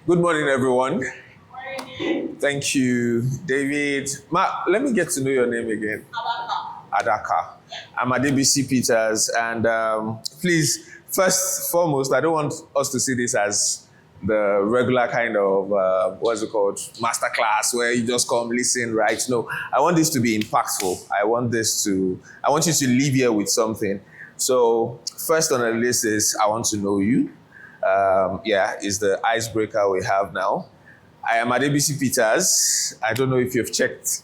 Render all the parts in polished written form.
Good morning, everyone. Thank you, David. Let me get to know your name again. Adaka. I'm Adebisi Peters, and please, first foremost, I don't want us to see this as the regular kind of what's it called, masterclass where you just come, listen, right? No, I want this to be impactful. I want you to leave here with something. So first on the list is I want to know you. Is the icebreaker we have now. I am Adebisi Peters. I don't know if you've checked.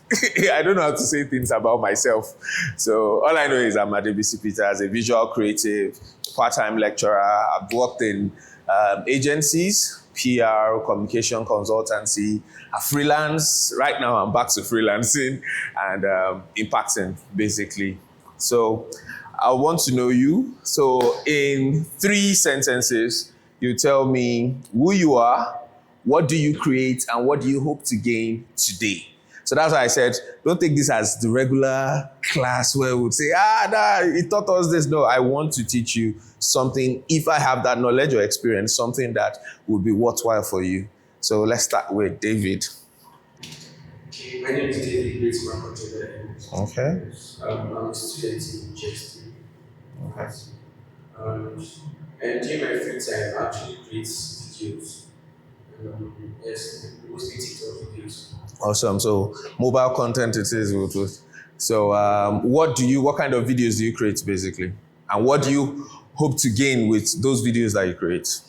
I don't know how to say things about myself. So all I know is I'm Adebisi Peters, a visual creative, part-time lecturer. I've worked in agencies, PR, communication consultancy, a freelance. Right now I'm back to freelancing and impacting, basically. So I want to know you. So in 3 sentences, you tell me who you are, what do you create, and what do you hope to gain today? So that's why I said, don't take this as the regular class where we would say, he taught us this. No, I want to teach you something, if I have that knowledge or experience, something that would be worthwhile for you. So let's start with David. Okay, my name is David. Okay. I'm a student in GST. Okay. And during my free time, I actually create videos. Yes, mostly TikTok videos. Awesome. So mobile content it is. So what kind of videos do you create basically? And what do you hope to gain with those videos that you create?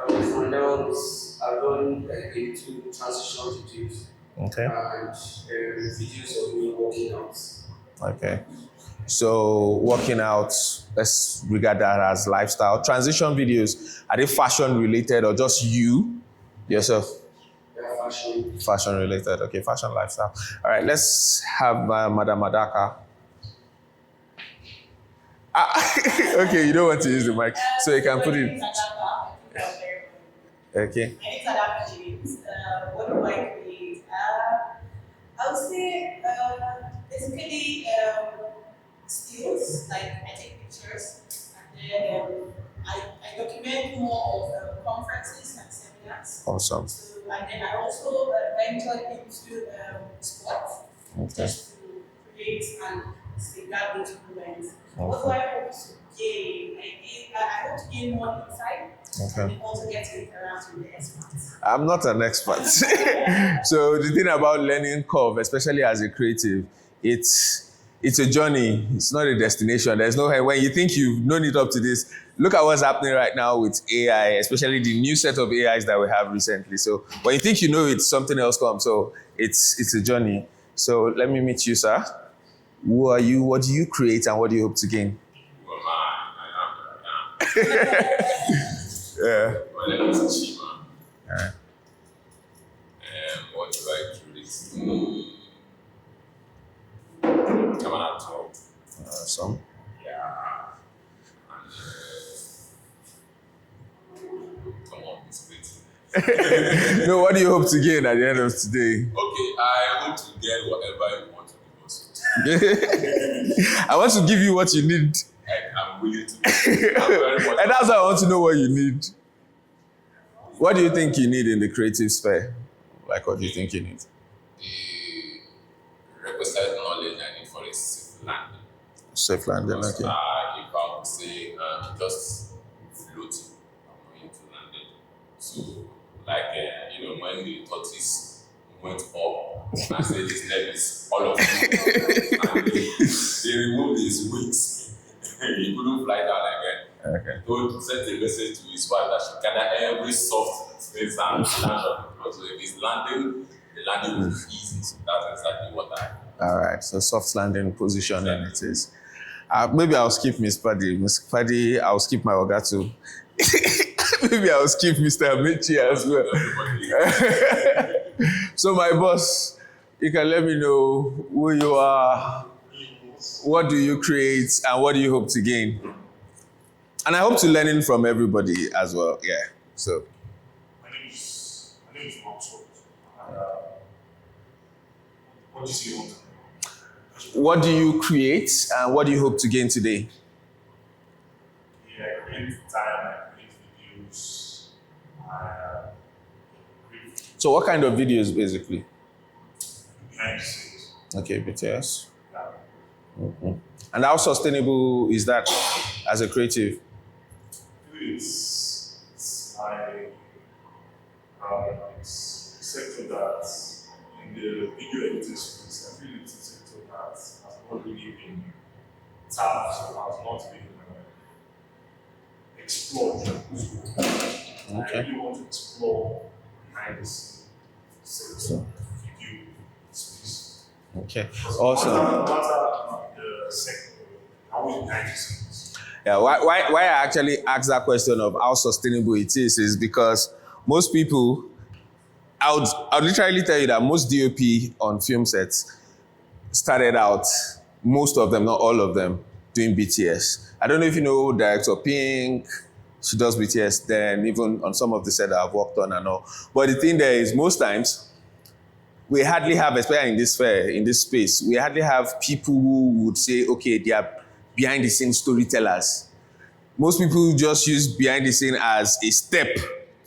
For now, I've done into transition videos. Okay. And videos of me working out. Okay. So working out, let's regard that as lifestyle. Transition videos, are they fashion related or just you, yourself? Fashion. Fashion related. Okay, fashion lifestyle. All right, let's have Madam Adaka. Okay, you don't want to use the mic, so you can put it. Okay. What do I create? I would say basically skills, like I take pictures and then I document more of conferences and seminars. Awesome. So, and then I also ventured into sports, just to create and safeguard those moments. What do I hope to gain? I hope to gain more insight. Okay. And also get to interact with the experts. I'm not an expert. So the thing about learning curve, especially as a creative, it's a journey. It's not a destination. There's no, when you think you've known it up to this, look at what's happening right now with AI, especially the new set of AIs that we have recently. So when you think you know it, something else comes. So it's a journey. So let me meet you, sir. Who are you? What do you create and what do you hope to gain? Who am I? I am. Yeah. My name is Chima. Yeah. What do I create? Come on out top. Awesome. Yeah. And come on, it's great. No, what do you hope to gain at the end of today? Okay, I hope to get whatever you want to do. I want to give you what you need. I'm willing to. I'm very much. And that's why I want to know what you need. What do you think you need in the creative sphere? Like, what do you think you need? The requisite knowledge I need for a safe landing. Safe landing, Because, okay. if I would say just floating, I'm going to landing. So, like, when the tortoise went up, I said his name is all of you. And they removed his wings. He couldn't fly down again. Okay. So sent a message to his wife that she gather every soft space and land on the floor. So if he's landing, the landing will be easy. So that's exactly what I. All right. So soft landing position, and it is. Maybe I'll skip Miss Paddy. Miss Paddy, I'll skip my Oga too. Maybe I'll skip Mr. Amici as well. So my boss, you can let me know who you are, what do you create, and what do you hope to gain? And I hope to learn from everybody as well. Yeah. So. My name is Maxwell. What do you say? What do you create and what do you hope to gain today? Yeah, I create time, I create videos, So what kind of videos basically? behind the scenes. Okay, BTS. Yeah. And how sustainable is that as a creative? It's like it's a sector that in the video editing space, I feel it's a sector that has not really been tapped or has not been explored. So I really want to explore behind the scenes sector video space. Okay, Because awesome. no matter the sector, always behind the scenes. Yeah, why I actually asked that question of how sustainable it is because most people, I would literally tell you that most DOP on film sets started out, most of them, not all of them, doing BTS. I don't know if you know Director Pink, she does BTS then, even on some of the sets that I've worked on and all. But the thing there is most times, we hardly have, especially in this fair, in this space, we hardly have people who would say, okay, they are behind the scenes storytellers. Most people just use behind the scene as a step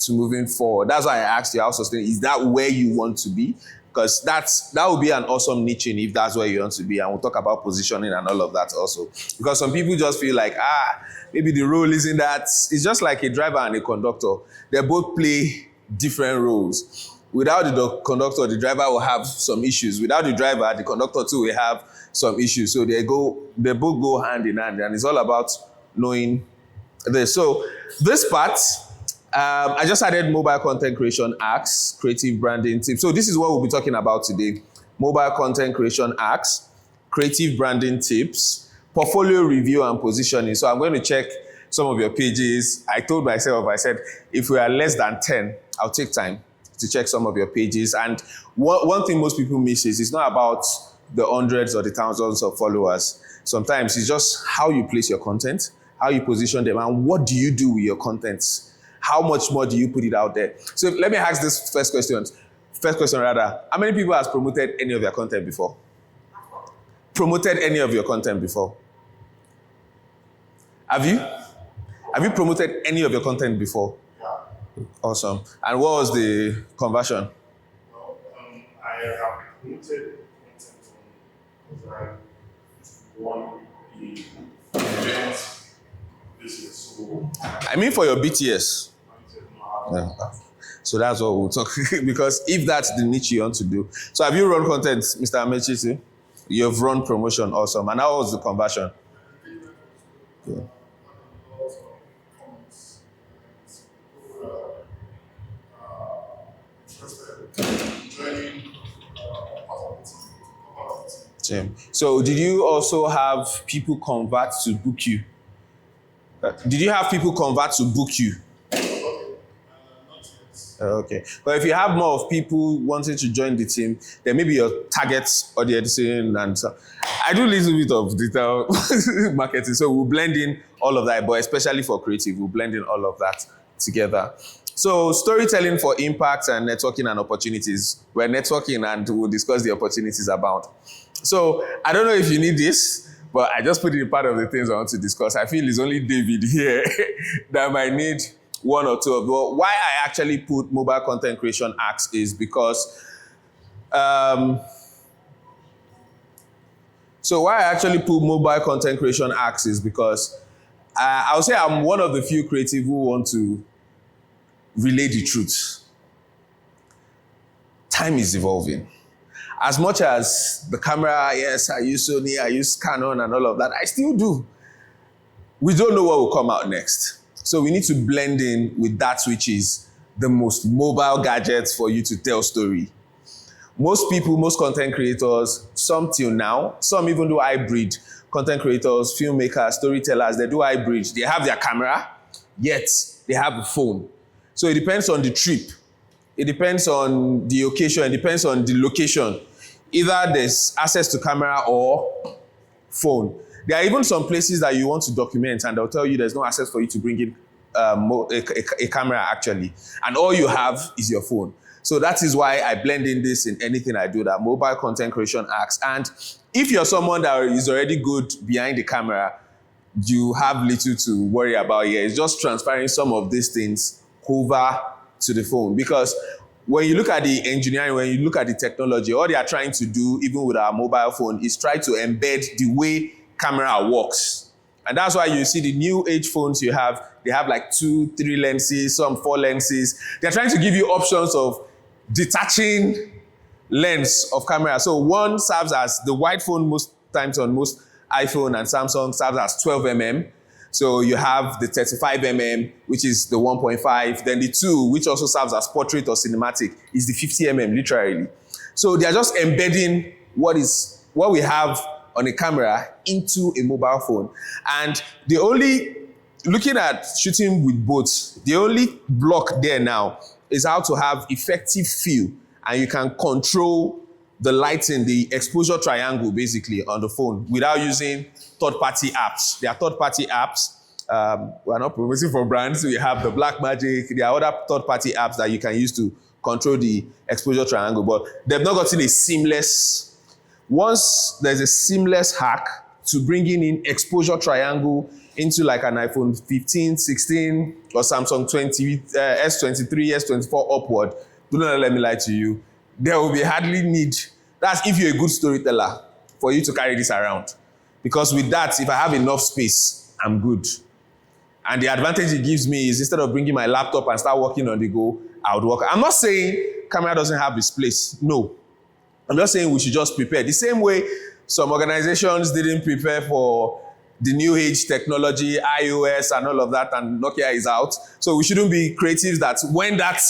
to moving forward. That's why I asked you how sustainable, is that where you want to be? Because that would be an awesome niche if that's where you want to be. And we'll talk about positioning and all of that also. Because some people just feel like, maybe the role isn't that. It's just like a driver and a conductor. They both play different roles. Without the conductor, the driver will have some issues. Without the driver, the conductor too will have some issues. So they both go hand in hand. And it's all about knowing this. So this part, I just added mobile content creation hacks, creative branding tips. So this is what we'll be talking about today. Mobile content creation hacks, creative branding tips, portfolio review and positioning. So I'm going to check some of your pages. I told myself, I said, if we are less than 10, I'll take time to check some of your pages. And one thing most people miss is it's not about the hundreds or the thousands of followers. Sometimes it's just how you place your content, how you position them, and what do you do with your contents? How much more do you put it out there? So let me ask this first question. How many people has promoted any of your content before? Promoted any of your content before? Have you? Have you promoted any of your content before? Yeah. Awesome. And what was the conversion? Well, I have promoted content on one the event this year. So I mean for your BTS. Yeah. So that's what we'll talk because if that's the niche you want to do. So have you run content, Mr. Amechi? You've run promotion, awesome. And how was the conversion? Yeah. Same. So did you also have people convert to book you? Did you have people convert to book you? Okay. But if you have more of people wanting to join the team, then maybe your target audience and so. I do a little bit of digital marketing, so we'll blend in all of that, but especially for creative, we'll blend in all of that together. So storytelling for impact and networking and opportunities. We're networking and we'll discuss the opportunities abound. So I don't know if you need this, but I just put it in part of the things I want to discuss. I feel it's only David here that might need one or two of them. But why I actually put mobile content creation hacks is because, I would say I'm one of the few creative who want to relay the truth. Time is evolving. As much as the camera, yes, I use Sony, I use Canon and all of that, I still do. We don't know what will come out next. So we need to blend in with that which is the most mobile gadgets for you to tell story. Most people, most content creators, some till now, some even do hybrid. Content creators, filmmakers, storytellers, they do hybrid. They have their camera, yet they have a phone. So it depends on the trip. It depends on the occasion. It depends on the location. Either there's access to camera or phone. There are even some places that you want to document and they'll tell you there's no access for you to bring in a camera actually. And all you have is your phone. So that is why I blend in this in anything I do, that mobile content creation hacks. And if you're someone that is already good behind the camera, you have little to worry about here. It's just transferring some of these things over to the phone. Because when you look at the engineering, when you look at the technology, all they are trying to do, even with our mobile phone, is try to embed the way camera works. And that's why you see the new age phones you have, they have like 2, 3 lenses, some 4 lenses. They're trying to give you options of detaching lens of camera. So one serves as the wide phone most times on most iPhone and Samsung serves as 12 mm. So you have the 35 mm, which is the 1.5. Then the 2, which also serves as portrait or cinematic, is the 50 mm literally. So they are just embedding what we have on a camera into a mobile phone. And looking at shooting with both, the only block there now is how to have effective feel, and you can control the lighting, the exposure triangle basically on the phone without using third-party apps. There are third-party apps. We're not promoting for brands. We have the Blackmagic. There are other third-party apps that you can use to control the exposure triangle, but they've not gotten a seamless. Once there's a seamless hack to bringing in exposure triangle into like an iPhone 15, 16, or Samsung S23, S24 upward, do not let me lie to you, there will be hardly need. That's if you're a good storyteller, for you to carry this around. Because with that, if I have enough space, I'm good. And the advantage it gives me is instead of bringing my laptop and start working on the go, I would work. I'm not saying camera doesn't have its place. No. I'm just saying we should just prepare. The same way some organizations didn't prepare for the new age technology, iOS and all of that, and Nokia is out. So we shouldn't be creatives that when that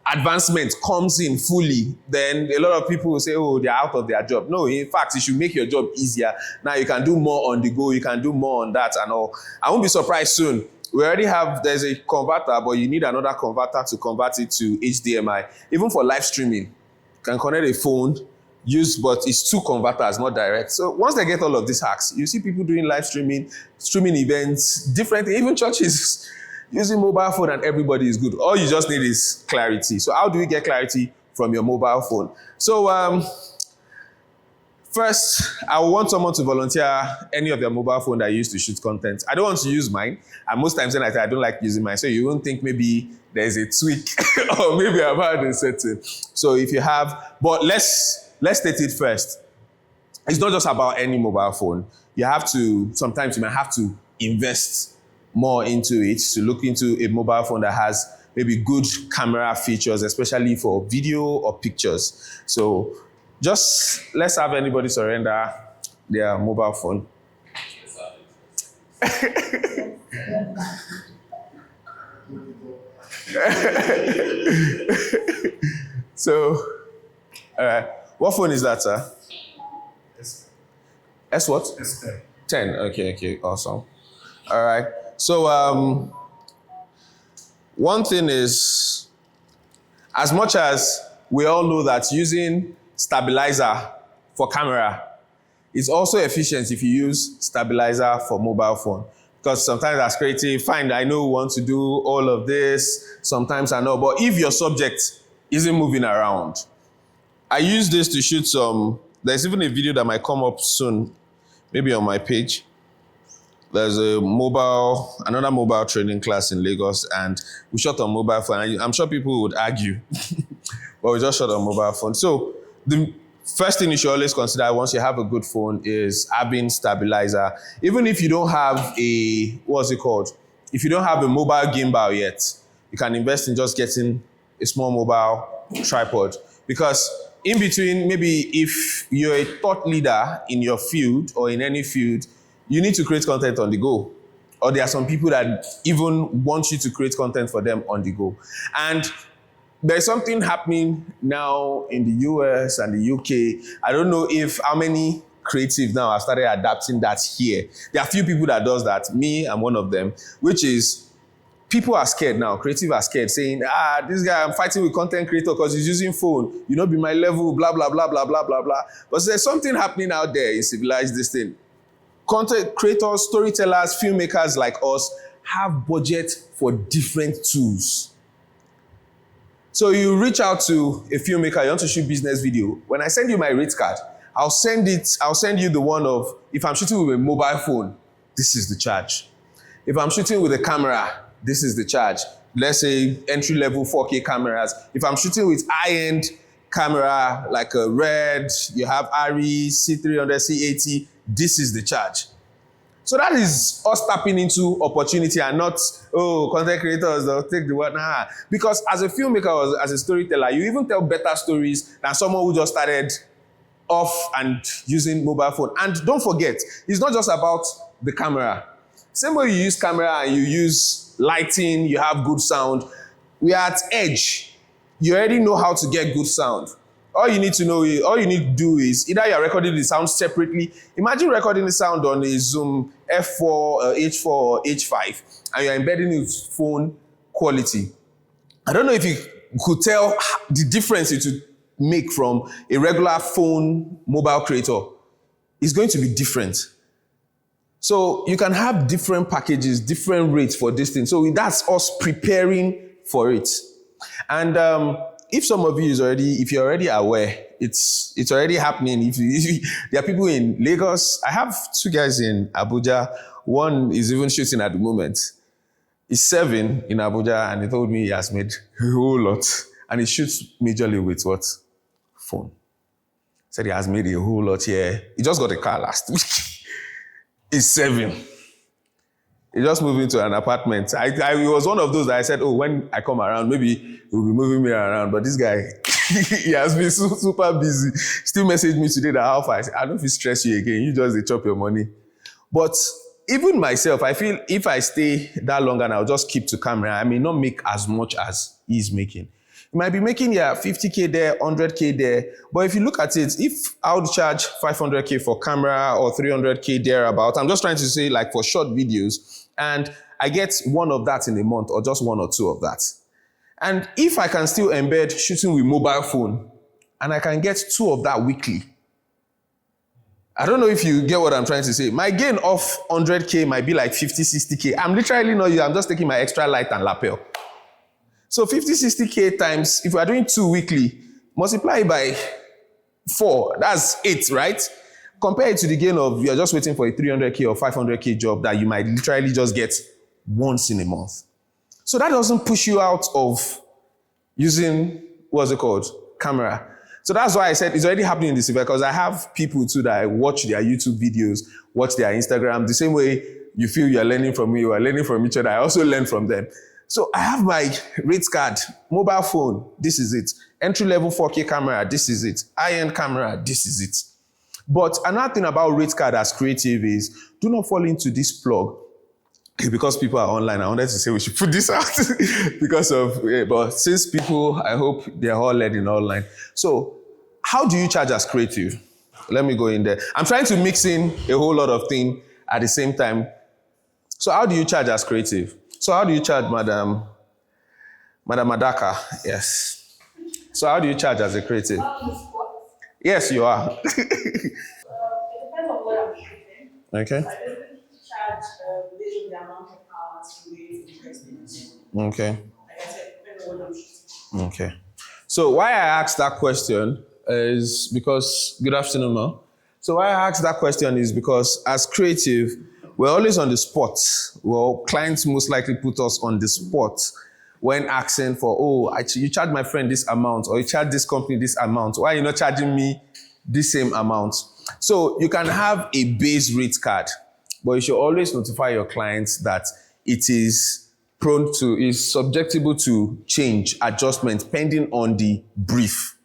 advancement comes in fully, then a lot of people will say, oh, they're out of their job. No, in fact, it should make your job easier. Now you can do more on the go, you can do more on that and all. I won't be surprised soon. We already there's a converter, but you need another converter to convert it to HDMI. Even for live streaming, you can connect a phone, but it's 2 converters, not direct. So once they get all of these hacks, you see people doing live streaming events, different, even churches using mobile phone, and everybody is good. All you just need is clarity. So how do we get clarity from your mobile phone? So first, I want someone to volunteer any of their mobile phone that you use to shoot content. I don't want to use mine. And most times when I say I don't like using mine, so you won't think maybe there's a tweak or maybe I've had a setting. So if you have, but let's state it first. It's not just about any mobile phone. Sometimes you might have to invest more into it, to look into a mobile phone that has maybe good camera features, especially for video or pictures. So just let's have anybody surrender their mobile phone. So, what phone is that, sir? S what? S10. 10. Okay, awesome. All right. So, one thing is, as much as we all know that using stabilizer for camera is also efficient if you use stabilizer for mobile phone. Because sometimes as creative, fine, I know we want to do all of this, sometimes I know, but if your subject isn't moving around, I use this to shoot there's even a video that might come up soon, maybe on my page. There's another mobile training class in Lagos, and we shot on mobile phone. I'm sure people would argue, but we just shot on mobile phone. So the first thing you should always consider once you have a good phone is having stabilizer. Even if you don't have if you don't have a mobile gimbal yet, you can invest in just getting a small mobile tripod. Because in between, maybe if you're a thought leader in your field or in any field, you need to create content on the go. Or there are some people that even want you to create content for them on the go. And there's something happening now in the US and the UK. I don't know how many creatives now have started adapting that here. There are a few people that does that. Me, I'm one of them, which is people are scared now. Creative are scared, saying, this guy, I'm fighting with content creator because he's using phone. You know, be my level, blah, blah, blah, blah, blah, blah, blah. But there's something happening out there in civilized this thing. Content creators, storytellers, filmmakers like us have budget for different tools. So you reach out to a filmmaker, you want to shoot business video. When I send you my rate card, I'll send you the one of, if I'm shooting with a mobile phone, this is the charge. If I'm shooting with a camera, this is the charge. let's say entry-level 4K cameras. If I'm shooting with high-end camera like a Red, you have ARRI, C300, C80, this is the charge. So that is us tapping into opportunity and not, content creators, they'll take the word. Nah. Because as a filmmaker or as a storyteller, you even tell better stories than someone who just started off and using mobile phone. And don't forget, it's not just about the camera. Same way you use camera and you use lighting, you have good sound. We are at edge. You already know how to get good sound. All you need to do is either you're recording the sound separately. Imagine recording the sound on a Zoom F4, H4, or H5, and you're embedding it with phone quality. I don't know if you could tell the difference it would make from a regular phone mobile creator. It's going to be different. So you can have different packages, different rates for this thing. So that's us preparing for it. And if some of you if you're already aware, it's already happening. If there are people in Lagos, I have 2 guys in Abuja. One is even shooting at the moment. He's 7 in Abuja, and he told me he has made a whole lot. And he shoots majorly with what? Phone. Said he has made a whole lot here. He just got a car last week. He's 7. He just moved into an apartment. I was one of those that I said, when I come around, maybe he'll be moving me around. But this guy, he has been super busy. Still messaged me today that how far. I said, I don't feel stress you again. You just chop your money. But even myself, I feel if I stay that long and I'll just keep to camera, I may not make as much as he's making. You might be making 50K there, 100K there. But if you look at it, if I would charge 500K for camera or 300K thereabout, I'm just trying to say like for short videos, and I get one of that in a month or just 1 or 2 of that. And if I can still embed shooting with mobile phone and I can get 2 of that weekly, I don't know if you get what I'm trying to say. My gain of 100K might be like 50, 60K. I'm literally not you. I'm just taking my extra light and lapel. So 50, 60K times, if we are doing 2 weekly, multiply it by 4, that's 8, right? Compare it to the gain of you're just waiting for a 300K or 500K job that you might literally just get once in a month. So that doesn't push you out of using, camera. So that's why I said it's already happening in this event, because I have people too that I watch their YouTube videos, watch their Instagram, the same way you feel you're learning from me, you are learning from each other, I also learn from them. So I have my rates card, mobile phone, this is it. Entry-level 4K camera, this is it. High-end camera, this is it. But another thing about rates card as creative is, do not fall into this plug. Because people are online, I wanted to say we should put this out but since people, I hope they're all learning online. So how do you charge as creative? Let me go in there. I'm trying to mix in a whole lot of things at the same time. So how do you charge as creative? So how do you charge, Madam Adaka? Yes. So how do you charge as a creative? Yes, you are. It depends on what I'm shooting. Okay. I don't charge based on the amount of hours to be interested. Okay. Like I said, depends on what I'm shooting. Okay. So why I asked that question is because, good afternoon, Ma. So why I asked that question is because as creative, we're always on the spot. Well, clients most likely put us on the spot when asking for, you charge my friend this amount, or you charge this company this amount. Why are you not charging me the same amount? So you can have a base rate card, but you should always notify your clients that it is subjectable to change, adjustment, pending on the brief.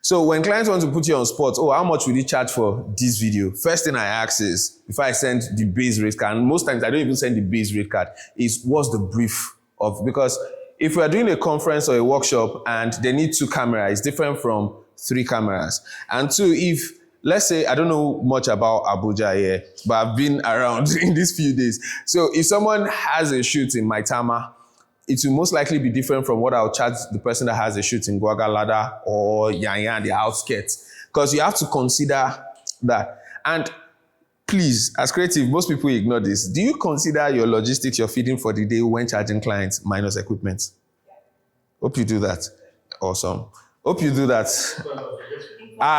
So when clients want to put you on spot, how much will you charge for this video? First thing I ask is, before I send the base rate card, and most times I don't even send the base rate card, is what's the brief of, because if we are doing a conference or a workshop and they need 2 cameras, it's different from 3 cameras. And 2, if, let's say, I don't know much about Abuja here, but I've been around in these few days. So if someone has a shoot in Maitama, it will most likely be different from what I'll charge the person that has a shoot in Guagalada or Yanya, the outskirts. Because you have to consider that. And please, as creative, most people ignore this. Do you consider your logistics, your feeding for the day when charging clients minus equipment? Hope you do that. Awesome. Hope you do that.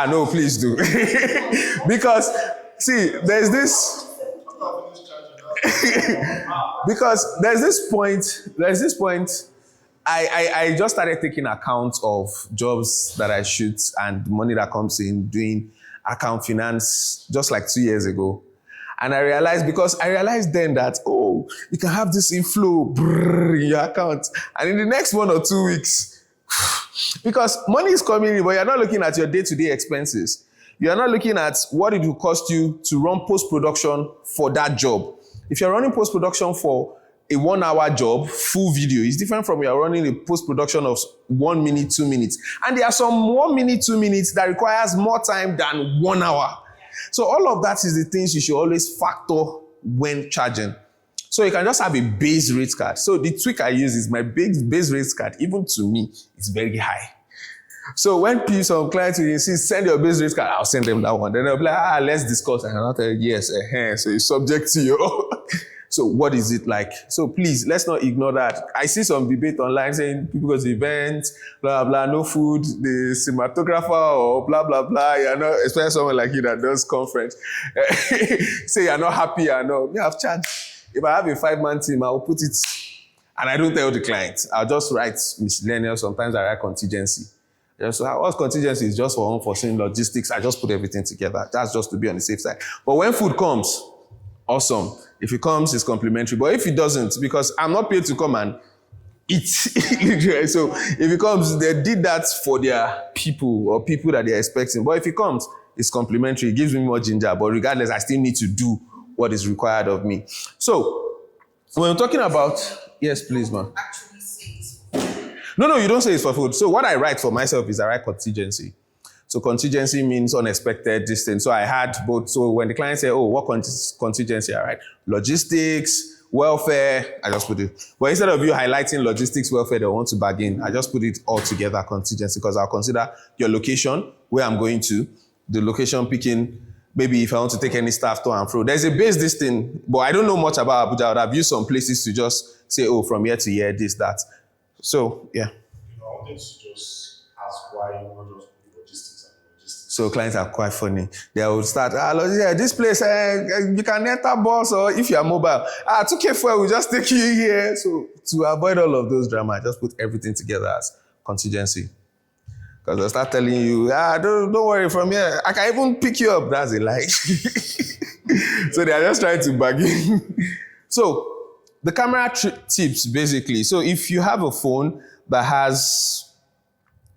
No, please do. Because, see, there's this... because there's this point I just started taking account of jobs that I shoot and the money that comes in doing account finance just like 2 years ago. And I realized then that, oh, you can have this inflow in your account. And in the next 1 or 2 weeks, because money is coming in, but you're not looking at your day-to-day expenses. You're not looking at what it will cost you to run post-production for that job. If you're running post-production for a 1 hour job, full video, is different from you're running a post-production of 1 minute, 2 minutes. And there are some 1 minute, 2 minutes that requires more time than 1 hour. So all of that is the things you should always factor when charging. So you can just have a base rate card. So the tweak I use is my base rate card, even to me, it's very high. So when some clients will insist, send your base rate card, I'll send them that one. Then they'll be like, let's discuss. And I'll tell you, yes, so it's subject to you. So what is it like? So please, let's not ignore that. I see some debate online saying people go to events, blah, blah, no food, the cinematographer or blah, blah, blah. You're not, especially someone like you that does conference. Say you're not happy, I know. Me, I've charged. If I have a 5-man team, I'll put it, and I don't tell the client. I'll just write miscellaneous. Sometimes I write contingency. So what's contingency is just for unforeseen logistics. I just put everything together. That's just to be on the safe side. But when food comes, awesome. If it comes, it's complimentary. But if it doesn't, because I'm not paid to come and eat. So if it comes, they did that for their people or people that they're expecting. But if it comes, it's complimentary. It gives me more ginger. But regardless, I still need to do what is required of me. So when we're talking about, yes, please, ma'am. Actually says. No, you don't say it's for food. So what I write for myself is I write contingency. So contingency means unexpected distance. So I had both. So when the client said, oh, what contingency? I write logistics, welfare, I just put it. But instead of you highlighting logistics, welfare, they want to bargain, I just put it all together, contingency, because I'll consider your location, where I'm going to, the location picking, maybe if I want to take any staff to and fro. There's a base this thing, but I don't know much about Abuja. I've used some places to just say, oh, from here to here, this, that. So, yeah. I wanted to just ask why you not just put logistics and logistics. So clients are quite funny. They will start, this place, you can enter bus, or if you are mobile, 2K fuel, we'll just take you here. So to avoid all of those drama, I just put everything together as contingency. Because they'll start telling you, don't worry, from here, I can even pick you up. That's a lie. So they are just trying to bargain. So the camera tips, basically. So if you have a phone that has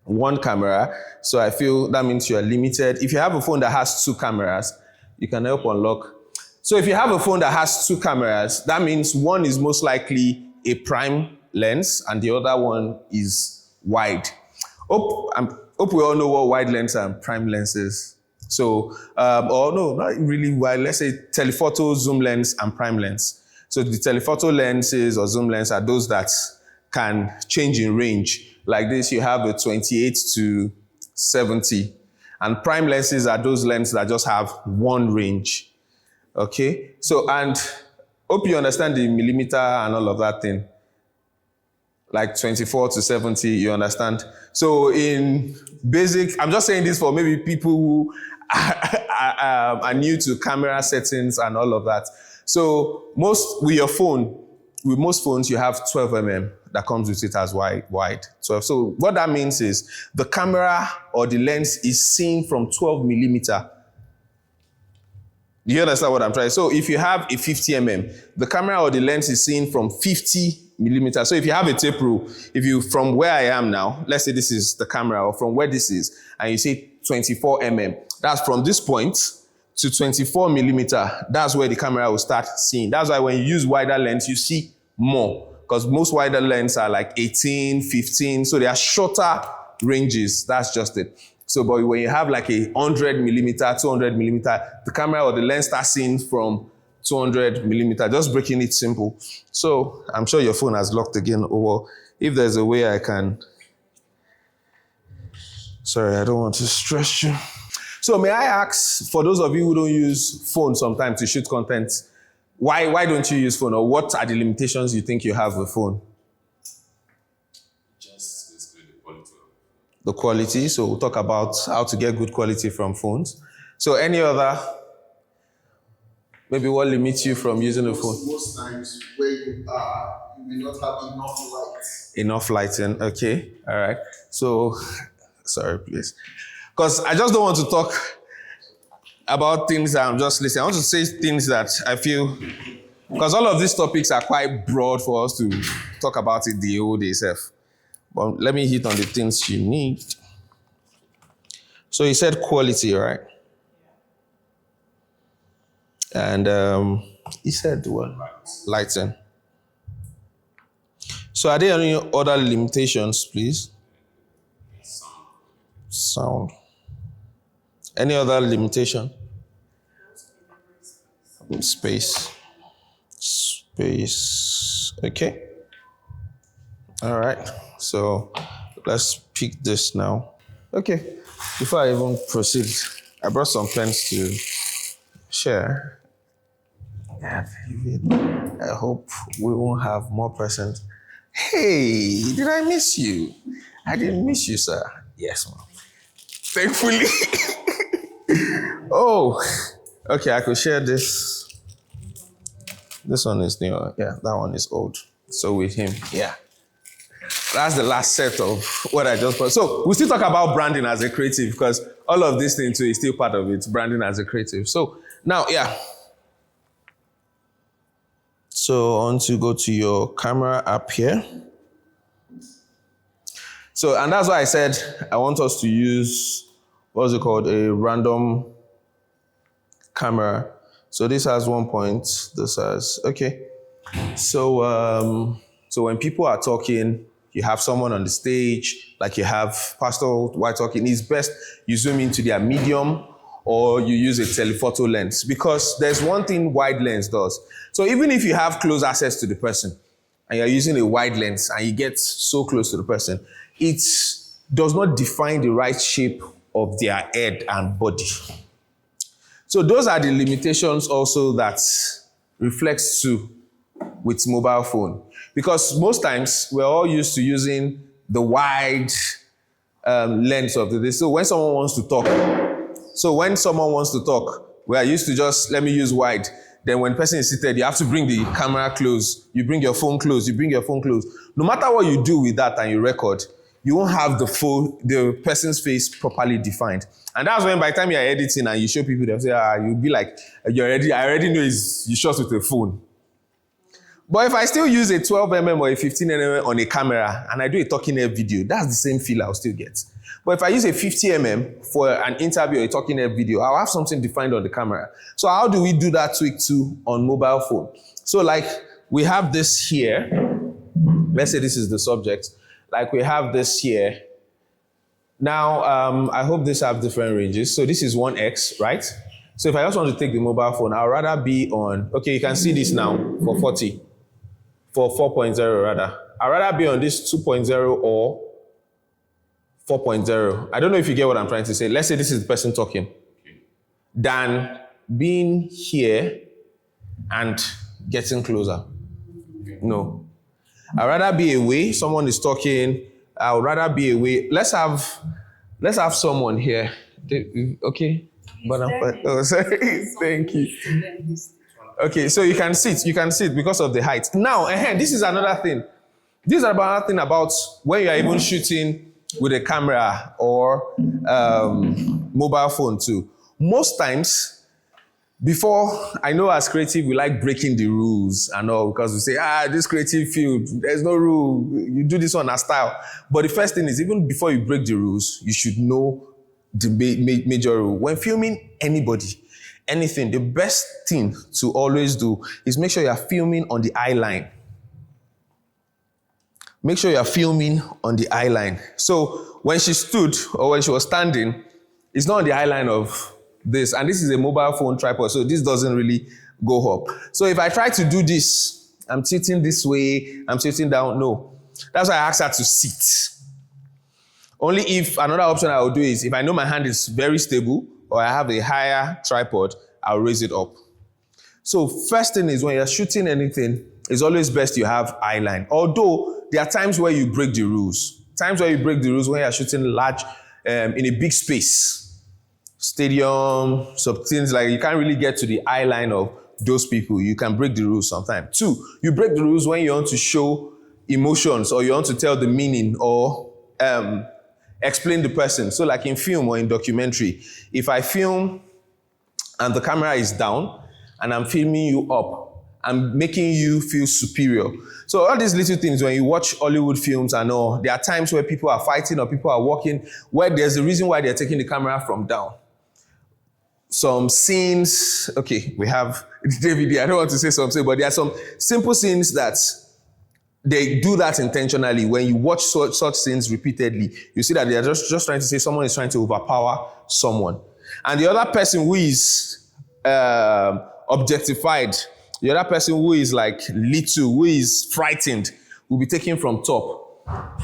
one camera, so I feel that means you are limited. If you have a phone that has 2 cameras, you can help unlock. So if you have a phone that has 2 cameras, that means one is most likely a prime lens and the other one is wide. Hope we all know what wide lens and prime lens is. So, or no, not really wide. Let's say telephoto, zoom lens, and prime lens. So the telephoto lenses or zoom lens are those that can change in range. Like this, you have a 28 to 70. And prime lenses are those lenses that just have one range. Okay? So, and hope you understand the millimeter and all of that thing. Like 24 to 70, you understand? So in basic, I'm just saying this for maybe people who are new to camera settings and all of that. So with most phones, you have 12 mm that comes with it as wide 12. So what that means is the camera or the lens is seen from 12 millimeter. Do you understand what I'm trying? So if you have a 50 mm, the camera or the lens is seen from 50 millimeters. So if you have a tape rule, from where I am now, let's say this is the camera, or from where this is, and you say 24 mm, that's from this point to 24 millimeter. That's where the camera will start seeing. That's why when you use wider lens, you see more, because most wider lenses are like 18, 15, so they are shorter ranges. That's just it. So, but when you have like a 100 millimeter, 200 millimeter, the camera or the lens starts seeing from 200 millimeter, just breaking it simple. So I'm sure your phone has locked again. Or if there's a way I can, sorry, I don't want to stress you. So may I ask, for those of you who don't use phone sometimes to shoot content, why don't you use phone, or what are the limitations you think you have with phone? Just basically the quality. The quality. So we'll talk about how to get good quality from phones. So any other? Maybe what limits you from using the phone? Most times where you are, you may not have enough light. Enough lighting. Okay. All right. So, sorry, please. Because I just don't want to talk about things that I'm just listening. I want to say things that I feel, because all of these topics are quite broad for us to talk about it the whole day itself. But let me hit on the things you need. So you said quality, right? And he said what? Lighting. So are there any other limitations, please? Sound. Any other limitation? Space. Space. Okay. All right. So let's pick this now. Okay. Before I even proceed, I brought some pens to share. Yeah, David. I hope we won't have more present. Hey, did I miss you? I didn't miss you, sir. Yes, ma'am. Thankfully. Oh, okay, I could share this. This one is new. Yeah, that one is old. So with him, yeah. That's the last set of what I just put. So we still talk about branding as a creative because all of this thing too is still part of it, branding as a creative. So now, yeah. So I want to go to your camera app here. So, and that's why I said I want us to use, what's it called, a random camera. So this has 1 point, this has, okay. So, so when people are talking, you have someone on the stage, like you have Pastor White talking, it's best you zoom into their medium or you use a telephoto lens because there's one thing wide lens does. So even if you have close access to the person and you're using a wide lens and you get so close to the person, it does not define the right shape of their head and body. So those are the limitations also that reflects to with mobile phone. Because most times we're all used to using the wide lens of this. So when someone wants to talk, we are used to just, let me use wide. Then when the person is seated, you have to bring the camera close. You bring your phone close. No matter what you do with that and you record, you won't have the person's face properly defined. And that's when by the time you're editing and you show people, they'll say, you'll be like, I already know you shot with a phone. But if I still use a 12mm or a 15mm on a camera and I do a talking head video, that's the same feel I'll still get. But if I use a 50mm for an interview or a talking head video, I'll have something defined on the camera. So how do we do that tweak too on mobile phone? So like we have this here. Let's say this is the subject. Like we have this here. Now, I hope these have different ranges. So this is 1x, right? So if I just want to take the mobile phone, I'd rather be on, okay, you can see this now for 40. For 4.0 rather. I'd rather be on this 2.0 or 4.0. I don't know if you get what I'm trying to say. Let's say this is the person talking. Than being here and getting closer. No. I'd rather be away. Someone is talking. I would rather be away. Let's have someone here. Okay. But oh, sorry. Thank you. Okay, so you can sit because of the height. Now, this is another thing. This is another thing about when you are even shooting with a camera or mobile phone too. Most times, before, I know as creative, we like breaking the rules and all because we say, this creative field, there's no rule. You do this one as style. But the first thing is, even before you break the rules, you should know the major rule. When filming anybody, anything, the best thing to always do is make sure you're filming on the eye line. Make sure you're filming on the eye line. So when she stood or when she was standing, it's not on the eye line of this. And this is a mobile phone tripod, so this doesn't really go up. So if I try to do this, I'm sitting this way, I'm sitting down, no. That's why I asked her to sit. Only if another option I will do is if I know my hand is very stable, or I have a higher tripod, I'll raise it up. So first thing is when you're shooting anything, it's always best you have eye line. Although there are times where you break the rules. Times where you break the rules when you're shooting large, in a big space. Stadium, some things like you can't really get to the eye line of those people. You can break the rules sometimes. 2, you break the rules when you want to show emotions or you want to tell the meaning or explain the person. So like in film or in documentary, if I film and the camera is down and I'm filming you up, I'm making you feel superior. So all these little things, when you watch Hollywood films and all, there are times where people are fighting or people are walking, where there's a reason why they're taking the camera from down. Some scenes, okay, we have David, I don't want to say something, but there are some simple scenes that they do that intentionally. When you watch such scenes repeatedly, you see that they are just trying to say someone is trying to overpower someone. And the other person who is objectified, the other person who is like little, who is frightened, will be taken from top.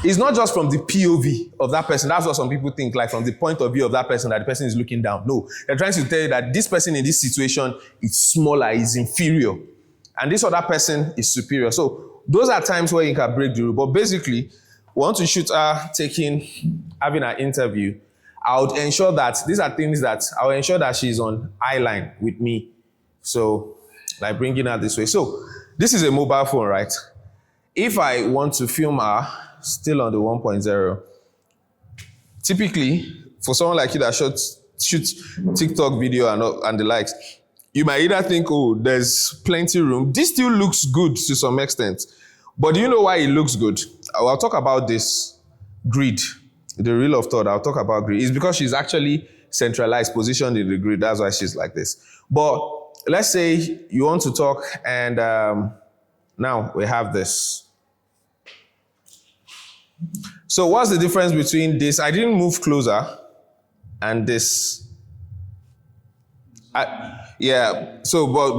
It's not just from the POV of that person. That's what some people think, like from the point of view of that person, that the person is looking down. No, they're trying to tell you that this person in this situation is smaller, is inferior. And this other person is superior. So those are times where you can break the rule. But basically, we want to shoot her having an interview. I would ensure that these are things that I will ensure that she's on eye line with me. So, like bringing her this way. So, this is a mobile phone, right? If I want to film her still on the 1.0, typically, for someone like you that shoots TikTok video and the likes, you might either think, oh, there's plenty room. This still looks good to some extent. But do you know why it looks good? I'll talk about this grid, the rule of thought. I'll talk about grid. It's because she's actually centralized, positioned in the grid. That's why she's like this. But let's say you want to talk and now we have this. So what's the difference between this? I didn't move closer and this. But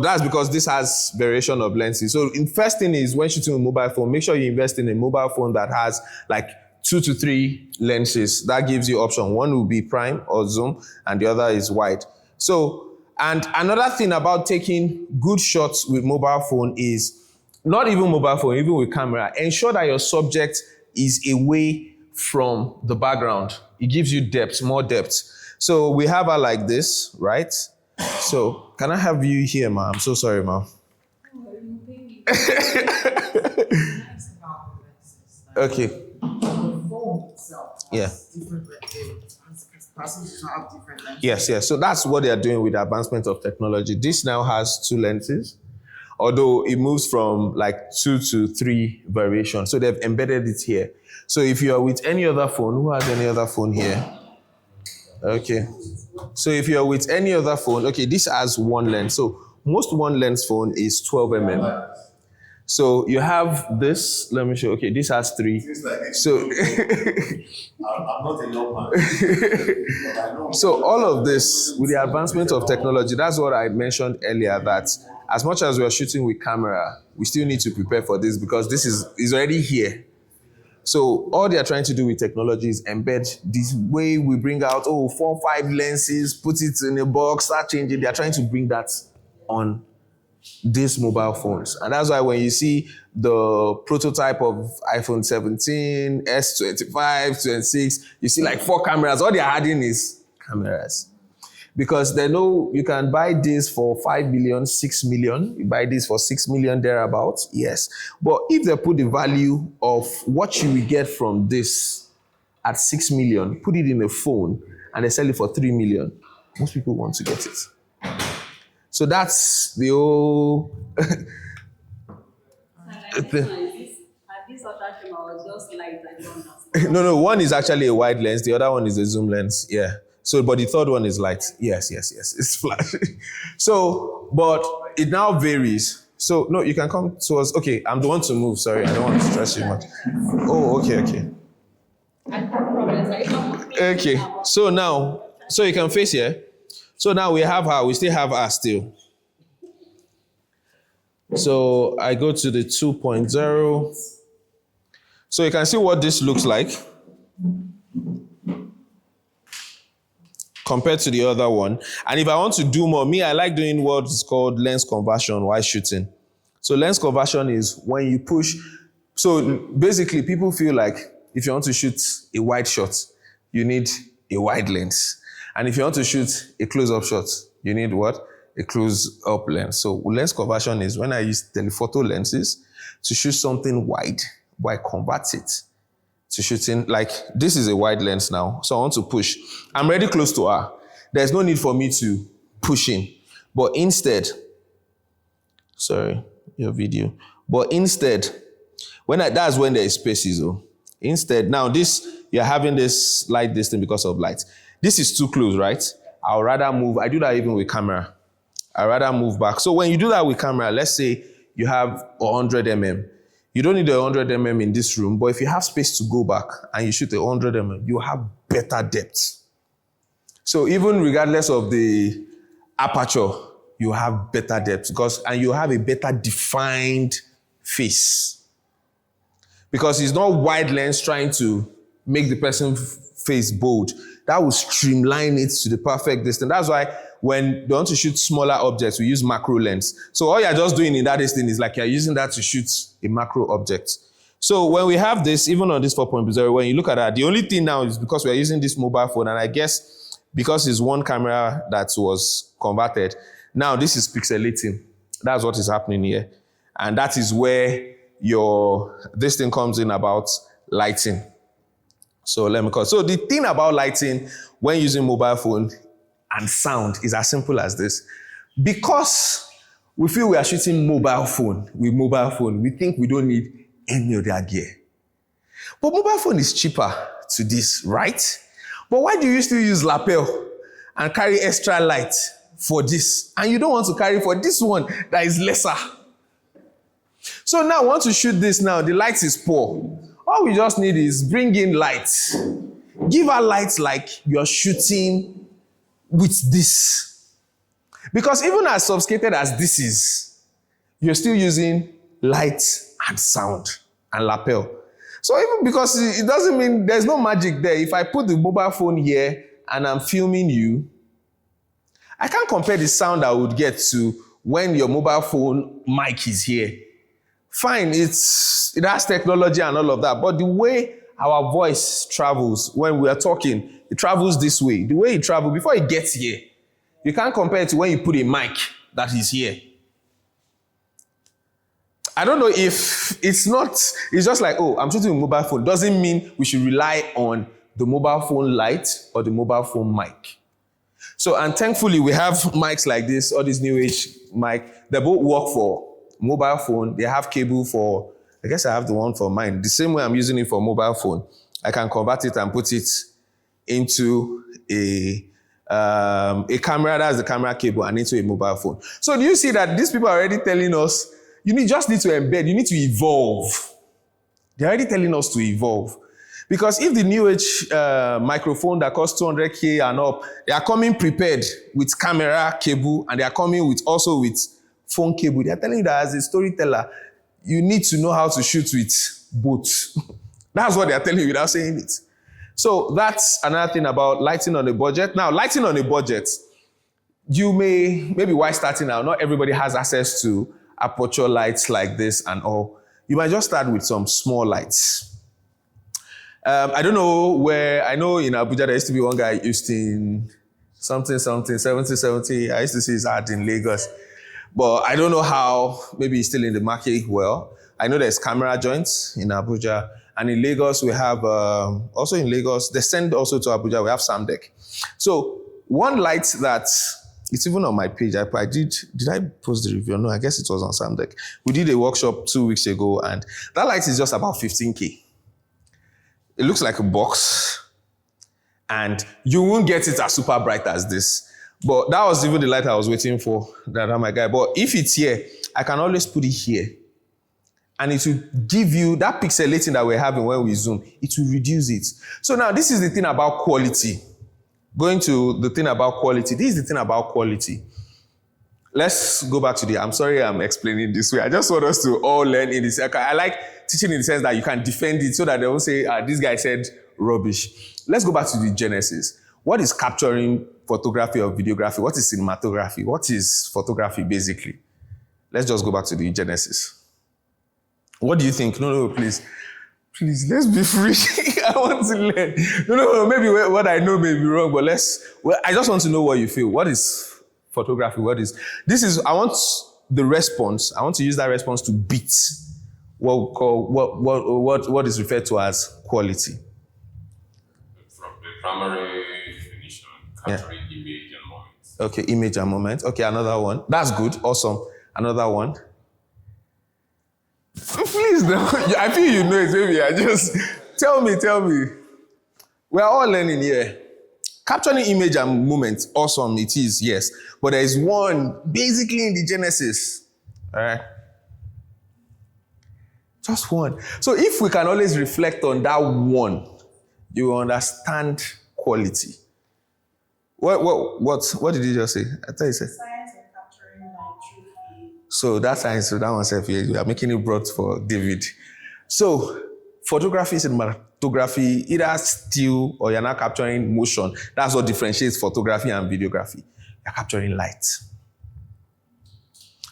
that's because this has variation of lenses. So the first thing is when shooting a mobile phone, make sure you invest in a mobile phone that has like 2 to 3 lenses. That gives you option. One will be prime or zoom and the other is wide. So, and another thing about taking good shots with mobile phone is, not even mobile phone, even with camera, ensure that your subject is away from the background. It gives you depth, more depth. So we have her like this, right? So can I have you here, ma? I'm so sorry, ma. Okay. The phone itself has different capacity to have different lenses. Yes. So that's what they are doing with the advancement of technology. This now has 2 lenses, although it moves from like 2 to 3 variations. So they've embedded it here. So if you are with any other phone, who has any other phone here? Okay. So if you're with any other phone, okay, this has 1 lens. So most 1 lens phone is 12 mm. So you have this, let me show, okay, this has 3. So, I'm not a young man. But I know. So all of this, with the advancement of technology, that's what I mentioned earlier, that as much as we are shooting with camera, we still need to prepare for this because this is already here. So all they are trying to do with technology is embed this way we bring out, 4, 5 lenses, put it in a box, start changing. They are trying to bring that on these mobile phones. And that's why when you see the prototype of iPhone 17, S25, 26, you see like 4 cameras. All they are adding is cameras. Because they know you can buy this for 5 million, 6 million. You buy this for 6 million thereabouts, yes. But if they put the value of what you will get from this at 6 million, put it in a phone, and they sell it for 3 million, most people want to get it. So that's the whole... No, one is actually a wide lens. The other one is a zoom lens, yeah. So, but the third one is light. Yes. It's flash. So, but it now varies. So, no, you can come to us. Okay, I'm the one to move. Sorry, I don't want to stress you much. Oh, okay. Okay, so now, so you can face here. So now we have her. We still have her still. So I go to the 2.0. So you can see what this looks like compared to the other one. And if I want to do more, I like doing what's called lens conversion while shooting. So lens conversion is when you push. So basically, people feel like if you want to shoot a wide shot, you need a wide lens. And if you want to shoot a close-up shot, you need what? a close-up lens. So lens conversion is when I use telephoto lenses to shoot something wide, but I convert it to shooting, like this is a wide lens now, so I want to push. I'm already close to her. There's no need for me to push in. But instead, sorry, your video. But instead, that's when there is spaces. Instead, now you're having this light distance because of light. This is too close, right? I'll rather move. I do that even with camera. I'd rather move back. So when you do that with camera, let's say you have 100 mm. You don't need 100 mm in this room, but if you have space to go back and you shoot 100 mm, you have better depth. So even regardless of the aperture, you have better depth and you have a better defined face. Because it's not wide lens trying to make the person's face bold. That will streamline it to the perfect distance. That's why when they want to shoot smaller objects, we use macro lens. So all you're just doing in that distance is like you're using that to shoot a macro object. So when we have this, even on this 4.0, when you look at that, the only thing now is because we're using this mobile phone, and I guess because it's one camera that was converted, now this is pixelating. That's what is happening here. And that is where this thing comes in about lighting. So the thing about lighting when using mobile phone and sound is as simple as this. Because we feel we are shooting mobile phone with mobile phone, we think we don't need any other gear. But mobile phone is cheaper to this, right? But why do you still use lapel and carry extra light for this? And you don't want to carry for this one that is lesser. So now, once you shoot this now, the light is poor. All we just need is bring in light. Give her light like you're shooting with this. Because even as sophisticated as this is, you're still using light and sound and lapel. So even because it doesn't mean there's no magic there. If I put the mobile phone here and I'm filming you, I can't compare the sound I would get to when your mobile phone mic is here. Fine, it has technology and all of that, but the way our voice travels when we are talking, it travels this way. The way it travels, before it gets here, you can't compare it to when you put a mic that is here. I don't know if it's just like, oh, I'm shooting a mobile phone. Doesn't mean we should rely on the mobile phone light or the mobile phone mic. So, and thankfully, we have mics like this, all these new age mic. They both work for mobile phone. They have cable for, I guess I have the one for mine. The same way I'm using it for mobile phone. I can convert it and put it into a camera, that's the camera cable, and into a mobile phone. So do you see that these people are already telling us, just need to embed, you need to evolve. They're already telling us to evolve. Because if the new age microphone that costs 200K and up, they are coming prepared with camera cable, and they are coming also with phone cable. They are telling you that as a storyteller, you need to know how to shoot with both. That's what they are telling you without saying it. So that's another thing about lighting on a budget. Now, lighting on a budget, you maybe while starting out, not everybody has access to aperture lights like this and all. You might just start with some small lights. I don't know where, I know in Abuja there used to be one guy used in something, 70. I used to see his ad in Lagos. But I don't know how, maybe he's still in the market well. I know there's camera joints in Abuja. And in Lagos, we have, also in Lagos, they send also to Abuja, we have Samdek. So one light that, it's even on my page, did I post the review? No, I guess it was on Samdek. We did a workshop 2 weeks ago, and that light is just about 15K. It looks like a box, and you won't get it as super bright as this. But that was even the light I was waiting for, that my guy. But if it's here, I can always put it here. And it will give you that pixelating that we're having when we zoom. It will reduce it. So now this is the thing about quality. Going to the thing about quality. This is the thing about quality. Let's go back to I'm sorry I'm explaining this way. I just want us to all learn in this. I like teaching in the sense that you can defend it so that they won't say, this guy said rubbish. Let's go back to the genesis. What is capturing photography or videography? What is cinematography? What is photography basically? Let's just go back to the genesis. What do you think? No, please, let's be free. I want to learn. No, maybe what I know may be wrong, but I just want to know what you feel. What is photography, what is this? Is I want the response. I want to use that response to beat what is referred to as quality. From the primary definition, capturing image and moments. Okay, image and moment. Okay, another one. That's good. Awesome. Another one. Please, no. I feel you know it, maybe. I just tell me. We're all learning here. Capturing image and moment, awesome, it is, yes. But there is one basically in the genesis. All right. Just one. So if we can always reflect on that one, you will understand quality. What did you just say? I thought you said. Science of capturing light through film. So that science, so that one said, you are making it broad for David. So photography, cinematography, either still or you're not capturing motion. That's what differentiates photography and videography. You're capturing light.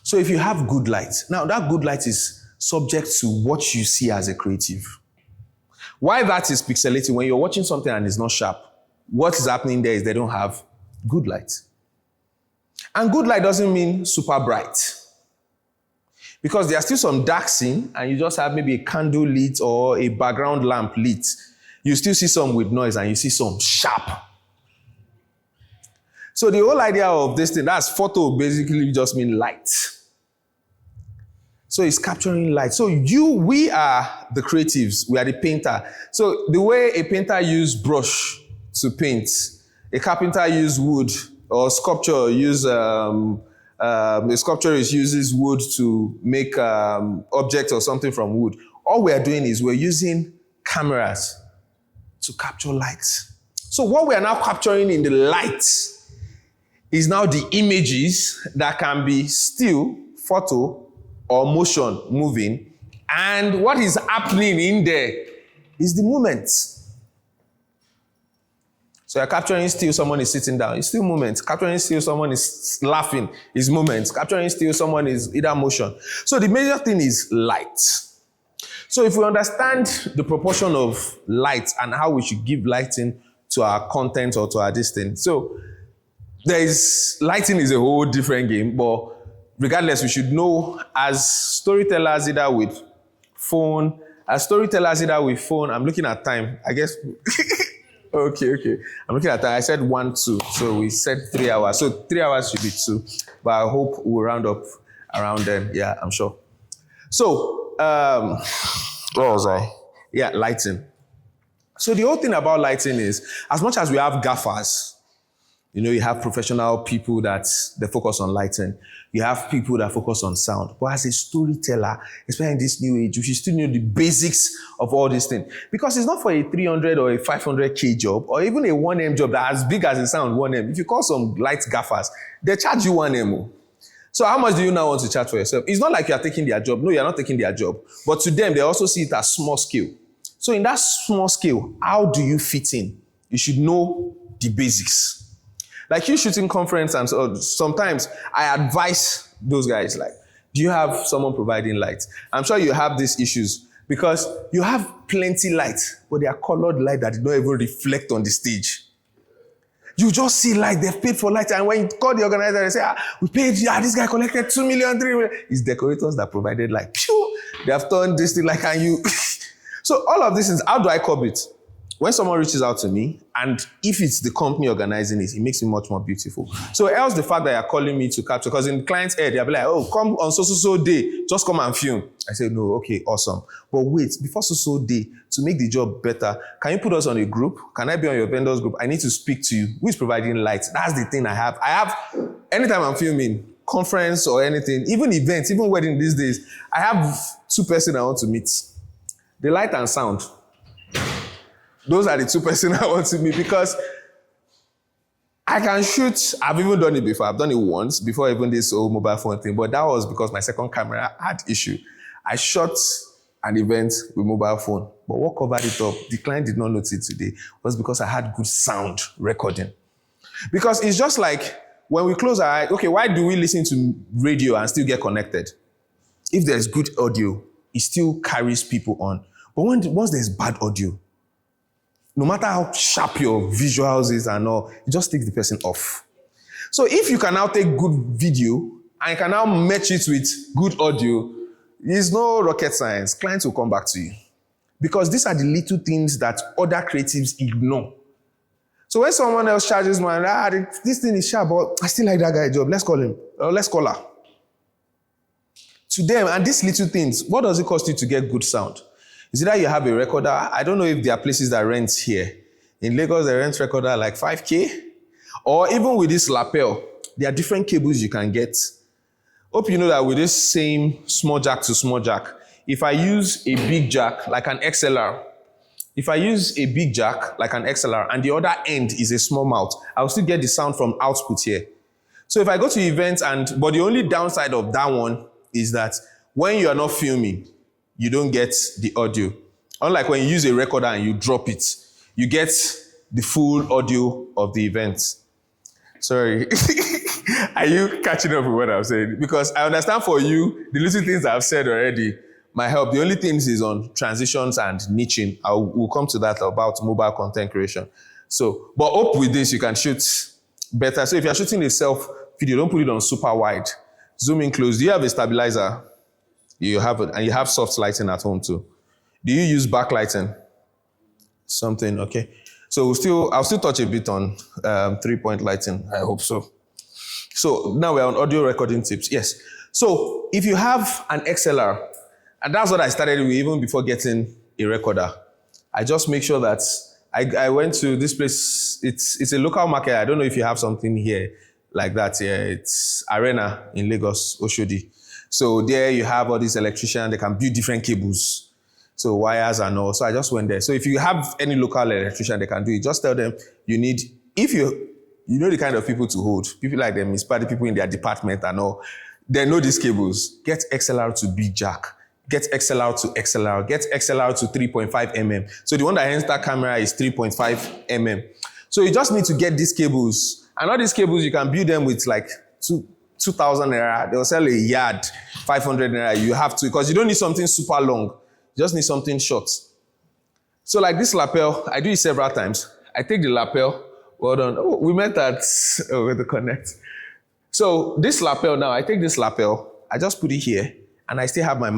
So if you have good light, now that good light is subject to what you see as a creative. Why that is pixelated, when you're watching something and it's not sharp, what is happening there is they don't have good light. And good light doesn't mean super bright. Because there are still some dark scene and you just have maybe a candle lit or a background lamp lit. You still see some with noise and you see some sharp. So the whole idea of this thing, that's photo basically just mean light. So it's capturing light. So we are the creatives. We are the painter. So the way a painter uses brush to paint, a carpenter uses wood, or sculpture uses a sculpturist uses wood to make objects or something from wood. All we are doing is we're using cameras to capture light. So what we are now capturing in the light is now the images that can be still, photo, or motion moving, and what is happening in there is the moment. So you're capturing still someone is sitting down, it's still moment. Capturing still someone is laughing, is moment. Capturing still someone is either motion. So the major thing is light. So if we understand the proportion of light and how we should give lighting to our content or to our distance, so lighting is a whole different game, but regardless, we should know as storytellers either with phone, I'm looking at time, I guess. Okay. I'm looking at time. I said 1, 2, so we said 3 hours. So 3 hours should be 2, but I hope we'll round up around then. Yeah, I'm sure. So, what was I? Yeah, lighting. So the whole thing about lighting is, as much as we have gaffers, you have professional people that they focus on lighting. You have people that focus on sound. But as a storyteller, especially in this new age, you should still know the basics of all these things. Because it's not for a 300 or a 500K job, or even a 1M job that as big as it sounds, 1M. If you call some light gaffers, they charge you 1M. So how much do you now want to charge for yourself? It's not like you are taking their job. No, you're not taking their job. But to them, they also see it as small scale. So in that small scale, how do you fit in? You should know the basics. Like you shooting conference, and so sometimes I advise those guys, like, do you have someone providing light? I'm sure you have these issues because you have plenty light, but they are colored light that did not even reflect on the stage. You just see light, they've paid for light, and when you call the organizer, they say, we paid, this guy collected 2 million, 3 million. It's decorators that provided light. Phew, they have turned this thing like, and you. So all of this is, how do I curb it? When someone reaches out to me, and if it's the company organizing it, it makes it much more beautiful. So else the fact that you're calling me to capture, because in the client's head, they'll be like, oh, come on so day, just come and film. I say, no, okay, awesome. But wait, before so day, to make the job better, can you put us on a group? Can I be on your vendors group? I need to speak to you. Who is providing light? That's the thing I have, anytime I'm filming, conference or anything, even events, even wedding these days, I have 2 persons I want to meet. The light and sound. Those are the 2 persons I want to meet because I can shoot. I've even done it before. I've done it once before even this whole mobile phone thing, but that was because my second camera had issue. I shot an event with mobile phone, but what covered it up, the client did not notice it today, was because I had good sound recording. Because it's just like when we close our eyes, okay, why do we listen to radio and still get connected? If there's good audio, it still carries people on. But once there's bad audio, no matter how sharp your visuals is and all, it just takes the person off. So if you can now take good video and can now match it with good audio, there's no rocket science. Clients will come back to you. Because these are the little things that other creatives ignore. So when someone else charges money, this thing is sharp, but I still like that guy job. Let's call him, or let's call her. To them, and these little things, what does it cost you to get good sound? Is it that you have a recorder? I don't know if there are places that rent here. In Lagos, they rent recorder like 5K. Or even with this lapel, there are different cables you can get. Hope you know that with this same small jack to small jack, if I use a big jack like an XLR, and the other end is a small mouth, I'll still get the sound from output here. So if I go to events but the only downside of that one is that when you are not filming, you don't get the audio. Unlike when you use a recorder and you drop it, you get the full audio of the event. Sorry. Are you catching up with what I'm saying? Because I understand for you, the little things I've said already might help. The only things is on transitions and niching. We'll come to that about mobile content creation. So, but hope with this, you can shoot better. So if you're shooting a self video, don't put it on super wide. Zoom in close. Do you have a stabilizer? You have it, and you have soft lighting at home too. Do you use backlighting? Something, okay. So I'll still touch a bit on 3-point lighting. I hope so. So now we're on audio recording tips. Yes. So if you have an XLR, and that's what I started with even before getting a recorder, I just make sure that I went to this place. It's a local market. I don't know if you have something here like that. Yeah, it's Arena in Lagos, Oshodi. So there you have all these electricians. They can build different cables. So wires and all. So I just went there. So if you have any local electrician, they can do it. Just tell them you need, if you know the kind of people to hold, people like them, inspire people in their department and all, they know these cables. Get XLR to B jack. Get XLR to XLR. Get XLR to 3.5 mm. So the one that ends that camera is 3.5 mm. So you just need to get these cables. And all these cables, you can build them with like 2,000 naira. They'll sell a yard, 500 naira. You have to, because you don't need something super long. You just need something short. So like this lapel, I do it several times. I take the lapel. Well done. Oh, we met at with the connect. So this lapel now, I take this lapel, I just put it here, and I still have my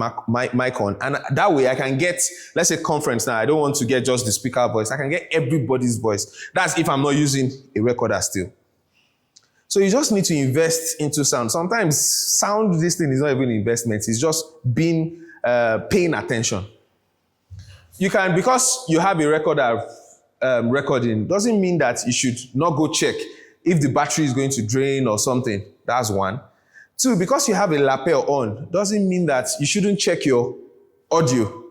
mic on. And that way I can get, let's say conference now, I don't want to get just the speaker voice. I can get everybody's voice. That's if I'm not using a recorder still. So you just need to invest into sound. Sometimes sound, this thing is not even investment. It's just paying attention. You can, because you have a recorder recording, doesn't mean that you should not go check if the battery is going to drain or something. That's one. Two, because you have a lapel on, doesn't mean that you shouldn't check your audio.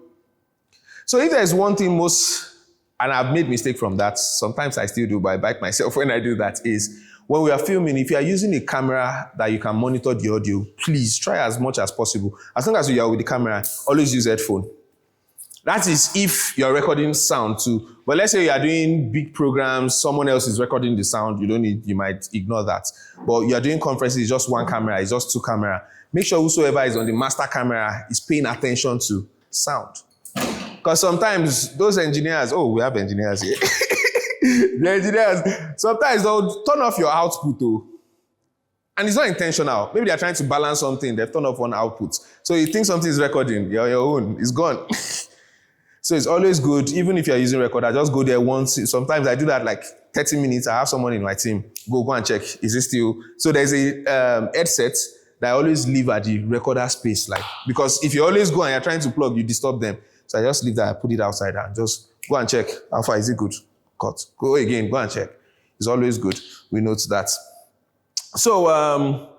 So if there's one thing and I've made mistake from that, sometimes I still do, but I bite myself when I do that, is when we are filming, if you are using a camera that you can monitor the audio, please try as much as possible. As long as you are with the camera, always use headphone. That is if you're recording sound too. But let's say you are doing big programs, someone else is recording the sound, you might ignore that. But you are doing conferences, it's just one camera, it's just two camera. Make sure whosoever is on the master camera is paying attention to sound. Because sometimes those engineers, we have engineers here. The engineers, sometimes they'll turn off your output too. And it's not intentional. Maybe they're trying to balance something, they've turned off one output. So you think something is recording, your own, it's gone. So it's always good, even if you're using recorder, just go there once. Sometimes I do that like 30 minutes. I have someone in my team. Go and check. Is it still? So there's a headset that I always leave at the recorder space. Because if you always go and you're trying to plug, you disturb them. So I just leave that, I put it outside and just go and check. How far is it good? Cut. Go again, go and check. It's always good. We note that. So,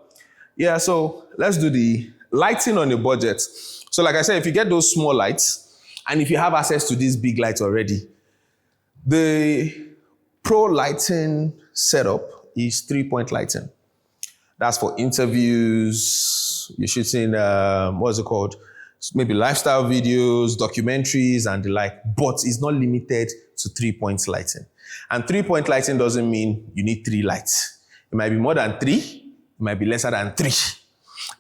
so let's do the lighting on a budget. So like I said, if you get those small lights, and if you have access to these big lights already, the pro lighting setup is 3-point lighting. That's for interviews, you're shooting, what's it called? Maybe lifestyle videos, documentaries, and the like, but it's not limited to 3-point lighting. And 3-point lighting doesn't mean you need 3 lights. It might be more than 3, it might be lesser than 3.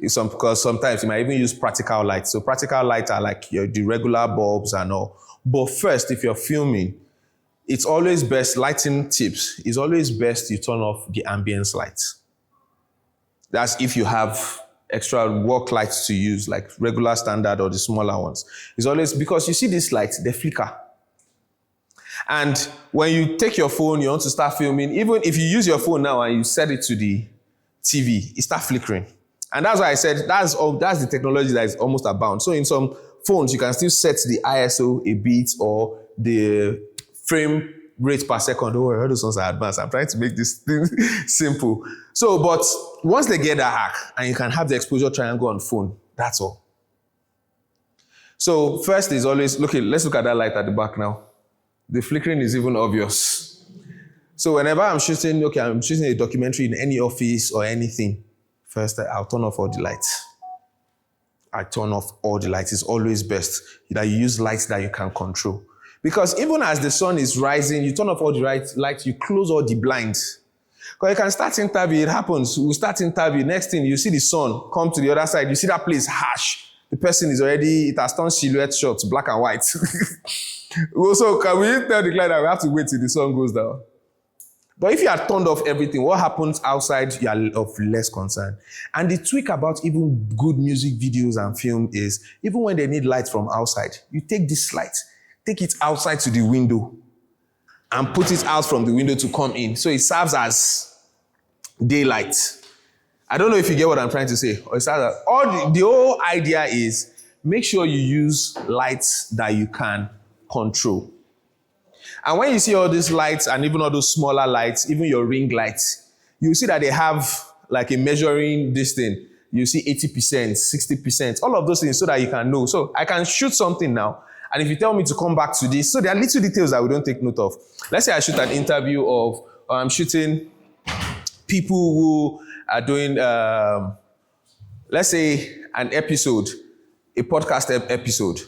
Because sometimes you might even use practical lights. So practical lights are like the regular bulbs and all. But first, if you're filming, it's always best, lighting tips, it's always best you turn off the ambience lights. That's if you have extra work lights to use, like regular standard or the smaller ones. It's always because you see these lights, they flicker. And when you take your phone, you want to start filming, even if you use your phone now and you set it to the TV, it starts flickering. And that's why I said that's the technology that is almost abound. So in some phones, you can still set the ISO a bit or the frame rate per second. Oh, all those ones are advanced. I'm trying to make this thing simple. So, but once they get that hack and you can have the exposure triangle on phone, that's all. So first is always, let's look at that light at the back now. The flickering is even obvious. So whenever I'm shooting a documentary in any office or anything, first I'll turn off all the lights. I turn off all the lights. It's always best that you use lights that you can control. Because even as the sun is rising, you turn off all the lights, you close all the blinds. Because you can start interview, it happens. We'll start interview, next thing, you see the sun come to the other side, you see that place harsh. The person is already, it has turned silhouette shots, black and white. Also, can we tell the client that we have to wait till the sun goes down? But if you have turned off everything, what happens outside, you are of less concern. And the trick about even good music videos and film is, even when they need light from outside, you take this light, take it outside to the window, and put it out from the window to come in. So it serves as daylight. I don't know if you get what I'm trying to say. Or the whole idea is, make sure you use lights that you can control. And when you see all these lights and even all those smaller lights, even your ring lights, you see that they have like a measuring this thing. You see 80%, 60%, all of those things so that you can know. So I can shoot something now. And if you tell me to come back to this, so there are little details that we don't take note of. Let's say I shoot an interview of, I'm shooting people who are doing, let's say an episode, a podcast episode.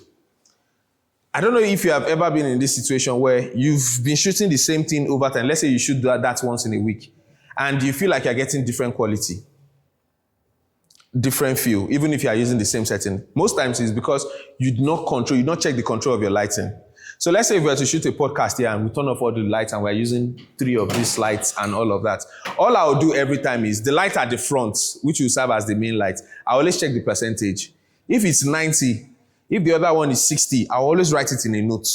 I don't know if you have ever been in this situation where you've been shooting the same thing over time. Let's say you shoot that once in a week and you feel like you're getting different quality, different feel, even if you are using the same setting. Most times it's because you do not check the control of your lighting. So let's say if we were to shoot a podcast here and we turn off all the lights and we're using 3 of these lights and all of that. All I'll do every time is the light at the front, which will serve as the main light. I always check the percentage. If it's 90, if the other one is 60, I'll always write it in a note.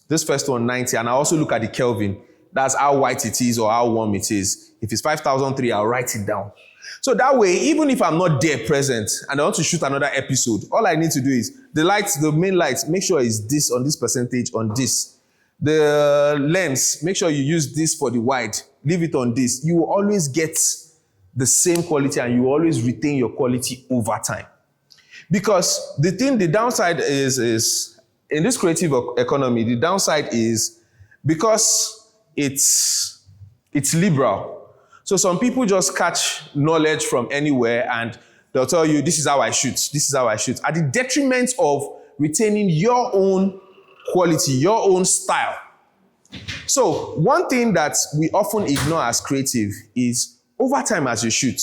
This first one, 90, and I also look at the Kelvin. That's how white it is or how warm it is. If it's 5003, I'll write it down. So that way, even if I'm not there present and I want to shoot another episode, all I need to do is the lights, the main lights, make sure it's this on this percentage on this. The lens, make sure you use this for the wide. Leave it on this. You will always get the same quality and you will always retain your quality over time. Because the downside is in this creative economy, the downside is because it's liberal. So some people just catch knowledge from anywhere and they'll tell you, this is how I shoot, this is how I shoot, at the detriment of retaining your own quality, your own style. So one thing that we often ignore as creative is over time as you shoot,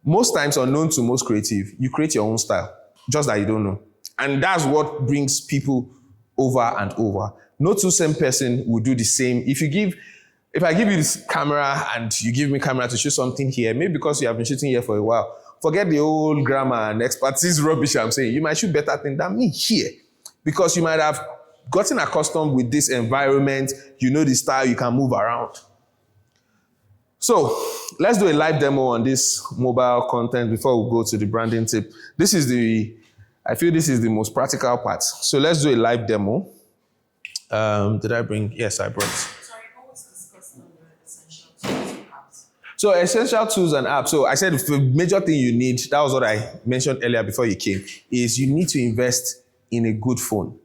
most times unknown to most creative, you create your own style, just that you don't know. And that's what brings people over and over. No two same person will do the same. If I give you this camera and you give me camera to shoot something here, maybe because you have been shooting here for a while, forget the old grammar and expertise rubbish I'm saying. You might shoot better things than me here because you might have gotten accustomed with this environment. You know the style, you can move around. So let's do a live demo on this mobile content before we go to the branding tip. I feel this is the most practical part. So let's do a live demo. Did I bring? Yes, I brought. Sorry, what was discussed on the essential tools and apps? So essential tools and apps. So I said the major thing you need, that was what I mentioned earlier before you came, is you need to invest in a good phone.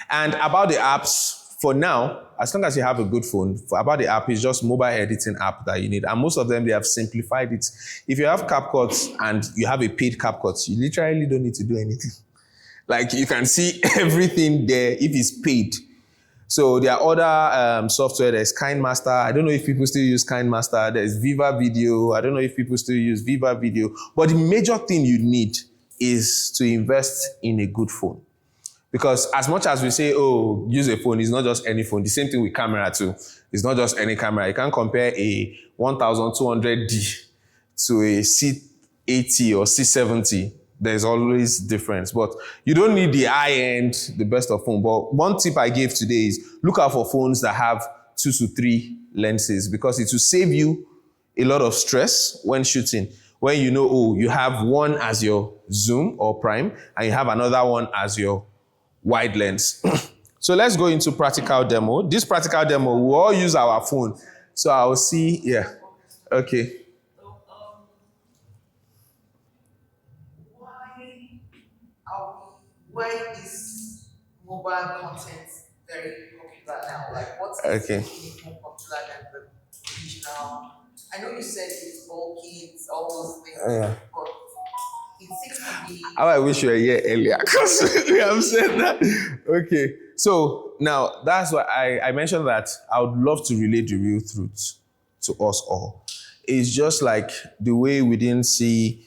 And about the apps, for now, as long as you have a good phone, about the app is just mobile editing app that you need. And most of them, they have simplified it. If you have CapCut and you have a paid CapCut, you literally don't need to do anything. Like you can see everything there if it's paid. So there are other software. There's KineMaster. I don't know if people still use KineMaster. There's Viva Video. I don't know if people still use Viva Video. But the major thing you need is to invest in a good phone. Because as much as we say, oh, use a phone, it's not just any phone. The same thing with camera too. It's not just any camera. You can't compare a 1200D to a C80 or C70, there's always difference. But you don't need the high end, the best of phone. But one tip I gave today is look out for phones that have 2 to 3 lenses, because it will save you a lot of stress when shooting. When you know, oh, you have one as your zoom or prime, and you have another one as your wide lens. So let's go into practical demo. This practical demo, we'll all use our phone. So I'll see, yeah. Okay. So, why is mobile content very popular now? Like, what's Okay. making it more popular than the original? I know you said it's bulky, it's all those things, Yeah. but it seems to be. How I wish you were here earlier, because we have said that. Okay. So now that's why I mentioned that I would love to relate the real truth to us all. It's just like the way we didn't see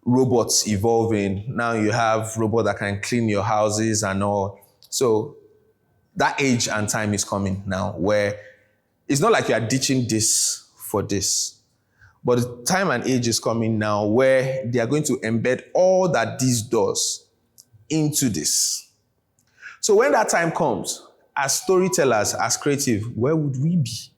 robots evolving. Now you have robots that can clean your houses and all. So that age and time is coming now where it's not like you are ditching this for this. But the time and age is coming now where they are going to embed all that this does into this. So when that time comes, as storytellers, as creative, where would we be?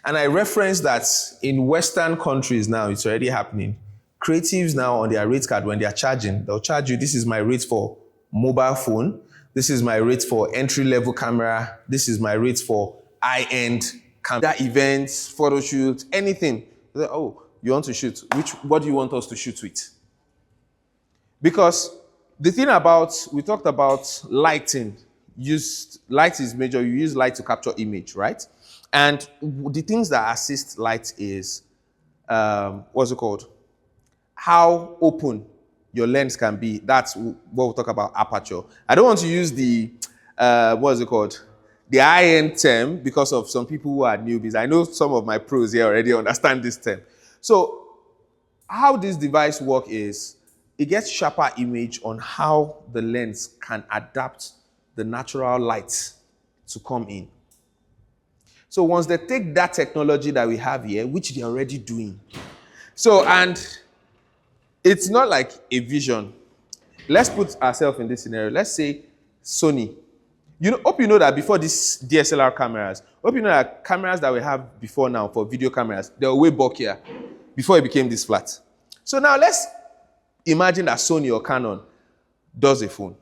And I referenced that in Western countries now, it's already happening. Creatives now on their rate card, when they are charging, they'll charge you, this is my rate for mobile phone, this is my rate for entry-level camera, this is my rate for high-end camera. Events, photo shoot, anything. Oh, you want to shoot? What do you want us to shoot with? Because the thing about, we talked about lighting. Light is major. You use light to capture image, right? And the things that assist light is, what's it called? How open your lens can be. That's what we'll talk about, aperture. I don't want to use the, what's it called? The high-end term, because of some people who are newbies. I know some of my pros here already understand this term. So how this device works is, it gets sharper image on how the lens can adapt the natural light to come in. So once they take that technology that we have here, which they're already doing. So, and it's not like a vision. Let's put ourselves in this scenario. Let's say Sony. Hope you know that before these DSLR cameras, hope you know that cameras that we have before now for video cameras, they were way bulkier before it became this flat. So now let's imagine that Sony or Canon does a phone.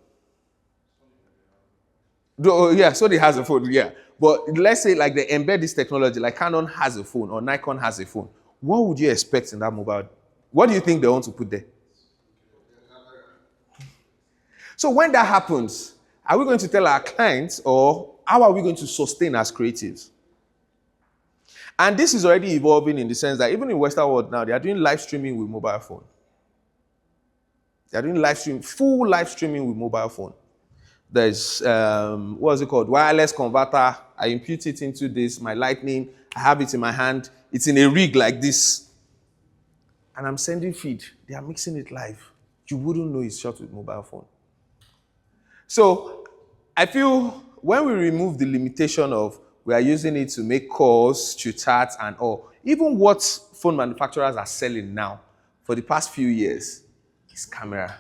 Yeah, Sony has a phone, yeah. But let's say like they embed this technology, like Canon has a phone or Nikon has a phone. What would you expect in that mobile? What do you think they want to put there? So when that happens, are we going to tell our clients, or how are we going to sustain as creatives? And this is already evolving in the sense that even in Western world now, they are doing live streaming with mobile phone. They are doing full live streaming with mobile phone. There's, what's it called? Wireless converter. I impute it into this, my lightning. I have it in my hand. It's in a rig like this. And I'm sending feed. They are mixing it live. You wouldn't know it's shot with mobile phone. So I feel when we remove the limitation of we are using it to make calls, to chat and all, even what phone manufacturers are selling now for the past few years is camera.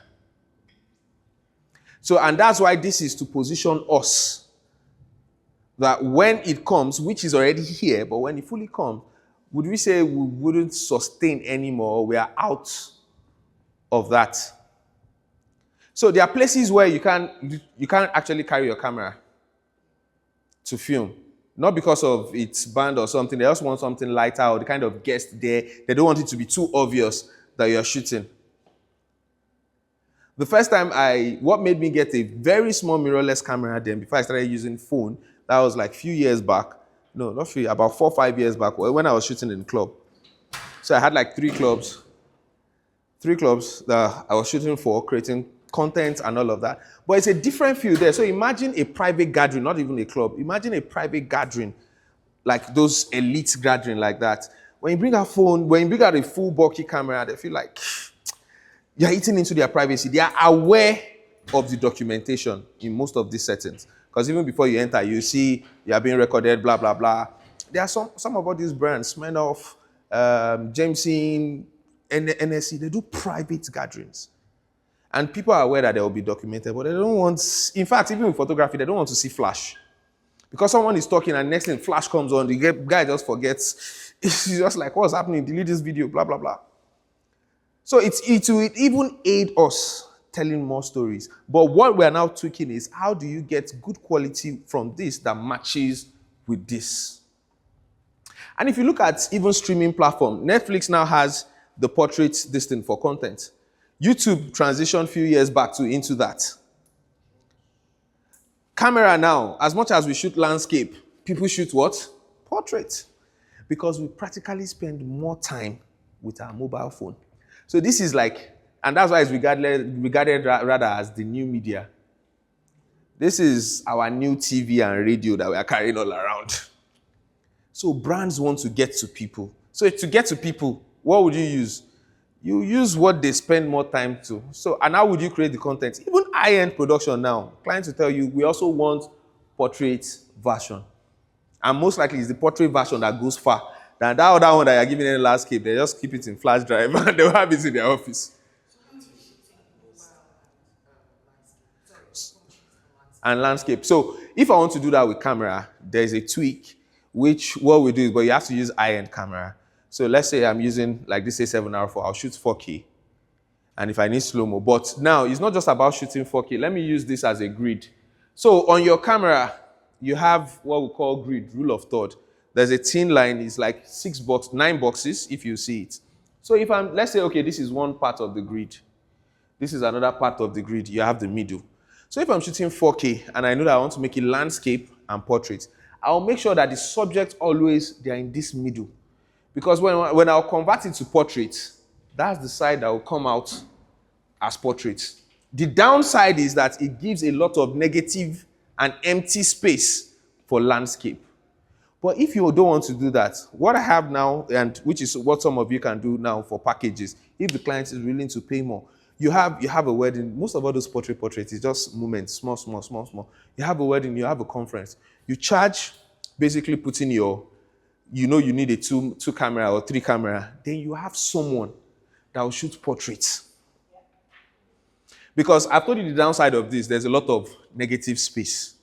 So, and that's why this is to position us that when it comes, which is already here, but when it fully comes, would we say we wouldn't sustain anymore? We are out of that. So there are places where you can't actually carry your camera to film. Not because of its band or something. They just want something lighter or the kind of guest there. They don't want it to be too obvious that you're shooting. The first time what made me get a very small mirrorless camera then before I started using phone, that was like a few years back. No, not few, about 4 or 5 years back when I was shooting in club. So I had like 3 clubs that I was shooting for, creating content and all of that. But it's a different feel there. So imagine a private gathering, not even a club. Imagine a private gathering, like those elite gathering like that. When you bring out phone, when you bring out a full bulky camera, they feel like you're eating into their privacy. They are aware of the documentation in most of these settings. Because even before you enter, you see you are being recorded, blah, blah, blah. There are some of all these brands, Smirnoff, Jameson, NSC, they do private gatherings. And people are aware that they will be documented, but they don't want, in fact, even with photography, they don't want to see flash. Because someone is talking and next thing flash comes on, the guy just forgets. It's just like, what's happening? Delete this video, blah, blah, blah. So it will even aid us telling more stories. But what we're now tweaking is, how do you get good quality from this that matches with this? And if you look at even streaming platform, Netflix now has the portrait this thing for content. YouTube transitioned a few years back into that. Camera now, as much as we shoot landscape, people shoot what? Portrait. Because we practically spend more time with our mobile phone. So this is like, and that's why it's regarded rather as the new media. This is our new TV and radio that we are carrying all around. So brands want to get to people. So to get to people, what would you use? You use what they spend more time to. So, and how would you create the content? Even high-end production now, clients will tell you, we also want portrait version. And most likely it's the portrait version that goes far. Than that other one that you're giving in the landscape, they just keep it in flash drive and they'll have it in their office. And landscape. So if I want to do that with camera, there's a tweak, which what we do is, but you have to use high-end camera. So let's say I'm using like this A7R4, I'll shoot 4K. And if I need slow-mo, but now it's not just about shooting 4K. Let me use this as a grid. So on your camera, you have what we call grid, rule of third. There's a thin line, it's like 9 boxes if you see it. So if let's say, okay, this is one part of the grid. This is another part of the grid, you have the middle. So if I'm shooting 4K and I know that I want to make it landscape and portrait, I'll make sure that the subject always, they're in this middle. Because when I'll convert it to portrait, that's the side that will come out as portrait. The downside is that it gives a lot of negative and empty space for landscape. But if you don't want to do that, what I have now, and which is what some of you can do now for packages, if the client is willing to pay more, you have a wedding. Most of all those portraits is just moments, small. You have a wedding, you have a conference. You charge, basically putting your, you need a two camera or 3 camera. Then you have someone that will shoot portraits. Because I've told you the downside of this, there's a lot of negative space.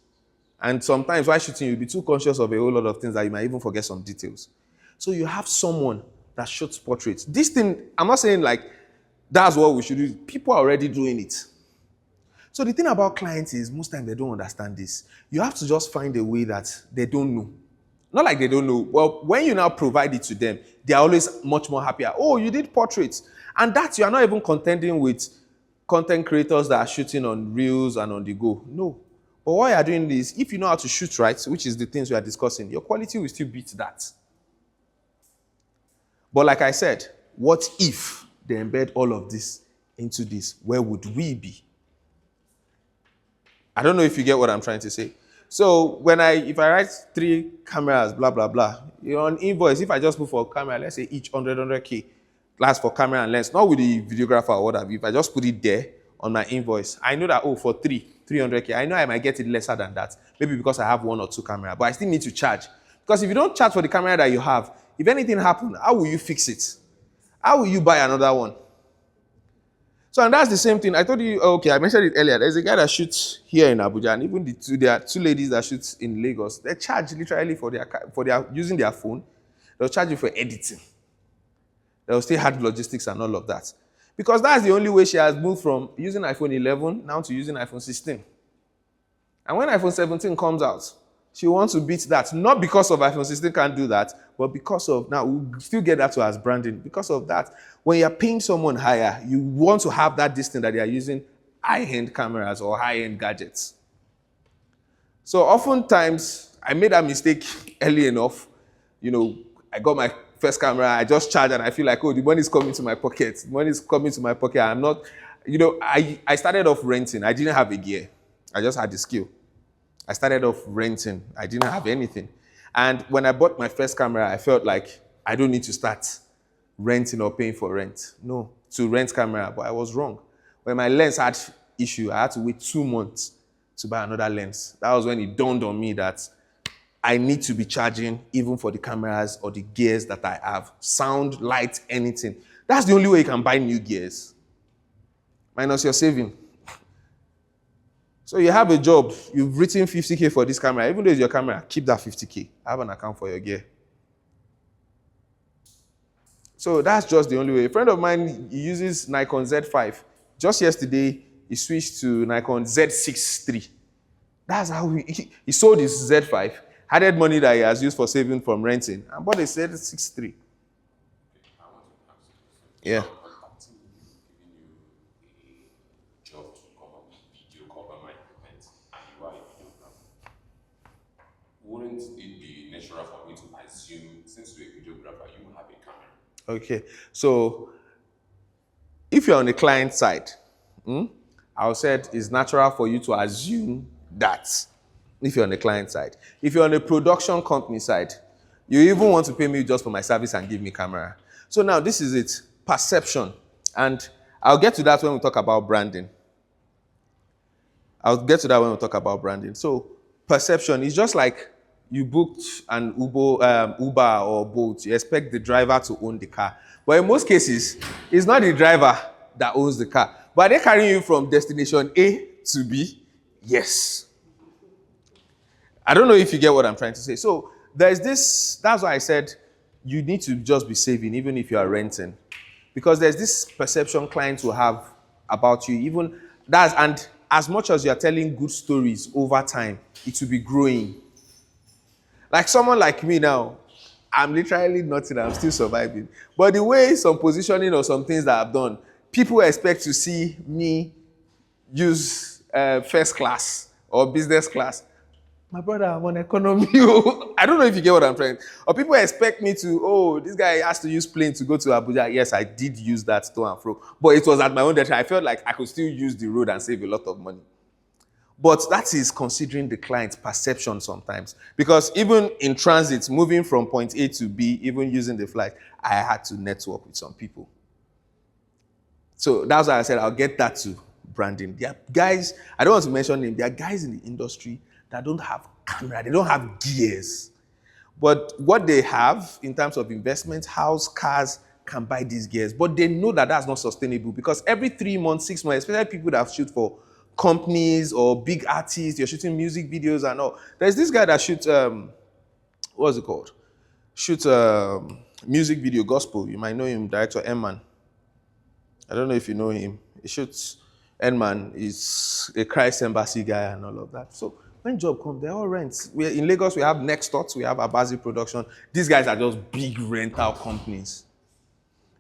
And sometimes while shooting, you'll be too conscious of a whole lot of things that you might even forget some details. So you have someone that shoots portraits. This thing, I'm not saying like, that's what we should do. People are already doing it. So the thing about clients is, most times they don't understand this. You have to just find a way that they don't know. Not like they don't know. Well, when you now provide it to them, they are always much more happier. Oh, you did portraits. And that you are not even contending with content creators that are shooting on reels and on the go. No. But what you are doing is, if you know how to shoot right, which is the things we are discussing, your quality will still beat that. But like I said, what if they embed all of this into this? Where would we be? I don't know if you get what I'm trying to say. So if I write 3 cameras, blah, blah, blah, on invoice, if I just put for camera, let's say each 100K, that's for camera and lens, not with the videographer or whatever. If I just put it there on my invoice, I know that, for 300K, I know I might get it lesser than that. Maybe because I have 1 or 2 cameras, but I still need to charge. Because if you don't charge for the camera that you have, if anything happens, how will you fix it? How will you buy another one? So, and that's the same thing. I told you, okay, I mentioned it earlier. There's a guy that shoots here in Abuja, and even there are 2 ladies that shoot in Lagos. They charge literally for their using their phone. They'll charge you for editing. They'll still have logistics and all of that. Because that's the only way she has moved from using iPhone 11 now to using iPhone 16. And when iPhone 17 comes out, she wants to beat that. Not because of iPhone 16 can't do that, but because of, now we'll still get that to as branding. Because of that, when you're paying someone higher, you want to have that distance that they are using high-end cameras or high-end gadgets. So oftentimes, I made that mistake early enough. I got my first camera, I just charged and I feel like, the money is coming to my pocket. The money is coming to my pocket. I'm not, I started off renting. I didn't have a gear. I just had the skill. I started off renting. I didn't have anything. And when I bought my first camera, I felt like I don't need to start renting or paying for rent. No, to rent camera, but I was wrong. When my lens had issue, I had to wait 2 months to buy another lens. That was when it dawned on me that I need to be charging even for the cameras or the gears that I have. Sound, light, anything. That's the only way you can buy new gears. Minus your saving. So you have a job, you've written 50K for this camera. Even though it's your camera, keep that 50K. Have an account for your gear. So that's just the only way. A friend of mine, he uses Nikon Z5. Just yesterday, he switched to Nikon Z6 III. That's how he sold his Z5, added money that he has used for saving from renting, and bought a Z6 III. I want to ask you a question. Yeah. Contacting you, giving you a job to cover video, cover my event, and you are a videographer. Wouldn't it be natural for me to assume, since you're a videographer, you have a camera? Okay. So if you're on the client side, I said it's natural for you to assume that if you're on the client side. If you're on the production company side, you even want to pay me just for my service and give me camera. So now this is it, perception. And I'll get to that when we talk about branding. So perception is just like you booked an Uber or Bolt. You expect the driver to own the car. But in most cases, it's not the driver that owns the car. But are they carrying you from destination A to B? Yes. I don't know if you get what I'm trying to say. So there's this, that's why I said you need to just be saving even if you are renting. Because there's this perception clients will have about you. Even that's, and as much as you're telling good stories over time, it will be growing. Like someone like me now, I'm literally nothing, I'm still surviving. But the way some positioning or some things that I've done, people expect to see me use first class or business class. My brother, I'm on economy. I don't know if you get what I'm trying. Or people expect me to, this guy has to use plane to go to Abuja. Yes, I did use that to and fro. But it was at my own detriment. I felt like I could still use the road and save a lot of money. But that is considering the client's perception sometimes. Because even in transit, moving from point A to B, even using the flight, I had to network with some people. So that's why I said I'll get that to branding. There are guys, I don't want to mention them, there are guys in the industry that don't have camera, they don't have gears. But what they have in terms of investment, house, cars, can buy these gears. But they know that that's not sustainable because every 3 months, 6 months, especially people that shoot for companies or big artists, you're shooting music videos and all. There's this guy that shoots, what's it called? Shoots music video, gospel. You might know him, director M-Man. I don't know if you know him. He shoots, M-Man is a Christ Embassy guy and all of that. So when job comes, they're all rents. In Lagos, we have Next Thoughts, we have Abazi Production. These guys are just big rental companies.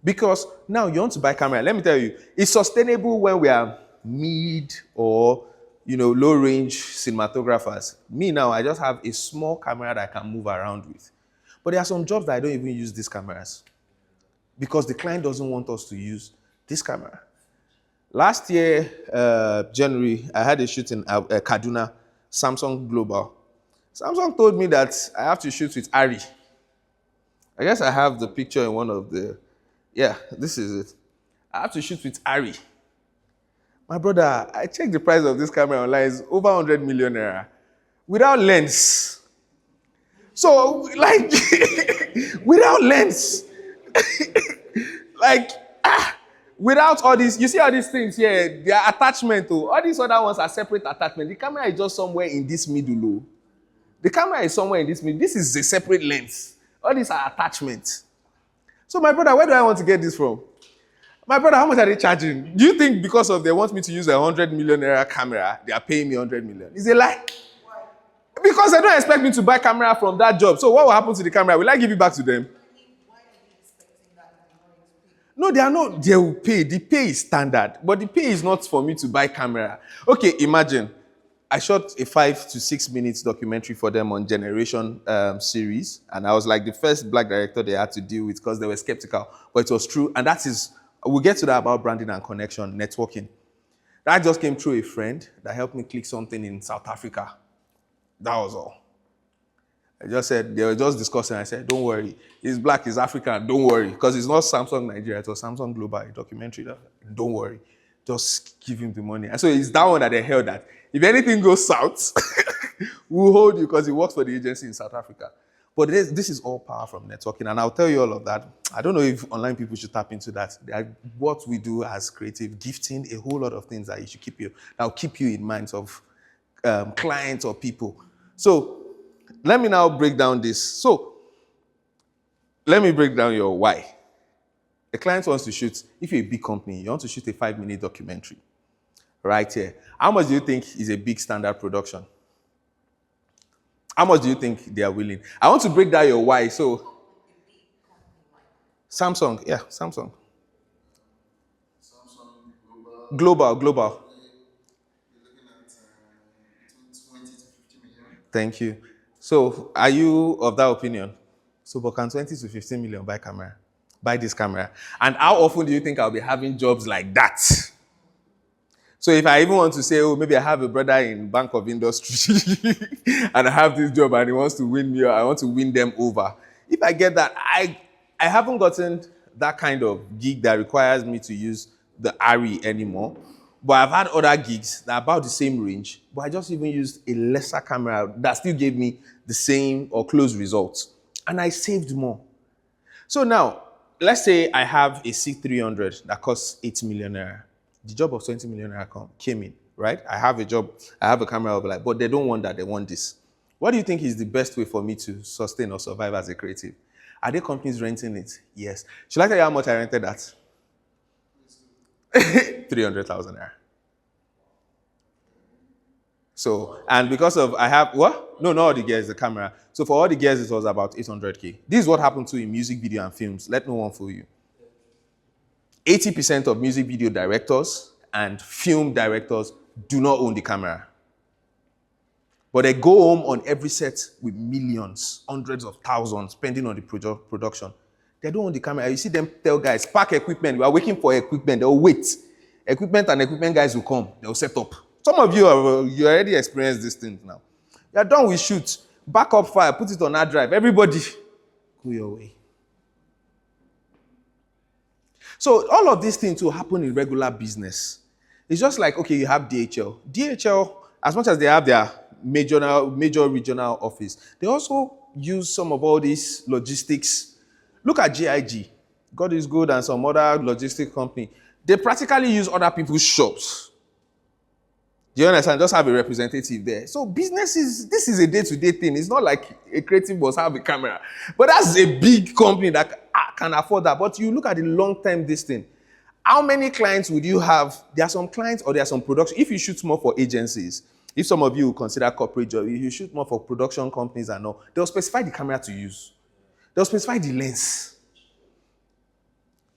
Because now you want to buy camera. Let me tell you, it's sustainable when we are mid or low range cinematographers. Me now, I just have a small camera that I can move around with. But there are some jobs that I don't even use these cameras because the client doesn't want us to use this camera. Last year, January, I had a shoot in Kaduna, Samsung Global. Samsung told me that I have to shoot with Ari. I guess I have the picture in one of the, this is it. I have to shoot with Ari. My brother, I checked the price of this camera online, it's over 100 million naira. Without lens. So, like, without lens. Without all these, you see all these things here, they are attachment to, all these other ones are separate attachment. The camera is just somewhere in this middle. The camera is somewhere in this middle. This is a separate lens. All these are attachments. So my brother, where do I want to get this from? My brother, how much are they charging? Do you think because of they want me to use a 100 million naira camera, they are paying me 100 million? It's a lie. Why? Because they don't expect me to buy camera from that job. So what will happen to the camera? Will I give it back to them? Why are they expecting that they're not going to pay? No, they are not. They will pay. The pay is standard. But the pay is not for me to buy camera. Okay, imagine. I shot a 5 to 6 minutes documentary for them on Generation series. And I was like the first black director they had to deal with because they were skeptical. But it was true. And that is, we'll get to that about branding and connection, networking. That just came through a friend that helped me click something in South Africa. That was all. I just said, they were just discussing. I said, don't worry. He's black, he's African, don't worry. Because it's not Samsung Nigeria, it was Samsung Global, a documentary. Don't worry. Just give him the money. And so it's that one that they held that. If anything goes south, we'll hold you because he works for the agency in South Africa. But this is all power from networking, and I'll tell you all of that. I don't know if online people should tap into that. What we do as creative, gifting a whole lot of things that you should that will keep you in mind of clients or people. So let me now break down this. So let me break down your why. A client wants to shoot, if you're a big company, you want to shoot a 5-minute documentary right here. How much do you think is a big standard production? How much do you think they are willing? I want to break down your why. So, Samsung, yeah, Samsung. Samsung Global. you're looking at between 20 to 50 million. Thank you. So, are you of that opinion? So, but can 20 to 15 million buy this camera? And how often do you think I'll be having jobs like that? So if I even want to say, oh, maybe I have a brother in Bank of Industry and I have this job and he wants to win me or I want to win them over. If I get that, I haven't gotten that kind of gig that requires me to use the ARRI anymore. But I've had other gigs that are about the same range, but I just even used a lesser camera that still gave me the same or close results. And I saved more. So now, let's say I have a C300 that costs 8 million naira. The job of 20 million naira came in, right? I have a job, I have a camera, I'll be like, but they don't want that, they want this. What do you think is the best way for me to sustain or survive as a creative? Are there companies renting it? Yes. Should I tell you how much I rented that? 300,000 naira. So, and because of, I have, what? No, not all the gears, the camera. So for all the gears, it was about 800K. This is what happened to in music video and films. Let no one fool you. 80% of music video directors and film directors do not own the camera. But they go home on every set with millions, hundreds of thousands, spending on the production. They don't own the camera. You see them tell guys, pack equipment. We are waiting for equipment. They'll wait. Equipment and equipment guys will come. They'll set up. Some of you already experienced these things now. You're done with shoot. Back up file, put it on hard drive. Everybody, go your way. So all of these things will happen in regular business. It's just like, okay, you have DHL. DHL, as much as they have their major regional office, they also use some of all these logistics. Look at GIG. God is good and some other logistic company. They practically use other people's shops. Do you understand? Just have a representative there. So this is a day-to-day thing. It's not like a creative must have a camera. But that's a big company that can afford that. But you look at the long-term this thing. How many clients would you have? There are some clients or there are some production. If you shoot more for agencies, if some of you consider corporate job, if you shoot more for production companies and all, they'll specify the camera to use. They'll specify the lens.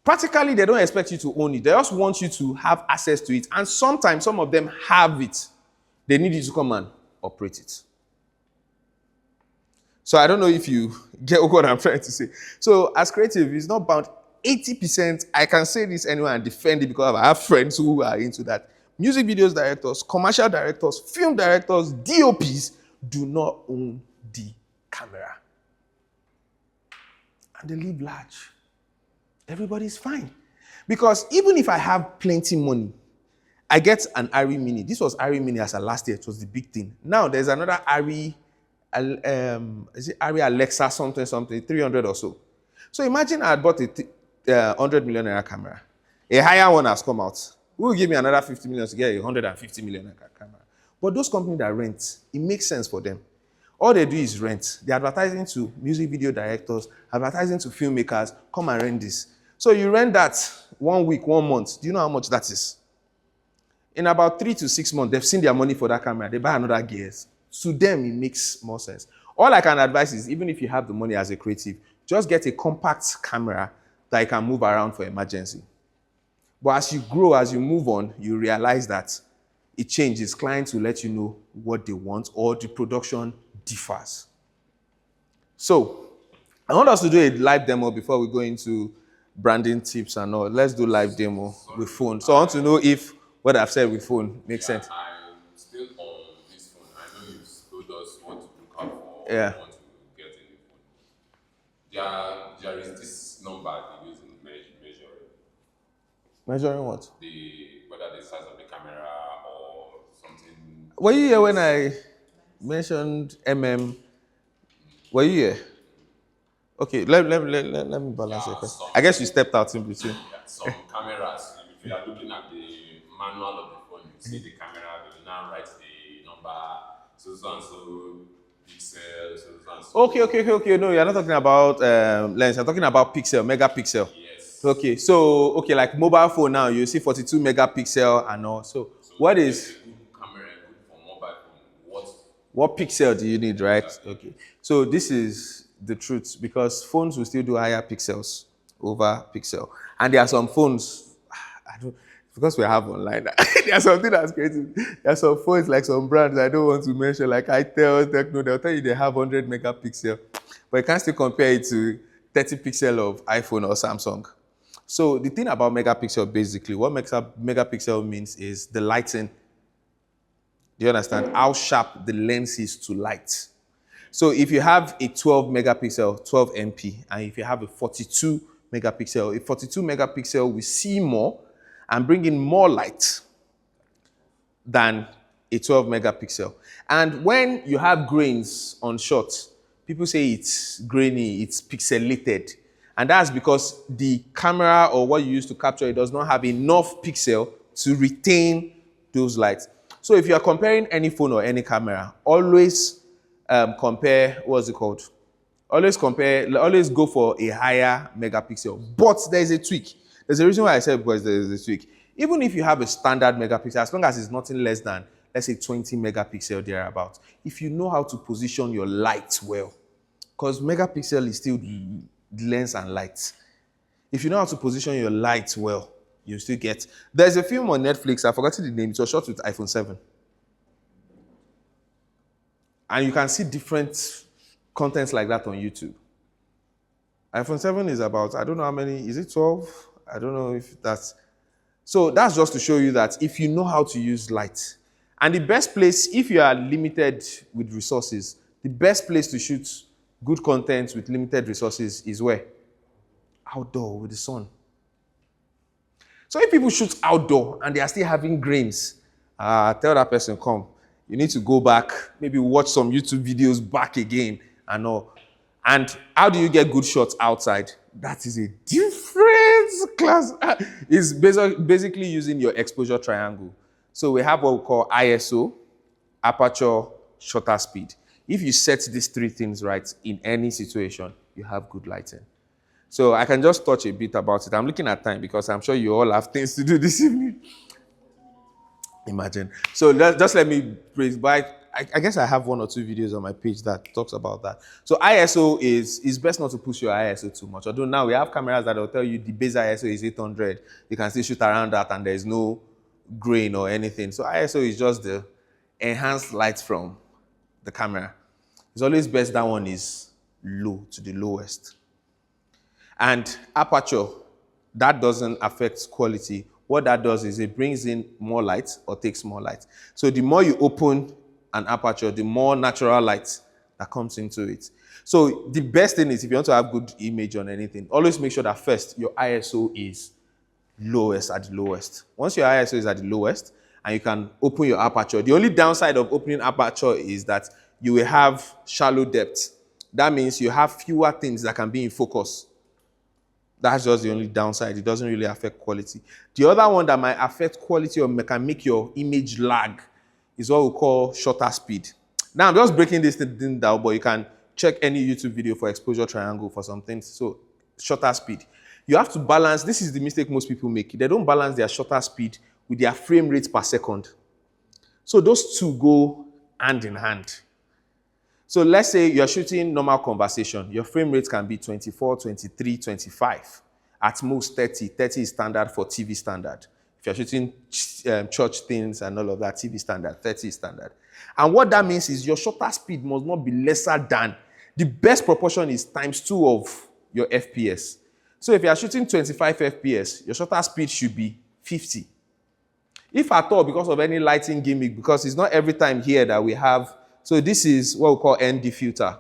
Practically, they don't expect you to own it. They just want you to have access to it. And sometimes some of them have it. They need you to come and operate it. So I don't know if you get what I'm trying to say. So as creative, it's not bound. 80%, I can say this anywhere and defend it because I have friends who are into that. Music videos directors, commercial directors, film directors, DOPs do not own the camera. And they live large. Everybody's fine. Because even if I have plenty money, I get an ARRI Mini. This was ARRI Mini as a last year. It was the big thing. Now there's another ARRI, is it ARRI Alexa something, 300 or so. So imagine I had bought a 100 million naira camera. A higher one has come out. Who will give me another 50 million to get a 150 million naira camera? But those companies that rent, it makes sense for them. All they do is rent. They're advertising to music video directors, advertising to filmmakers, come and rent this. So you rent that 1 week, 1 month. Do you know how much that is? In about 3 to 6 months, they've seen their money for that camera. They buy another gears. To them, it makes more sense. All I can advise is, even if you have the money as a creative, just get a compact camera that you can move around for emergency. But as you grow, as you move on, you realize that it changes. Clients will let you know what they want or the production differs. So, I want us to do a live demo before we go into branding tips and all. Let's do live demo with phone. So I want to know if what I've said with phone makes sense. I'm still on this phone. I know you told us what to look out for, Yeah. what to get in the phone. There is this number they use in measuring Measuring what? whether the size of the camera or something. Were you here when I mentioned MM? Were you here? Okay, let me balance it. First. I guess you stepped out in between. Yeah, some cameras, if you are looking at the manual of the phone, you see the camera, they will now write the number, so and so, pixel, so and so. Okay. No, you're not talking about lens. You're talking about pixel, megapixel. Yes. Okay, so like mobile phone now, you see 42 megapixel and all. So what is A good camera, good for mobile phone, what pixel do you need, right? Okay, so this is the truth because phones will still do higher pixels over pixel, and there are some phones I don't because we have online. There's something that's crazy. There are some phones like some brands I don't want to mention, like Itel, Techno. They'll tell you they have 100 megapixel, but you can't still compare it to 30 pixel of iPhone or Samsung. So the thing about megapixel, basically, what makes up megapixel means is the lighting. Do you understand how sharp the lens is to light? So if you have a 12 megapixel, 12 MP, and if you have a 42 megapixel, a 42 megapixel will see more and bring in more light than a 12 megapixel. And when you have grains on shots, people say it's grainy, it's pixelated. And that's because the camera or what you use to capture it does not have enough pixel to retain those lights. So if you are comparing any phone or any camera, always compare, what's it called? Always go for a higher megapixel. But there's a tweak. There's a reason why I said because there's a tweak. Even if you have a standard megapixel, as long as it's nothing less than, let's say, 20 megapixel thereabout, if you know how to position your light well, because megapixel is still lens and light. If you know how to position your light well, you still get. There's a film on Netflix, I forgot the name, it was shot with iPhone 7. And you can see different contents like that on YouTube. iPhone 7 is about, I don't know how many, is it 12? I don't know if that's. So that's just to show you that if you know how to use light. And the best place, if you are limited with resources, the best place to shoot good content with limited resources is where? Outdoor with the sun. So if people shoot outdoor and they are still having grains, tell that person, come. You need to go back, maybe watch some YouTube videos back again and all. And how do you get good shots outside? That is a different class. It's basically using your exposure triangle. So we have what we call ISO, aperture, shutter speed. If you set these three things right in any situation, you have good lighting. So I can just touch a bit about it. I'm looking at time because I'm sure you all have things to do this evening. Imagine. So just let me praise by. I guess I have one or two videos on my page that talks about that. So ISO is best not to push your ISO too much. Although now we have cameras that will tell you the base ISO is 800. You can still shoot around that and there's no grain or anything. So ISO is just the enhanced light from the camera. It's always best that one is low to the lowest. And aperture, that doesn't affect quality. What that does is it brings in more light or takes more light. So the more you open an aperture, the more natural light that comes into it. So the best thing is if you want to have good image on anything, always make sure that first your ISO is lowest at the lowest. Once your ISO is at the lowest and you can open your aperture, the only downside of opening aperture is that you will have shallow depth. That means you have fewer things that can be in focus. That's just the only downside. It doesn't really affect quality. The other one that might affect quality or can make your image lag is what we call shutter speed. Now, I'm just breaking this thing down, but you can check any YouTube video for exposure triangle for some things. So, shutter speed. You have to balance. This is the mistake most people make. They don't balance their shutter speed with their frame rate per second. So, those two go hand in hand. So let's say you're shooting normal conversation. Your frame rate can be 24, 23, 25. At most 30. 30 is standard for TV standard. If you're shooting church things and all of that, TV standard, 30 is standard. And what that means is your shutter speed must not be lesser than, the best proportion is ×2 of your FPS. So if you're shooting 25 FPS, your shutter speed should be 50. If at all, because of any lighting gimmick, because it's not every time here that we have. So this is what we call ND filter.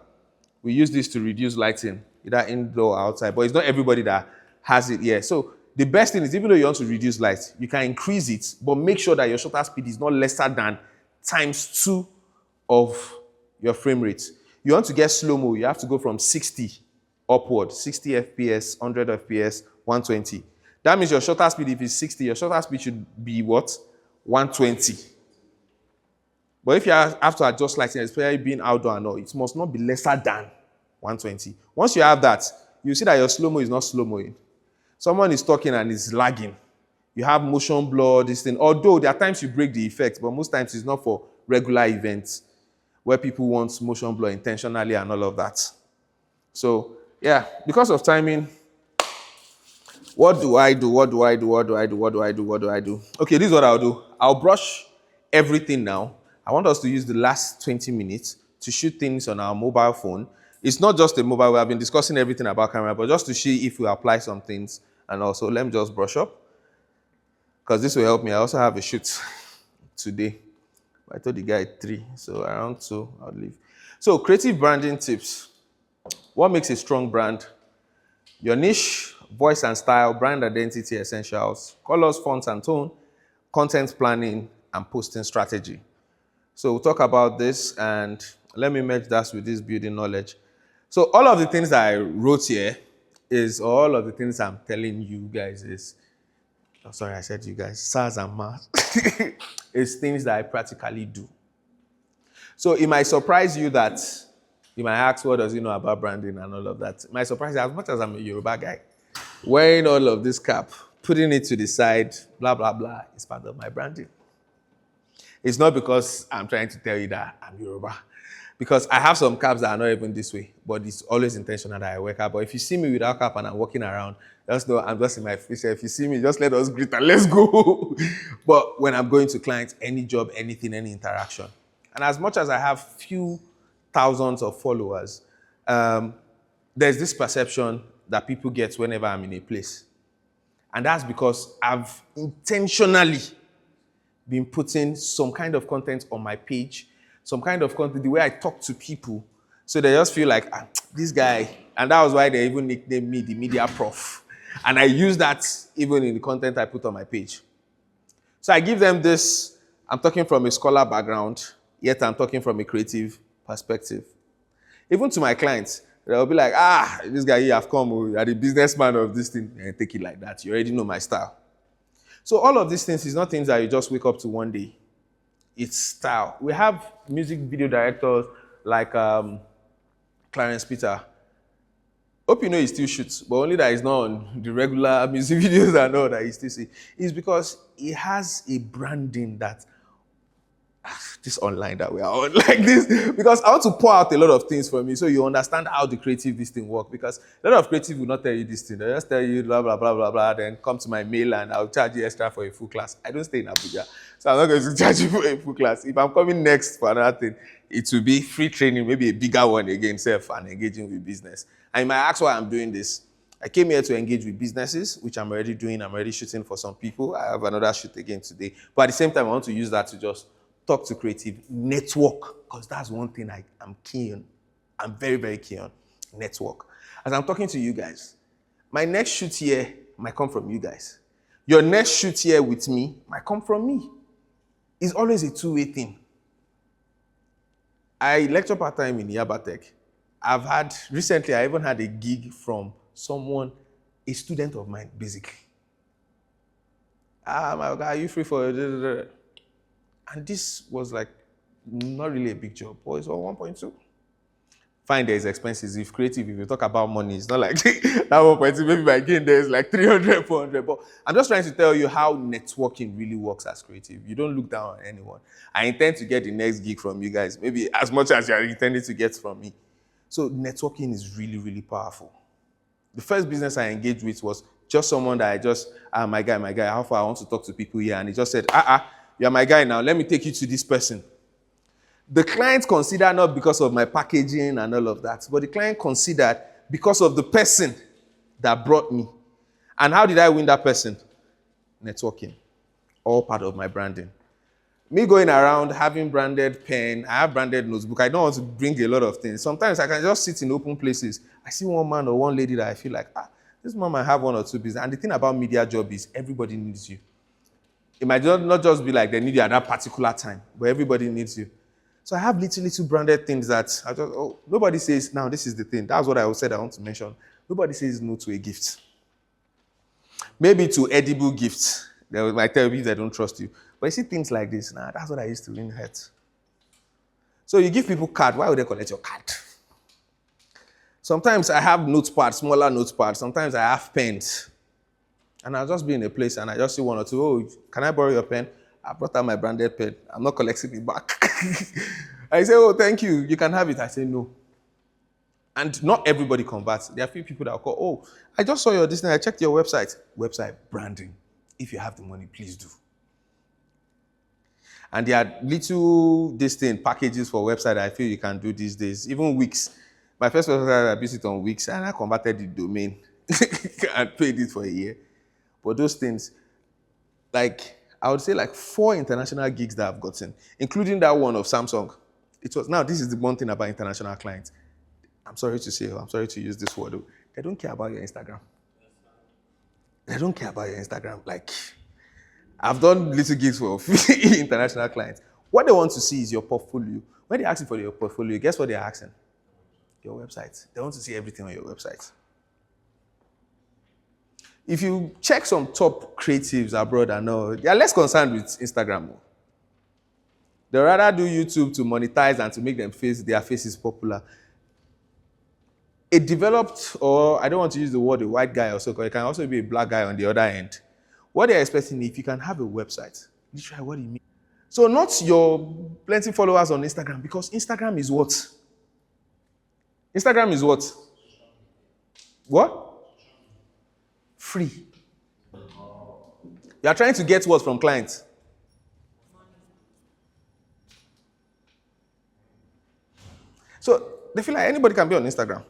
We use this to reduce lighting, either indoor or outside, but it's not everybody that has it here. So the best thing is, even though you want to reduce light, you can increase it, but make sure that your shutter speed is not lesser than ×2 of your frame rate. You want to get slow-mo, you have to go from 60 upward, 60 FPS, 100 FPS, 120. That means your shutter speed, if it's 60, your shutter speed should be what? 120. But if you have to adjust lighting, especially being outdoor and all, it must not be lesser than 120. Once you have that, you see that your slow-mo is not slow-moing. Someone is talking and is lagging. You have motion blur, this thing. Although there are times you break the effect, but most times it's not for regular events where people want motion blur intentionally and all of that. So, yeah, because of timing, what do I do? What do I do? What do I do? What do I do? What do I do? Okay, this is what I'll do. I'll brush everything now. I want us to use the last 20 minutes to shoot things on our mobile phone. It's not just a mobile. We have been discussing everything about camera, but just to see if we apply some things. And also, let me just brush up, because this will help me. I also have a shoot today. I told the guy 3, so around 2, I'll leave. So, creative branding tips. What makes a strong brand? Your niche, voice and style, brand identity essentials, colors, fonts and tone, content planning, and posting strategy. So we'll talk about this, and let me merge that with this building knowledge. So all of the things that I wrote here is all of the things I'm telling you guys is, oh, sorry, I said you guys, SARS and math, is things that I practically do. So it might surprise you that you might ask, what does he know about branding and all of that? It might surprise you, as much as I'm a Yoruba guy, wearing all of this cap, putting it to the side, blah, blah, blah, is part of my branding. It's not because I'm trying to tell you that I'm Yoruba. Because I have some caps that are not even this way, but it's always intentional that I wear cap. But if you see me without cap and I'm walking around, just know I'm just in my face. If you see me, just let us greet and let's go. But when I'm going to clients, any job, anything, any interaction. And as much as I have few thousands of followers, there's this perception that people get whenever I'm in a place. And that's because I've intentionally been putting some kind of content on my page, some kind of content, the way I talk to people, so they just feel like, this guy, and that was why they even nicknamed me the media prof. And I use that even in the content I put on my page. So I give them this, I'm talking from a scholar background, yet I'm talking from a creative perspective. Even to my clients, they'll be like, this guy, you have come, you are the businessman of this thing, and take it like that. You already know my style. So all of these things is not things that you just wake up to one day. It's style. We have music video directors like Clarence Peter. Hope you know he still shoots, but only that he's not on the regular music videos and all that he still see. It's because he has a branding that this online that we are on like this, because I want to pour out a lot of things from you so you understand how the creative this thing works. Because a lot of creative will not tell you this thing. They'll just tell you blah, blah, blah, blah, blah, then come to my mail and I'll charge you extra for a full class. I don't stay in Abuja, so I'm not going to charge you for a full class. If I'm coming next for another thing, it will be free training, maybe a bigger one again, self and engaging with business. And you might ask why I'm doing this. I came here to engage with businesses, which I'm already doing. I'm already shooting for some people. I have another shoot again today. But at the same time, I want to use that to just talk to creative, network, because that's one thing I'm keen on. I'm very, very keen on, network. As I'm talking to you guys, my next shoot here might come from you guys. Your next shoot here with me might come from me. It's always a two-way thing. I lecture part-time in Yabatech. Recently, I even had a gig from someone, a student of mine, basically. My guy, are you free for it? And this was like not really a big job, but it's all 1.2. Fine, there's expenses. If you talk about money, it's not like that 1.2, maybe by gain there's like 300, 400. But I'm just trying to tell you how networking really works as creative. You don't look down on anyone. I intend to get the next gig from you guys, maybe as much as you're intending to get from me. So networking is really, really powerful. The first business I engaged with was just someone that I just, my guy, how far I want to talk to people here. And he just said, you're my guy now, let me take you to this person. The client considered not because of my packaging and all of that, but the client considered because of the person that brought me. And how did I win that person? Networking. All part of my branding. Me going around having branded pen, I have branded notebook. I don't want to bring a lot of things. Sometimes I can just sit in open places. I see one man or one lady that I feel like, this man might have one or two business. And the thing about media job is everybody needs you. It might not just be like they need you at that particular time, but everybody needs you. So I have little branded things that I just, nobody says, now this is the thing. That's what I said I want to mention. Nobody says no to a gift. Maybe to edible gifts. They might tell you they don't trust you. But you see things like this, that's what I used to really hurt. So you give people card, why would they collect your card? Sometimes I have notepads, smaller notepads. Sometimes I have pens. And I'll just be in a place and I just see one or two, can I borrow your pen? I brought out my branded pen. I'm not collecting it back. I say, thank you. You can have it. I say, no. And not everybody converts. There are a few people that will call, I just saw your Disney. I checked your website. Website branding. If you have the money, please do. And there are little packages for website I feel you can do these days. Even Wix. My first website, I built it on Wix and I converted the domain and paid it for a year. But those things, I would say 4 international gigs that I've gotten, including that one of Samsung. Now this is the one thing about international clients. I'm sorry to say, I'm sorry to use this word. They don't care about your Instagram. They don't care about your Instagram. I've done little gigs for international clients. What they want to see is your portfolio. When they ask you for your portfolio, guess what they're asking? Your website. They want to see everything on your website. If you check some top creatives abroad and all, they are less concerned with Instagram. They rather do YouTube to monetize and to make their faces popular. A developed, or I don't want to use the word a white guy also, because it can also be a black guy on the other end. What they're expecting, if you can have a website, literally what it means. So not your plenty followers on Instagram, because Instagram is what? Instagram is what? What? Free. You are trying to get what from clients? So they feel like anybody can be on Instagram.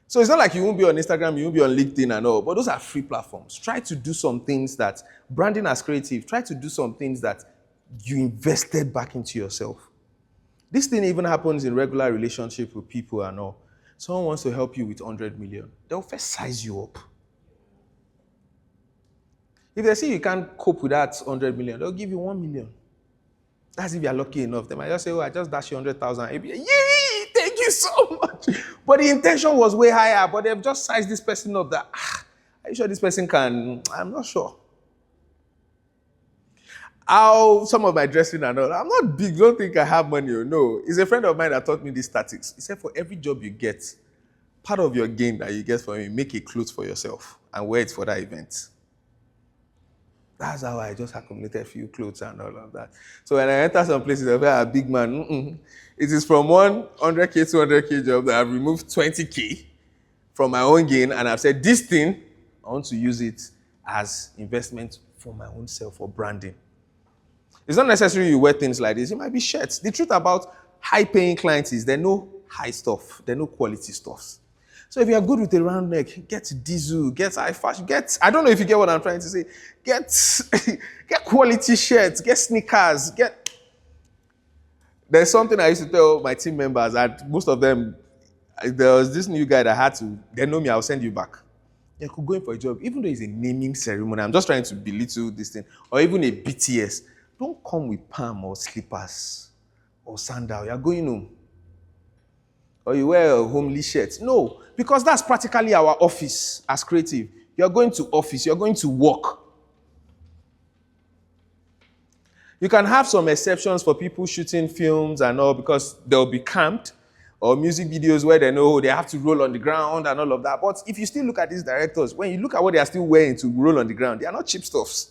So it's not like you won't be on Instagram, you won't be on LinkedIn and all, but those are free platforms. Try to do some things that, branding as creative, try to do some things that you invested back into yourself. This thing even happens in regular relationship with people and all. Someone wants to help you with 100 million. They'll first size you up. If they see you can't cope with that 100 million, they'll give you 1 million. That's if you're lucky enough. They might just say, I just dash you 100,000. Yay, thank you so much. But the intention was way higher, but they've just sized this person up that, are you sure this person can? I'm not sure. How some of my dressing and all, I'm not big, don't think I have money or no. It's a friend of mine that taught me these statistics. He said, for every job you get, part of your gain that you get from it, make a clothes for yourself and wear it for that event. That's how I just accumulated a few clothes and all of that. So when I enter some places, I feel a big man. It is from 100K, 200K job that I've removed 20K from my own gain, and I've said, this thing, I want to use it as investment for my own self, for branding. It's not necessary you wear things like this. It might be shirts. The truth about high-paying clients is they're no high stuff. They're no quality stuffs. So if you're good with a round neck, get diesel, get high fashion, I don't know if you get what I'm trying to say, get quality shirts, get sneakers, There's something I used to tell my team members, and most of them, there was this new guy that they know me, I'll send you back. They could go in for a job, even though it's a naming ceremony, I'm just trying to belittle this thing, or even a BTS. Don't come with palm or slippers or sandal. You're going home. Or you wear a homely shirt. No, because that's practically our office as creative. You're going to office, you're going to work. You can have some exceptions for people shooting films and all, because they'll be camped, or music videos where they know they have to roll on the ground and all of that. But if you still look at these directors, when you look at what they are still wearing to roll on the ground, they are not cheap stuffs.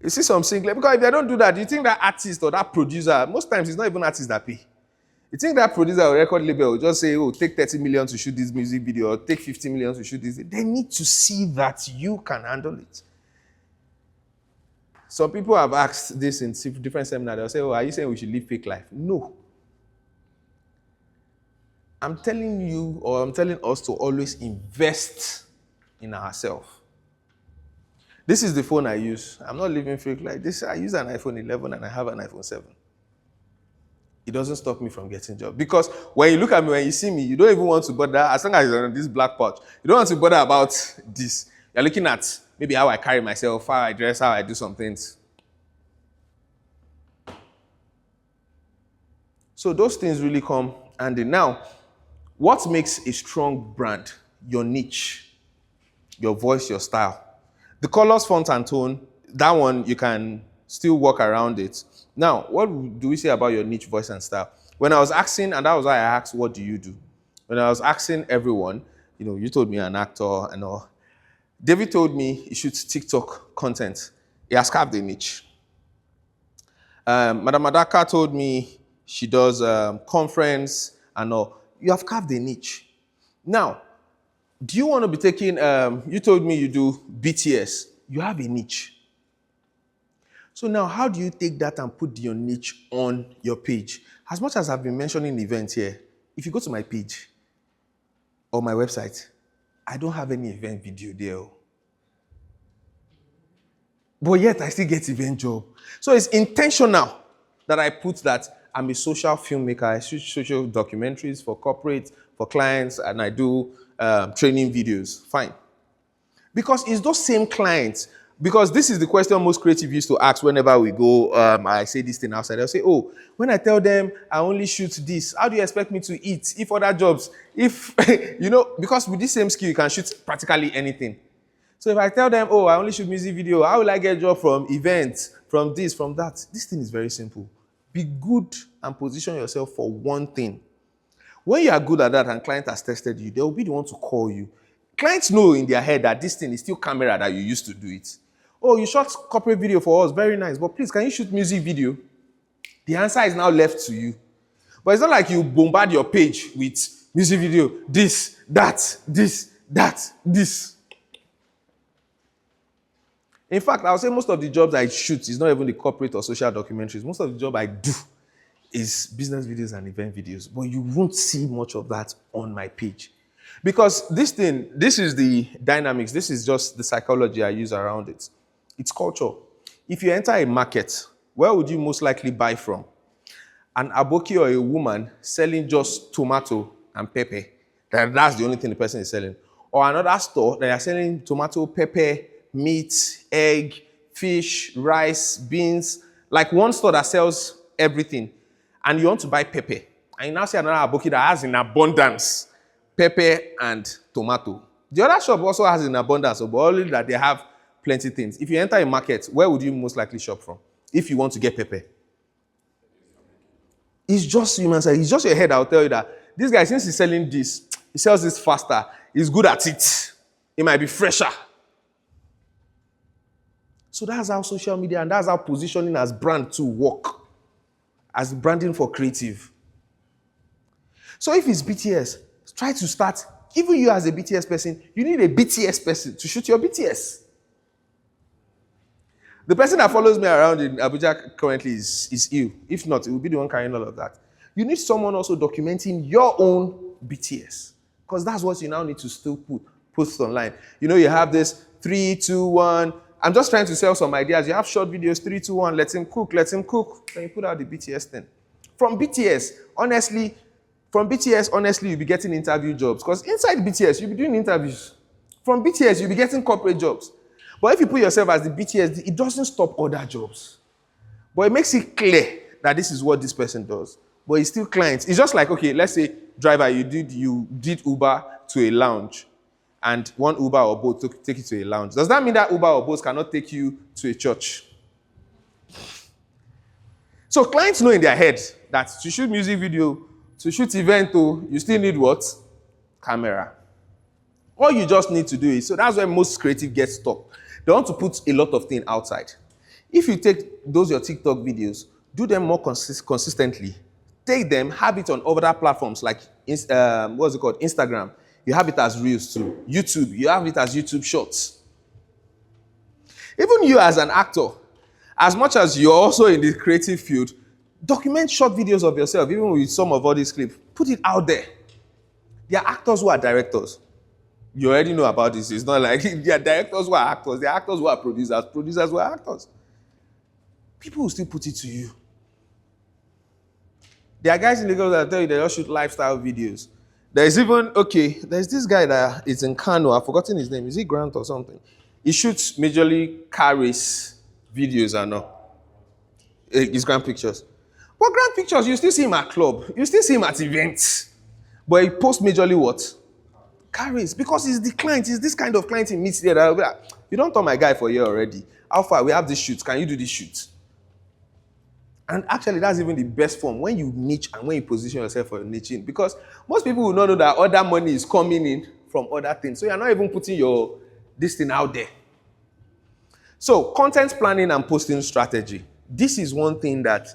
You see some singlet, because if they don't do that, you think that artist or that producer, most times it's not even artists that pay. You think that producer or record label will just say, take 30 million to shoot this music video, or take 50 million to shoot this. They need to see that you can handle it. Some people have asked this in different seminars. They'll say, are you saying we should live fake life? No. I'm telling you, or I'm telling us to always invest in ourselves. This is the phone I use. I'm not living fake like this. I use an iPhone 11 and I have an iPhone 7. It doesn't stop me from getting jobs. Because when you look at me, when you see me, you don't even want to bother, as long as it's on this black pouch, you don't want to bother about this. You're looking at maybe how I carry myself, how I dress, how I do some things. So those things really come handy. Now, what makes a strong brand? Your niche, your voice, your style. The colors, font, and tone, that one you can still work around it. Now, what do we say about your niche, voice, and style? When I was asking, and that was why I asked, what do you do? When I was asking everyone, you told me an actor and all. David told me he shoots TikTok content. He has carved a niche. Madam Adaka told me she does conference and all. You have carved a niche. Now, do you want to be taking, you told me you do BTS. You have a niche. So now, how do you take that and put your niche on your page? As much as I've been mentioning events here, if you go to my page or my website, I don't have any event video there. But yet, I still get event job. So it's intentional that I put that I'm a social filmmaker. I shoot social documentaries for corporate, for clients, and I do training videos. Fine. Because it's those same clients. Because this is the question most creative used to ask whenever we go, I say this thing outside. They'll say, oh, when I tell them I only shoot this, how do you expect me to eat? If other jobs, if, because with this same skill, you can shoot practically anything. So if I tell them, oh, I only shoot music video, how will I get a job from events, from this, from that? This thing is very simple. Be good and position yourself for one thing. When you are good at that and client has tested you, they will be the one to call you. Clients know in their head that this thing is still camera that you used to do it. Oh, you shot corporate video for us, very nice, but please, can you shoot music video? The answer is now left to you. But it's not like you bombard your page with music video, this, that, this, that, this. In fact, I would say most of the jobs I shoot is not even the corporate or social documentaries. Most of the job I do is business videos and event videos. But you won't see much of that on my page. Because this is the dynamics. This is just the psychology I use around it. It's culture. If you enter a market, where would you most likely buy from? An aboki or a woman selling just tomato and pepper. That's the only thing the person is selling. Or another store that are selling tomato, pepper, meat, egg, fish, rice, beans. Like one store that sells everything. And you want to buy pepper. And you now see another aboki that has in abundance pepper and tomato. The other shop also has in abundance, but only that they have plenty things. If you enter a market, where would you most likely shop from? If you want to get pepper. It's just human side. It's just your head. I'll tell you that this guy, since he's selling this, he sells this faster. He's good at it. It might be fresher. So that's how social media and that's how positioning as brand to work. As branding for creative. So if it's BTS, try to start. Even you as a BTS person, you need a BTS person to shoot your BTS. The person that follows me around in Abuja currently is you. If not, it will be the one carrying all of that. You need someone also documenting your own BTS. Because that's what you now need to still post online. You have this 3, 2, 1. I'm just trying to sell some ideas. You have short videos, 3, 2, 1, let him cook. Then you put out the BTS thing. From BTS, honestly, you'll be getting interview jobs. Because inside BTS, you'll be doing interviews. From BTS, you'll be getting corporate jobs. But if you put yourself as the BTS, it doesn't stop other jobs. But it makes it clear that this is what this person does. But it's still clients. It's just like, okay, let's say, driver, you did Uber to a lounge. And one Uber or boat take you to a lounge. Does that mean that Uber or boat cannot take you to a church? So clients know in their head that to shoot music video, to shoot event, you still need what? Camera. All you just need to do is, so that's where most creative get stuck. They want to put a lot of things outside. If you take those your TikTok videos, do them more consistently. Take them, have it on other platforms like, Instagram. You have it as Reels too. YouTube, you have it as YouTube Shorts. Even you as an actor, as much as you're also in the creative field, document short videos of yourself, even with some of all these clips. Put it out there. There are actors who are directors. You already know about this. It's not like there are directors who are actors. There are actors who are producers who are actors. People will still put it to you. There are guys in Lagos that tell you they just shoot lifestyle videos. There's this guy that is in Kano. I've forgotten his name. Is he Grant or something? He shoots majorly car race videos and all. His Grand Pictures. Background pictures, you still see him at club. You still see him at events. But he posts majorly what? Carries. Because he's the client. He's this kind of client he meets there. That will be like, you don't turn my guy for a year already. How far? We have this shoot. Can you do this shoot? And actually, that's even the best form when you niche and when you position yourself for niching. Because most people will not know that other money is coming in from other things. So you're not even putting this thing out there. So content planning and posting strategy. This is one thing that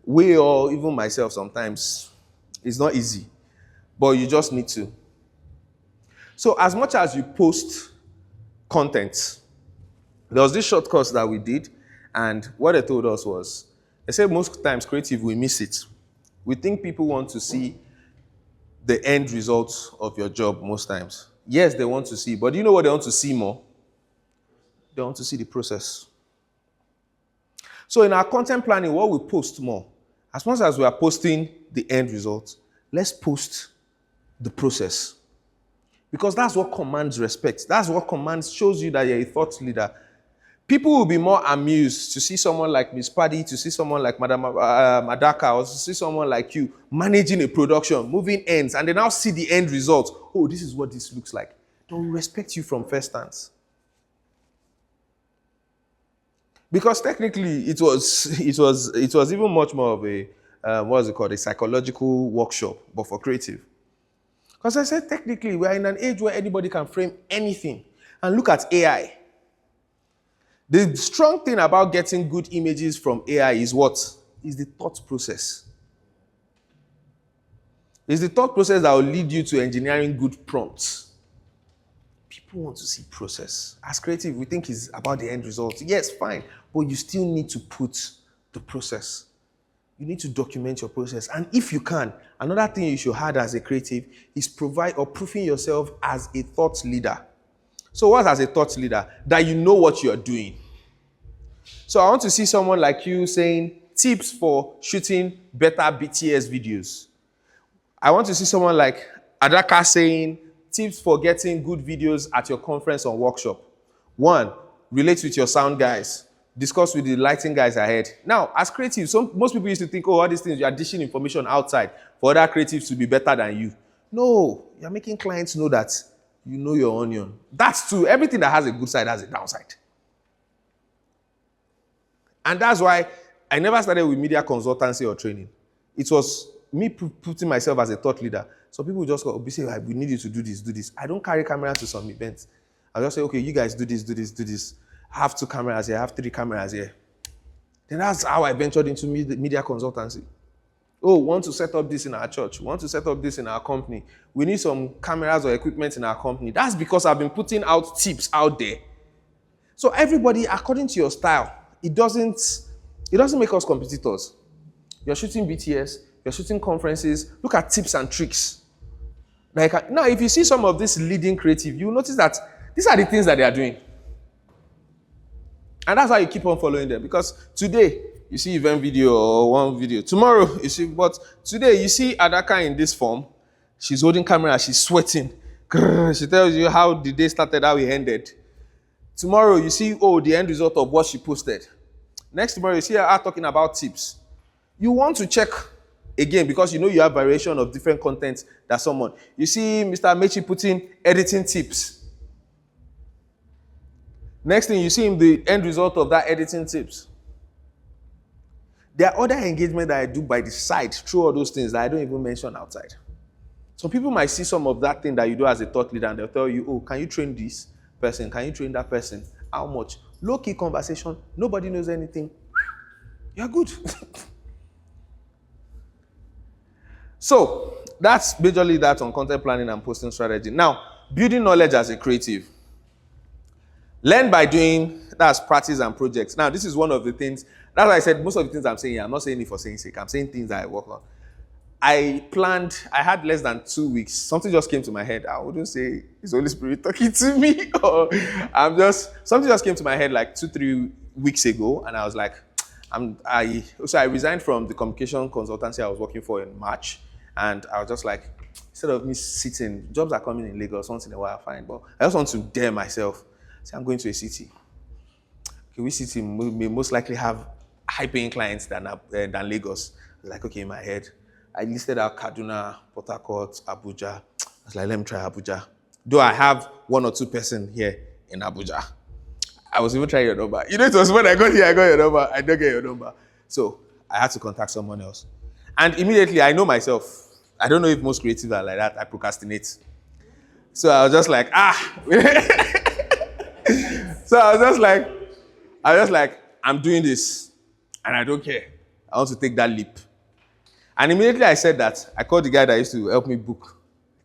we, or even myself sometimes, is not easy. But you just need to. So as much as you post content, there was this short course that we did, and what they told us was, they said most times creative, we miss it. We think people want to see the end result of your job most times. Yes, they want to see, but do you know what they want to see more? They want to see the process. So in our content planning, what we post more, as much as we are posting the end result, let's post the process. Because that's what commands respect. That's what shows you that you're a thought leader. People will be more amused to see someone like Miss Paddy, to see someone like Madam Adaka, or to see someone like you managing a production, moving ends, and they now see the end result. Oh, this is what this looks like. They'll respect you from first stance. Because technically, it was even much more of a a psychological workshop, but for creative. Because I said technically, we're in an age where anybody can frame anything. And look at AI. The strong thing about getting good images from AI is what? Is the thought process. It's the thought process that will lead you to engineering good prompts. People want to see process. As creative, we think it's about the end result. Yes, fine. But you still need to put the process. You need to document your process. And if you can, another thing you should have as a creative is proving yourself as a thought leader. So what as a thought leader? That you know what you're doing. So I want to see someone like you saying tips for shooting better BTS videos. I want to see someone like Adaka saying tips for getting good videos at your conference or workshop. 1, relate with your sound guys. Discuss with the lighting guys ahead. Now, as creatives, most people used to think, oh, all these things, you are dishing information outside for other creatives to be better than you. No, you're making clients know that you know your onion. That's true. Everything that has a good side has a downside. And that's why I never started with media consultancy or training. It was me putting myself as a thought leader. So people just go, say, we need you to do this, do this. I don't carry camera to some events. I'll just say, okay, you guys do this, do this, do this. I have 2 cameras here, I have 3 cameras here. Then that's how I ventured into media consultancy. Oh, want to set up this in our church, want to set up this in our company. We need some cameras or equipment in our company. That's because I've been putting out tips out there. So everybody, according to your style, it doesn't make us competitors. You're shooting BTS, you're shooting conferences, look at tips and tricks. Like now, if you see some of this leading creative, you will notice that these are the things that they are doing. And that's why you keep on following them. Because today, you see event video or one video. Tomorrow, you see, but today, you see Adaka in this form. She's holding camera, she's sweating. She tells you how the day started, how it ended. Tomorrow, you see, the end result of what she posted. Next tomorrow, you see her talking about tips. You want to check again because you know you have variation of different content that someone. You see Mr. Mechi putting editing tips. Next thing, you see him the end result of that editing tips. There are other engagements that I do by the side through all those things that I don't even mention outside. So people might see some of that thing that you do as a thought leader and they'll tell you, oh, can you train this person? Can you train that person? How much? Low-key conversation. Nobody knows anything. You're good. So that's majorly that on content planning and posting strategy. Now, building knowledge as a creative. Learn by doing, that's practice and projects. Now, this is one of the things, that's why I said most of the things I'm saying here, I'm not saying it for saying sake. I'm saying things that I work on. I had less than 2 weeks. Something just came to my head. I wouldn't say it's Holy Spirit talking to me. Or something just came to my head like 2-3 weeks ago. And I was like, I resigned from the communication consultancy I was working for in March. And I was just like, instead of me sitting, jobs are coming in Lagos once in a while, fine. But I just want to dare myself. Say, I'm going to a city. Okay, which city may most likely have high-paying clients than Lagos? Like, okay, in my head, I listed out Kaduna, Port Harcourt, Abuja. I was like, let me try Abuja. Though I have one or two person here in Abuja. I was even trying your number. You know, it was when I got here, I got your number. I don't get your number. So I had to contact someone else. And immediately, I know myself. I don't know if most creatives are like that. I procrastinate. So I was just like, So I was just like, I'm doing this. And I don't care. I want to take that leap. And immediately I said that, I called the guy that used to help me book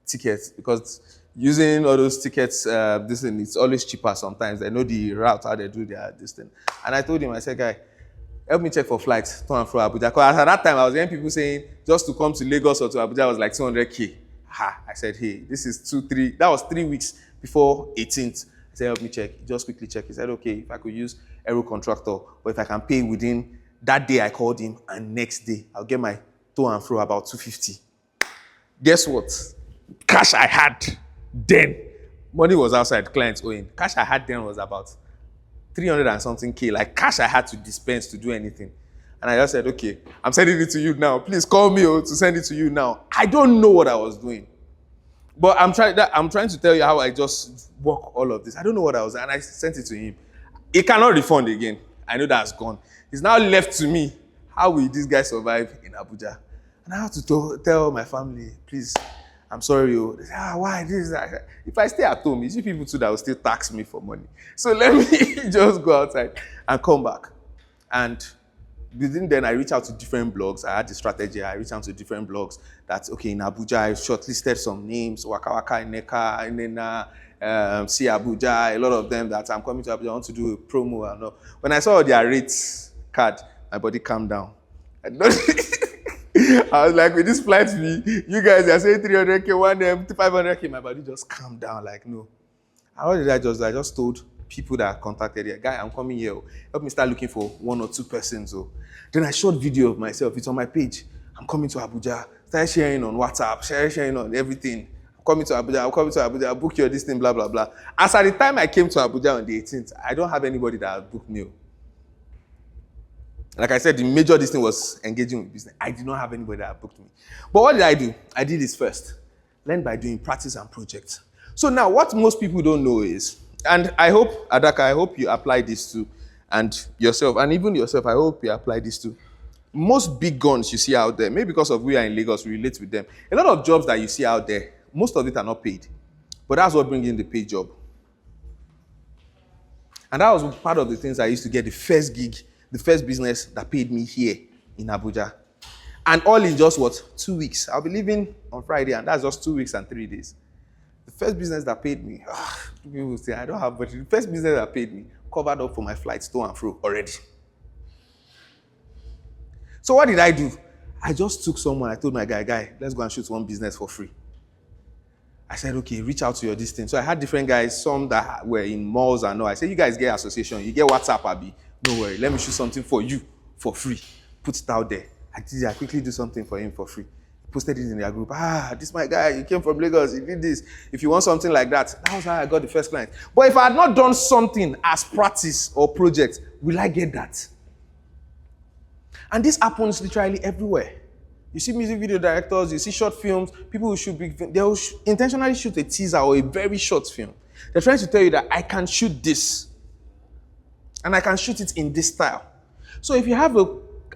tickets, because using all those tickets, this thing, it's always cheaper sometimes. They know the route, how they do this thing. And I told him, I said, guy, help me check for flights to and fro Abuja. Because at that time, I was hearing people saying just to come to Lagos or to Abuja was like 200K. I said, hey, this is 2-3. That was 3 weeks before 18th. I said, help me check. He just quickly check. He said, okay, if I could use Aero Contractor, or if I can pay within that day I called him, and next day I'll get my to and fro about 250. Guess what? Cash I had then, money was outside, clients owing. Cash I had then was about 300 and something K. Like cash I had to dispense to do anything. And I just said, okay, I'm sending it to you now. Please call me to send it to you now. I don't know what I was doing. But I'm trying to tell you how I just work all of this. I don't know what I was doing. And I sent it to him. He cannot refund again. I know that's gone. It's now left to me. How will this guy survive in Abuja? And I have to tell my family, please, I'm sorry. They say, why this? That? If I stay at home, you see people too that will still tax me for money. So let me just go outside and come back. And within then, I reached out to different blogs. I had the strategy. I reached out to different blogs that, okay, in Abuja, I shortlisted some names, Waka Waka, Neka, Inena, See Abuja, a lot of them that I'm coming to Abuja, I want to do a promo and all. When I saw their rates card, my body calmed down. I was like, with this flight fee, you guys are saying 300K, 500K, my body just calmed down, like, no. And what did I just do? I just told people that contacted here, guy, I'm coming here. Help me start looking for 1 or 2 persons. Then I shot video of myself. It's on my page. I'm coming to Abuja. Started sharing on WhatsApp, sharing on everything. I'm coming to Abuja. I'll book your this thing, blah, blah, blah. As at the time I came to Abuja on the 18th, I don't have anybody that has booked me. Like I said, the major this thing was engaging with business. I did not have anybody that booked me. But what did I do? I did this first. Learn by doing, practice and projects. So now what most people don't know is, and I hope, Adaka, I hope you apply this to, and yourself, and even yourself, I hope you apply this to. Most big guns you see out there, maybe because of we are in Lagos, we relate with them. A lot of jobs that you see out there, most of it are not paid. But that's what brings in the paid job. And that was part of the things I used to get the first gig, the first business that paid me here in Abuja. And all in just what? 2 weeks. I'll be leaving on Friday, and that's just 2 weeks and 3 days. The first business that paid me, people will say, I don't have, but the first business that paid me covered up for my flights to and fro already. So what did I do? I just took someone, I told my guy, let's go and shoot one business for free. I said, okay, reach out to your distance. So I had different guys, some that were in malls and all. I said, you guys get association, you get WhatsApp, Abi. No worry, let me shoot something for you for free. Put it out there. I quickly do something for him for free. Posted it in their group. This is my guy, he came from Lagos, he did this. If you want something like that, that was how I got the first client. But if I had not done something as practice or project, will I get that? And this happens literally everywhere. You see music video directors, you see short films, people who shoot big films, they'll intentionally shoot a teaser or a very short film. They're trying to tell you that I can shoot this. And I can shoot it in this style. So if you have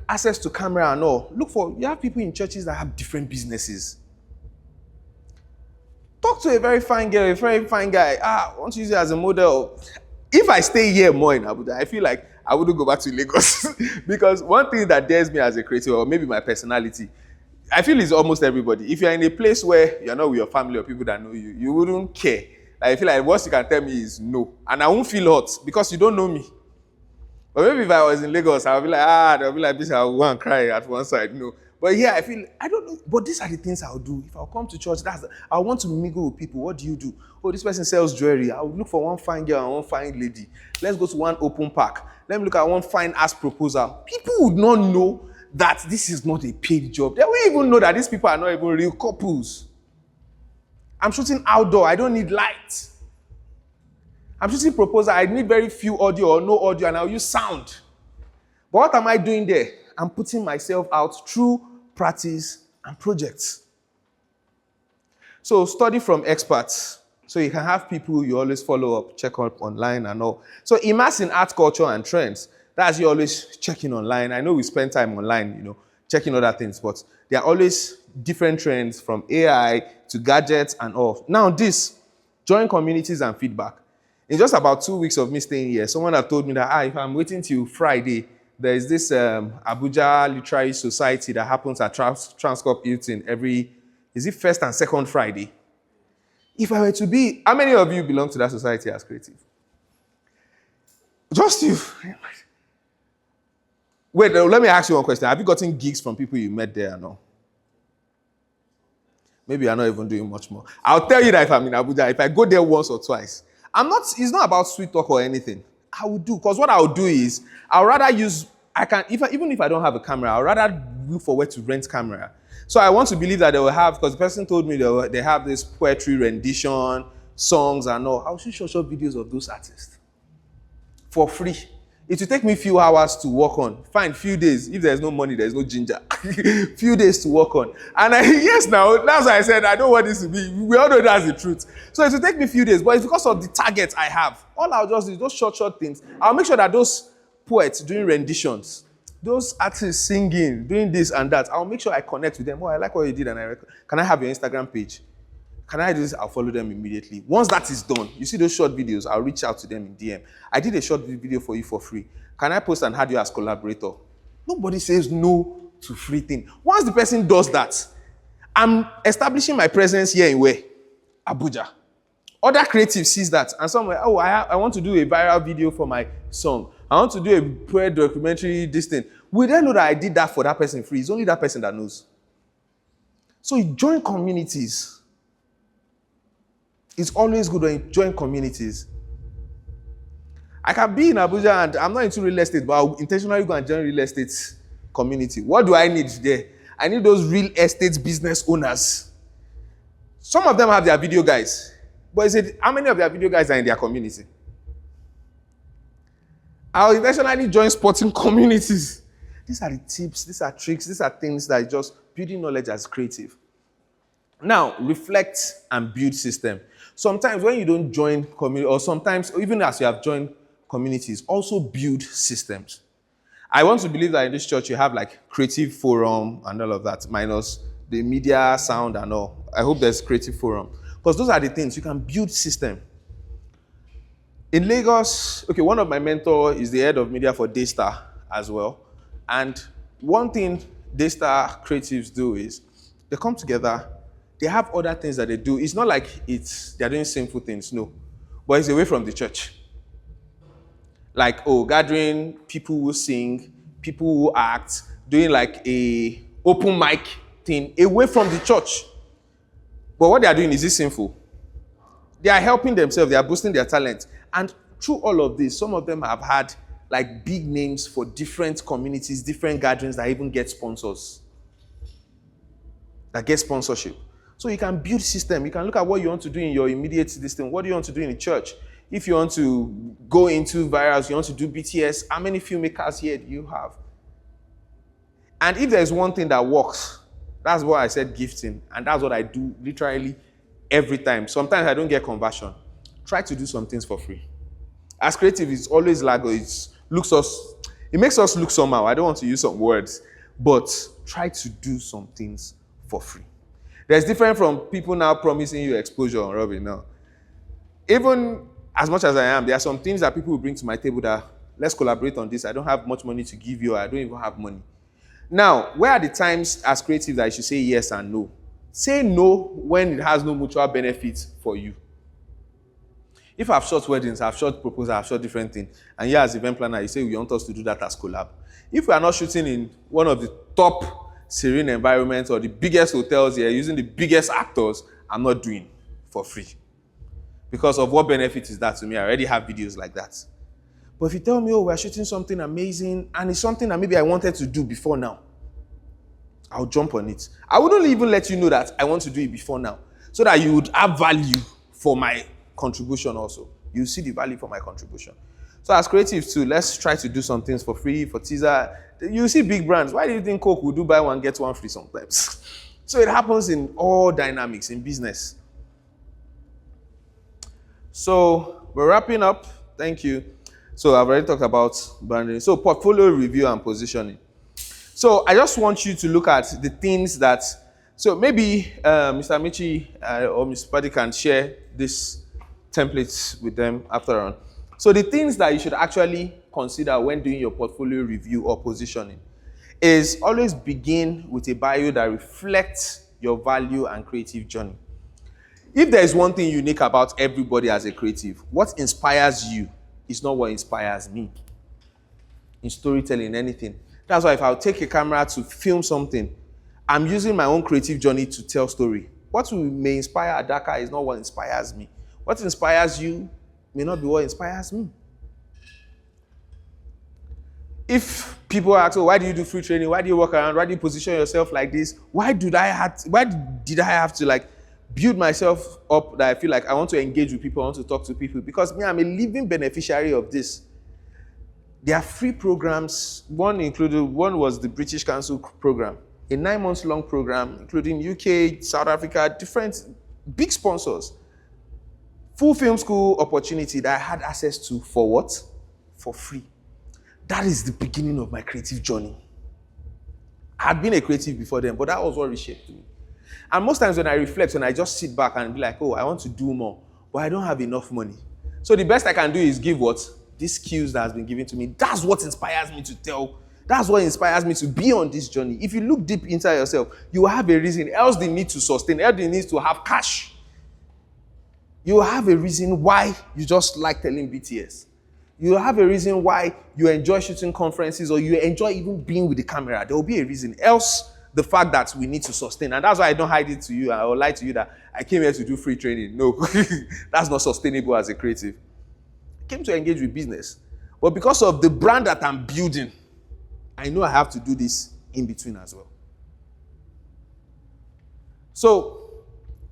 access to camera and all, you have people in churches that have different businesses. Talk to a very fine girl, a very fine guy. I want to use it as a model. If I stay here more in Abuja, I feel like I wouldn't go back to Lagos. Because one thing that dares me as a creator, or maybe my personality, I feel it's almost everybody. If you're in a place where you're not with your family or people that know you, you wouldn't care. Like, I feel like what you can tell me is no. And I won't feel hot because you don't know me. But maybe if I was in Lagos, I'll be like, they'll be like this, I'll go and cry at one side. No. But here, I feel, I don't know. But these are the things I'll do. If I'll come to church, I want to mingle with people. What do you do? Oh, this person sells jewelry. I'll look for one fine girl and one fine lady. Let's go to one open park. Let me look at one fine ass proposal. People would not know that this is not a paid job. They won't even know that these people are not even real couples. I'm shooting outdoor. I don't need light. I'm shooting proposal. I need very few audio or no audio, and I'll use sound. But what am I doing there? I'm putting myself out through practice and projects. So study from experts. So you can have people you always follow up, check up online and all. So immerse in art culture and trends. That's you always checking online. I know we spend time online, checking other things, but there are always different trends from AI to gadgets and all. Now join communities and feedback. In just about 2 weeks of me staying here, someone had told me that if I'm waiting till Friday, there is this Abuja Literary Society that happens at Transcorp Hilton is it first and second Friday? If I were to be, how many of you belong to that society as creative? Just you. Wait, let me ask you one question. Have you gotten gigs from people you met there or no? Maybe you're not even doing much more. I'll tell you that if I'm in Abuja, if I go there once or twice, it's not about sweet talk or anything. I will do, because what I'll do is, I'll rather even if I don't have a camera, I'll rather look for where to rent camera. So I want to believe that they will have, because the person told me they have this poetry rendition, songs and all. I'll shoot short videos of those artists for free. It will take me a few hours to work on. Fine, few days. If there's no money, there's no ginger. Few days to work on. And now, that's why I said I don't want this to be. We all know that's the truth. So it will take me a few days, but it's because of the target I have. All I'll just do is those short things. I'll make sure that those poets doing renditions, those artists singing, doing this and that, I'll make sure I connect with them. Oh, I like what you did, and can I have your Instagram page? Can I do this? I'll follow them immediately. Once that is done, you see those short videos, I'll reach out to them in DM. I did a short video for you for free. Can I post and add you as collaborator? Nobody says no to free thing. Once the person does that, I'm establishing my presence here in where? Abuja. Other creatives sees that and somewhere, I want to do a viral video for my song. I want to do a prayer documentary, this thing. We then know that I did that for that person free. It's only that person that knows. So you join communities. It's always good when you join communities. I can be in Abuja and I'm not into real estate, but I'll intentionally go and join real estate community. What do I need there? I need those real estate business owners. Some of them have their video guys. But how many of their video guys are in their community? I'll intentionally join sporting communities. These are the tips, these are tricks, these are things that are just building knowledge as creative. Now, reflect and build system. Sometimes when you don't join community, or sometimes even as you have joined communities, also build systems. I want to believe that in this church you have like creative forum and all of that, minus the media, sound and all. I hope there's creative forum. Because those are the things, you can build system. In Lagos, one of my mentors is the head of media for Daystar as well. And one thing Daystar creatives do is they come together, they have other things that they do. It's not like they're doing sinful things, no. But it's away from the church. Like, gathering people who sing, people who act, doing like a open mic thing away from the church. But what they are doing, is it sinful? They are helping themselves, they are boosting their talent. And through all of this, some of them have had like big names for different communities, different gatherings that even get sponsors. That get sponsorship. So you can build system. You can look at what you want to do in your immediate system. What do you want to do in the church? If you want to go into virals, you want to do BTS, how many filmmakers here do you have? And if there's one thing that works, that's what I said, gifting. And that's what I do literally every time. Sometimes I don't get conversion. Try to do some things for free. As creative, it's always lago. It makes us look somehow. I don't want to use some words, but try to do some things for free. There's different from people now promising you exposure on Robin now. Even as much as I am, there are some things that people will bring to my table that, let's collaborate on this. I don't have much money to give you. I don't even have money. Now, where are the times as creative that you should say yes and no? Say no when it has no mutual benefit for you. If I've shot weddings, I've shot proposals, I've shot different things, and you as event planner, you say you want us to do that as collab. If we are not shooting in one of the top serene environments or the biggest hotels here, using the biggest actors, I'm not doing for free. Because of what benefit is that to me? I already have videos like that. But if you tell me, we're shooting something amazing, and it's something that maybe I wanted to do before now, I'll jump on it. I wouldn't even let you know that I want to do it before now, so that you would have value for my contribution also. You see the value for my contribution. So as creatives too, let's try to do some things for free, for teaser. You see big brands. Why do you think Coke will do buy one, get one free sometimes? So it happens in all dynamics in business. So we're wrapping up. Thank you. So I've already talked about branding. So portfolio review and positioning. So I just want you to look at the things that, so maybe Mr. Michi or Mr. Paddy can share this templates with them after on. So the things that you should actually consider when doing your portfolio review or positioning is always begin with a bio that reflects your value and creative journey. If there is one thing unique about everybody as a creative, what inspires you is not what inspires me. In storytelling, anything. That's why if I'll take a camera to film something, I'm using my own creative journey to tell story. What may inspire Adaka is not what inspires me. What inspires you may not be what inspires me. If people ask, oh, why do you do free training? Why do you walk around? Why do you position yourself like this? Why did I have to like build myself up that I feel like I want to engage with people, I want to talk to people? Because me, I'm a living beneficiary of this. There are free programs. One was the British Council program, a 9 months long program, including UK, South Africa, different big sponsors. Full film school opportunity that I had access to for what? For free. That is the beginning of my creative journey. I had been a creative before then, but that was what reshaped me. And most times when I reflect, when I just sit back and be like, oh, I want to do more, but I don't have enough money. So the best I can do is give what? These skills that has been given to me. That's what inspires me to tell. That's what inspires me to be on this journey. If you look deep inside yourself, you will have a reason. Else the need to sustain, else the need to have cash. You will have a reason why you just like telling BTS. You will have a reason why you enjoy shooting conferences or you enjoy even being with the camera. There will be a reason. Else, the fact that we need to sustain. And that's why I don't hide it to you. I will lie to you that I came here to do free training. No, that's not sustainable as a creative. I came to engage with business. But because of the brand that I'm building, I know I have to do this in between as well. So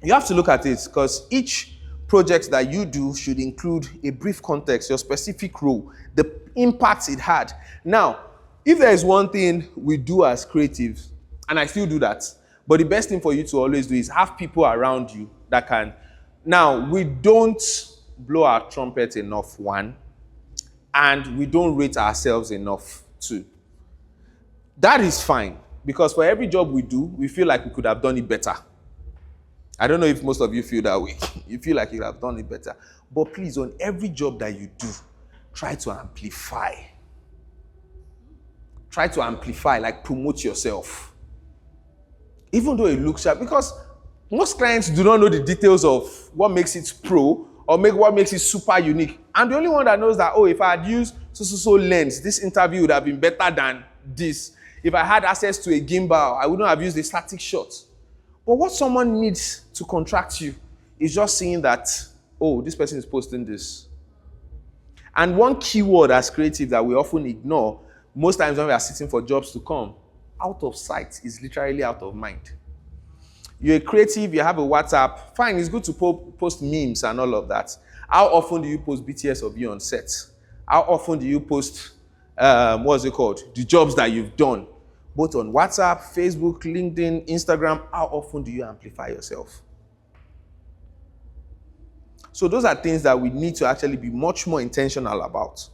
you have to look at it because each project that you do should include a brief context, your specific role, the impact it had. Now, if there is one thing we do as creatives, and I still do that, but the best thing for you to always do is have people around you that can. Now, we don't blow our trumpet enough, one, and we don't rate ourselves enough, two. That is fine, because for every job we do, we feel like we could have done it better. I don't know if most of you feel that way. You feel like you have done it better. But please, on every job that you do, try to amplify. Try to amplify, like promote yourself. Even though it looks sharp, because most clients do not know the details of what makes it pro or what makes it super unique. And the only one that knows that, oh, if I had used so lens, this interview would have been better than this. If I had access to a gimbal, I wouldn't have used a static shot. But what someone needs to contract you is just seeing that, oh, this person is posting this. And one keyword as creative that we often ignore, most times when we are sitting for jobs to come, out of sight is literally out of mind. You're a creative, you have a WhatsApp, fine, it's good to post memes and all of that. How often do you post BTS of you on set? How often do you post, the jobs that you've done? Both on WhatsApp, Facebook, LinkedIn, Instagram, how often do you amplify yourself? So those are things that we need to actually be much more intentional about.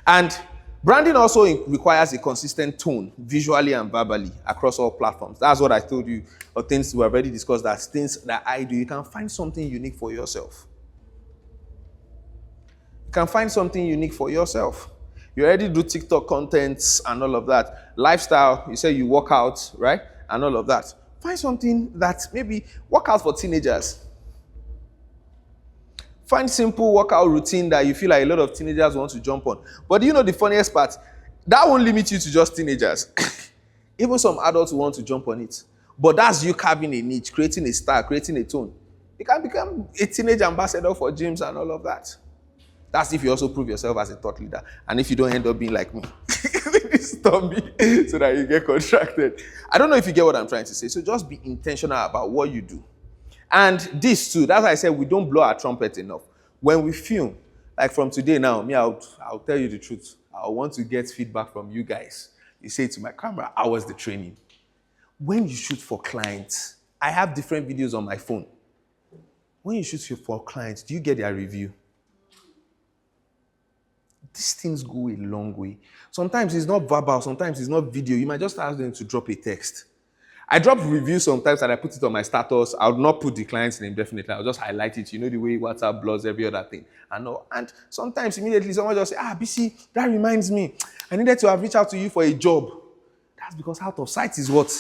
And branding also requires a consistent tone, visually and verbally, across all platforms. That's what I told you, or things we have already discussed, that things that I do. You can find something unique for yourself. You can find something unique for yourself. You already do TikTok contents and all of that. Lifestyle, you say you work out, right? And all of that. Find something that maybe work out for teenagers. Find simple workout routine that you feel like a lot of teenagers want to jump on. But do you know the funniest part? That won't limit you to just teenagers. Even some adults want to jump on it. But that's you carving a niche, creating a style, creating a tone. You can become a teenage ambassador for gyms and all of that. That's if you also prove yourself as a thought leader. And if you don't end up being like me. Stop me so that you get contracted. I don't know if you get what I'm trying to say. So just be intentional about what you do. And this too, that's why I said we don't blow our trumpet enough. When we film, Like from today now, me, I'll tell you the truth. I want to get feedback from you guys. You say to my camera, how was the training? When you shoot for clients, I have different videos on my phone. When you shoot for clients, do you get their review? These things go a long way. Sometimes it's not verbal, sometimes it's not video. You might just ask them to drop a text. I drop reviews sometimes and I put it on my status. I would not put the client's name, definitely. I'll just highlight it. You know the way WhatsApp blurs every other thing. And sometimes immediately someone just say, BC, that reminds me. I needed to have reached out to you for a job. That's because out of sight is what?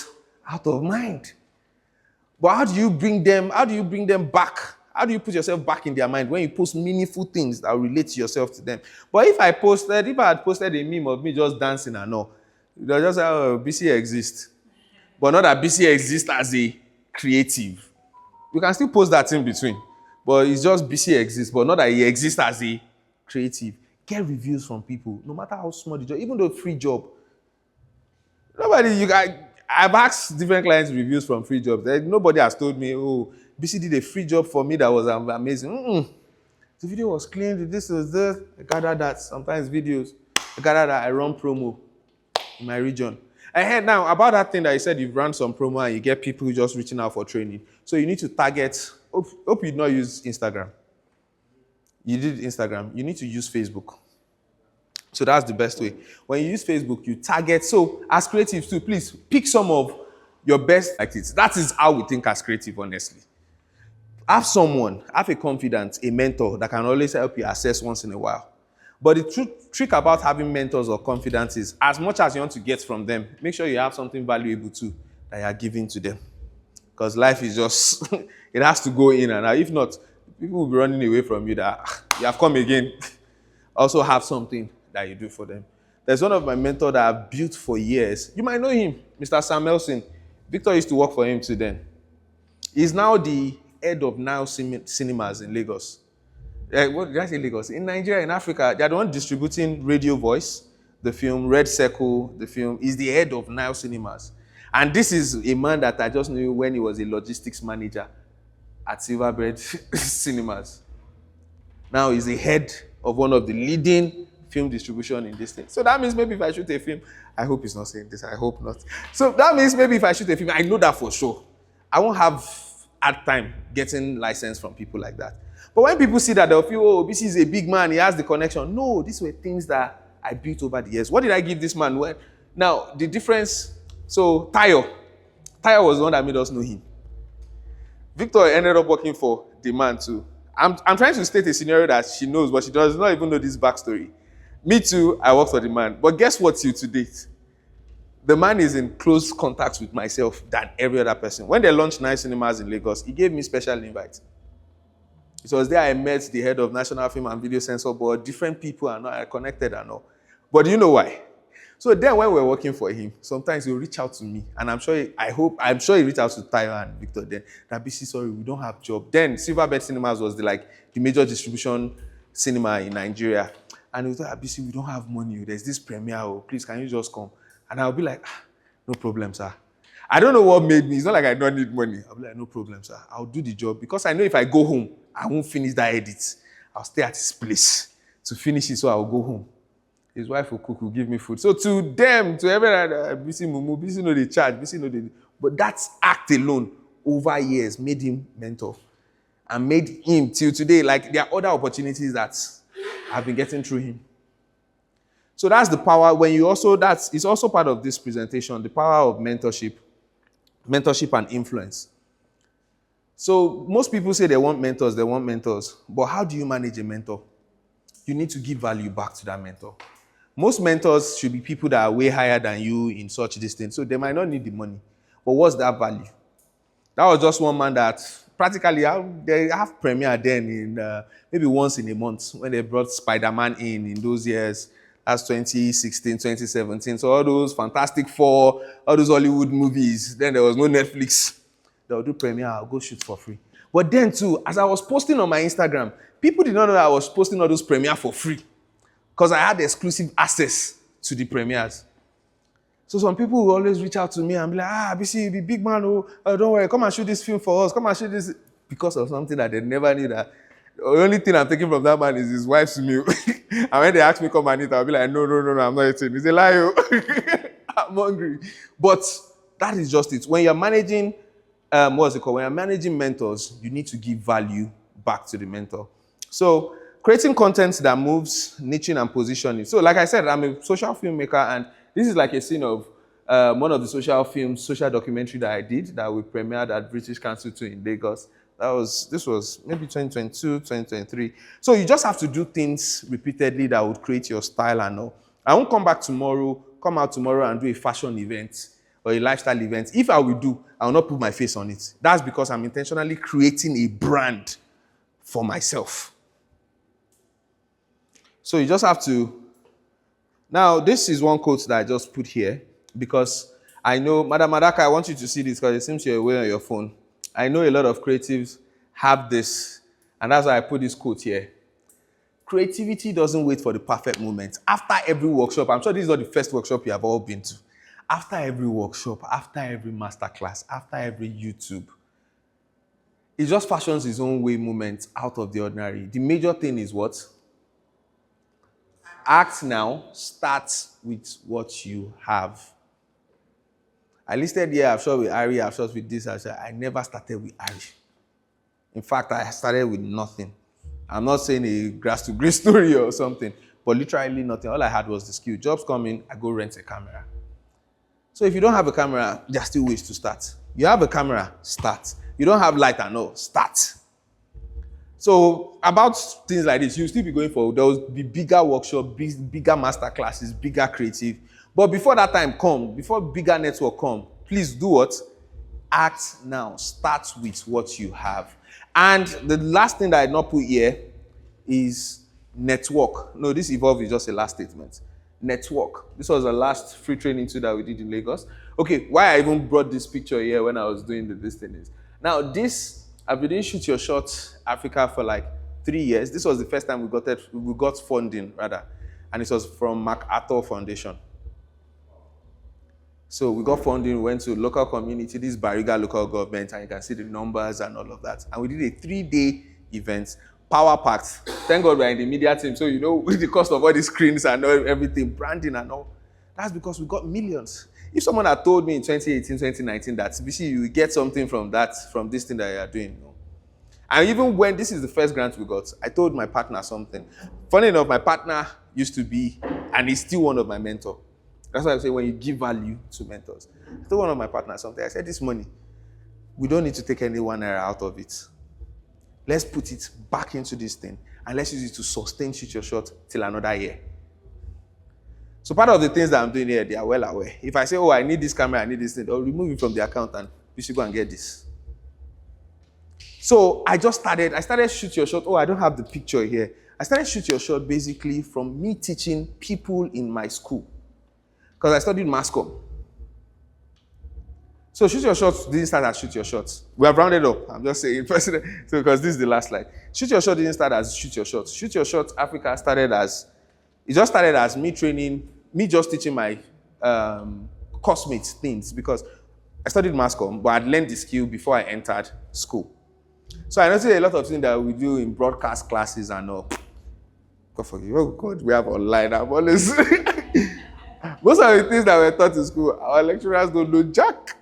Out of mind. But how do you bring them back? How do you put yourself back in their mind when you post meaningful things that relate to yourself to them? But if I had posted a meme of me just dancing and all, they'll just say, BC exists. But not that BC exists as a creative. You can still post that in between. But it's just BC exists, but not that he exists as a creative. Get reviews from people, no matter how small the job, even though free job. I've asked different clients reviews from free jobs. Nobody has told me, BC did a free job for me that was amazing. The video was clean, this was this. I gathered that. Sometimes videos, I gathered that I run promo in my region. I heard now about that thing that you said you've run some promo and you get people just reaching out for training. So you need to target, hope you did not use Instagram. You did Instagram, you need to use Facebook. So that's the best way. When you use Facebook, you target. So as creatives too, please pick some of your best like it. That is how we think as creative, honestly. Have a confidant, a mentor that can always help you assess once in a while. But the trick about having mentors or confidants is, as much as you want to get from them, make sure you have something valuable too that you are giving to them. Because life is just, it has to go in and out. If not, people will be running away from you that you have come again. Also have something that you do for them. There's one of my mentors that I've built for years. You might know him, Mr. Samuelson. Victor used to work for him too then. He's now the head of Now Cinemas in Lagos. What did I say Lagos? In Nigeria, in Africa, they're the one distributing Radio Voice, the film, Red Circle, the film. He's the head of Now Cinemas. And this is a man that I just knew when he was a logistics manager at Silverbird Cinemas. Now he's the head of one of the leading film distribution in this thing. So that means maybe if I shoot a film, I hope he's not saying this, I hope not. So that means maybe if I shoot a film, I know that for sure. I won't have hard time getting license from people like that. But when people see that, they'll feel, this is a big man, he has the connection. No, these were things that I built over the years. What did I give this man? Well, now, the difference, so Tayo was the one that made us know him. Victor ended up working for the man too. I'm trying to state a scenario that she knows, but she does not even know this backstory. Me too, I work for the man. But guess what, till to date? The man is in close contact with myself than every other person. When they launched Nice Cinemas in Lagos, he gave me special invite. It was there I met the head of National Film and Video Censor Board, different people and all, I connected and all. But do you know why? So then when we were working for him, sometimes he'll reach out to me, and I'm sure he reached out to Tayo and Victor then, that BC, sorry, we don't have job. Then Silverbird Cinemas was the major distribution cinema in Nigeria. And he was like, BC, we don't have money. There's this premiere, please, can you just come? And I'll be like, no problem, sir. I don't know what made me. It's not like I don't need money. I'll be like, no problem, sir. I'll do the job. Because I know if I go home, I won't finish that edit. I'll stay at his place to finish it, so I'll go home. His wife will cook, will give me food. So to them, to everyone, BC Mumu, BC know they charge, BC know they... But that act alone, over years, made him mentor. And made him, till today, there are other opportunities that I've been getting through him. So that's the power. It's also part of this presentation, the power of mentorship and influence. So most people say they want mentors. But how do you manage a mentor? You need to give value back to that mentor. Most mentors should be people that are way higher than you in such distance. So they might not need the money. But what's that value? That was just one man that practically, they have premiere then in maybe once in a month when they brought Spider-Man in those years. That's 2016, 2017. So all those Fantastic Four, all those Hollywood movies, then there was no Netflix. They'll do premiere, I'll go shoot for free. But then too, as I was posting on my Instagram, people did not know that I was posting all those premiere for free because I had exclusive access to the premieres. So some people will always reach out to me and be like, BC, the big man, don't worry, come and shoot this film for us, come and shoot this, because of something that they never knew that The only thing I'm taking from that man is his wife's meal. And when they ask me come and eat, I'll be like, no, I'm not eating. He's a liar. I'm hungry. But that is just it. When you're managing, what's it called? When you're managing mentors, you need to give value back to the mentor. So creating content that moves, niching and positioning. So like I said, I'm a social filmmaker, and this is like a scene of one of the social documentary that I did that we premiered at British Council 2 in Lagos. This was maybe 2022, 2023. So you just have to do things repeatedly that would create your style and all. I won't come out tomorrow and do a fashion event or a lifestyle event. If I will do, I will not put my face on it. That's because I'm intentionally creating a brand for myself. So you just have to. Now, this is one quote that I just put here because I know, Madam Madaka, I want you to see this because it seems you're away on your phone. I know a lot of creatives have this, and that's why I put this quote here. Creativity doesn't wait for the perfect moment. After every workshop, I'm sure this is not the first workshop you have all been to. After every workshop, after every masterclass, after every YouTube, it just fashions its own way moment out of the ordinary. The major thing is what? Act now, start with what you have. I listed here, I've shot with Ari, I've shot with this, I never started with Ari. In fact, I started with nothing. I'm not saying a grass to grace story or something, but literally nothing. All I had was the skill. Jobs come in, I go rent a camera. So if you don't have a camera, there are still ways to start. You have a camera, start. You don't have light and all, start. So about things like this, you'll still be going for, there will be bigger workshops, bigger master classes, bigger creative. But before that time come, before bigger network come, please do what? Act now. Start with what you have. And the last thing that I did not put here is network. No, this Evolve is just a last statement. Network. This was the last free training too that we did in Lagos. Okay, why I even brought this picture here when I was doing this thing is, now this, I've been doing Shoot Your Shot Africa for like 3 years. This was the first time we got funding rather. And it was from MacArthur Foundation. So we got funding, we went to local community, this Bariga local government, and you can see the numbers and all of that. And we did a 3-day event, power packed. Thank God we're in the media team, so you know with the cost of all these screens and everything, branding and all. That's because we got millions. If someone had told me in 2018, 2019 that CBC, you will get something from this thing that you are doing, no. And even when this is the first grant we got, I told my partner something. Funny enough, my partner used to be, and he's still one of my mentors. That's why I say when you give value to mentors. I told one of my partners something. I said, this money, we don't need to take any one naira out of it. Let's put it back into this thing and let's use it to sustain Shoot Your Shot till another year. So part of the things that I'm doing here, they are well aware. If I say, oh, I need this camera, I need this thing, I'll remove it from the account and you should go and get this. So I started Shoot Your Shot. Oh, I don't have the picture here. I started Shoot Your Shot basically from me teaching people in my school. Because I studied mass comm. So Shoot Your Shot didn't start as Shoot Your Shot. We have rounded up. I'm just saying, so because this is the last slide. Shoot Your Shot didn't start as Shoot Your Shot. Shoot Your Shot Africa it just started as me just teaching my classmates things because I studied mass comm, but I'd learned the skill before I entered school. So I noticed a lot of things that we do in broadcast classes and all. God forgive. Oh God, we have online. I'm always. Most of the things that were taught in school, our lecturers don't know jack.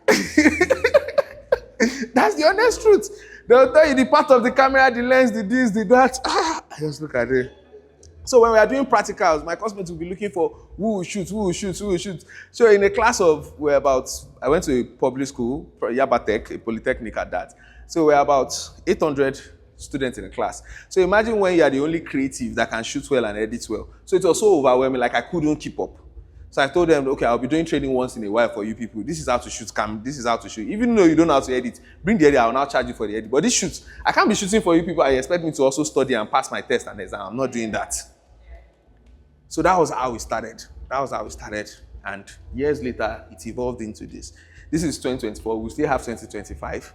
That's the honest truth. They'll tell you the part of the camera, the lens, the this, the that. I just look at it. So when we are doing practicals, my classmates will be looking for who will shoot. So in a class of, I went to a public school, Yabatech, a polytechnic at that. So we're about 800 students in a class. So imagine when you are the only creative that can shoot well and edit well. So it was so overwhelming, like I couldn't keep up. So I told them, okay, I'll be doing training once in a while for you people. This is how to shoot this is how to shoot. Even though you don't know how to edit, bring the edit, I'll now charge you for the edit. But this shoots, I can't be shooting for you people. I expect me to also study and pass my test and exam. I'm not doing that. So that was how we started. And years later, it evolved into this. This is 2024. We still have 2025.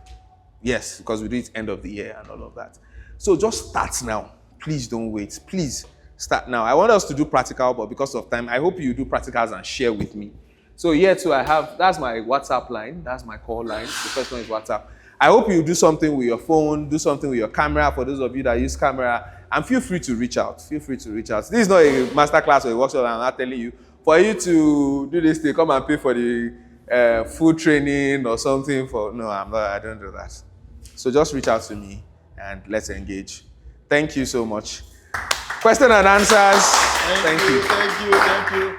Yes, because we do it end of the year and all of that. So just start now. Please don't wait. Please. Start now. I want us to do practical, but because of time, I hope you do practicals and share with me. So here too, that's my WhatsApp line. That's my call line. The first one is WhatsApp. I hope you do something with your phone, do something with your camera for those of you that use camera, and feel free to reach out. Feel free to reach out. This is not a masterclass or a workshop, I'm not telling you. For you to do this, they come and pay for the food training or something for, no, I don't do that. So just reach out to me and let's engage. Thank you so much. Question and answers. Thank you. Thank you.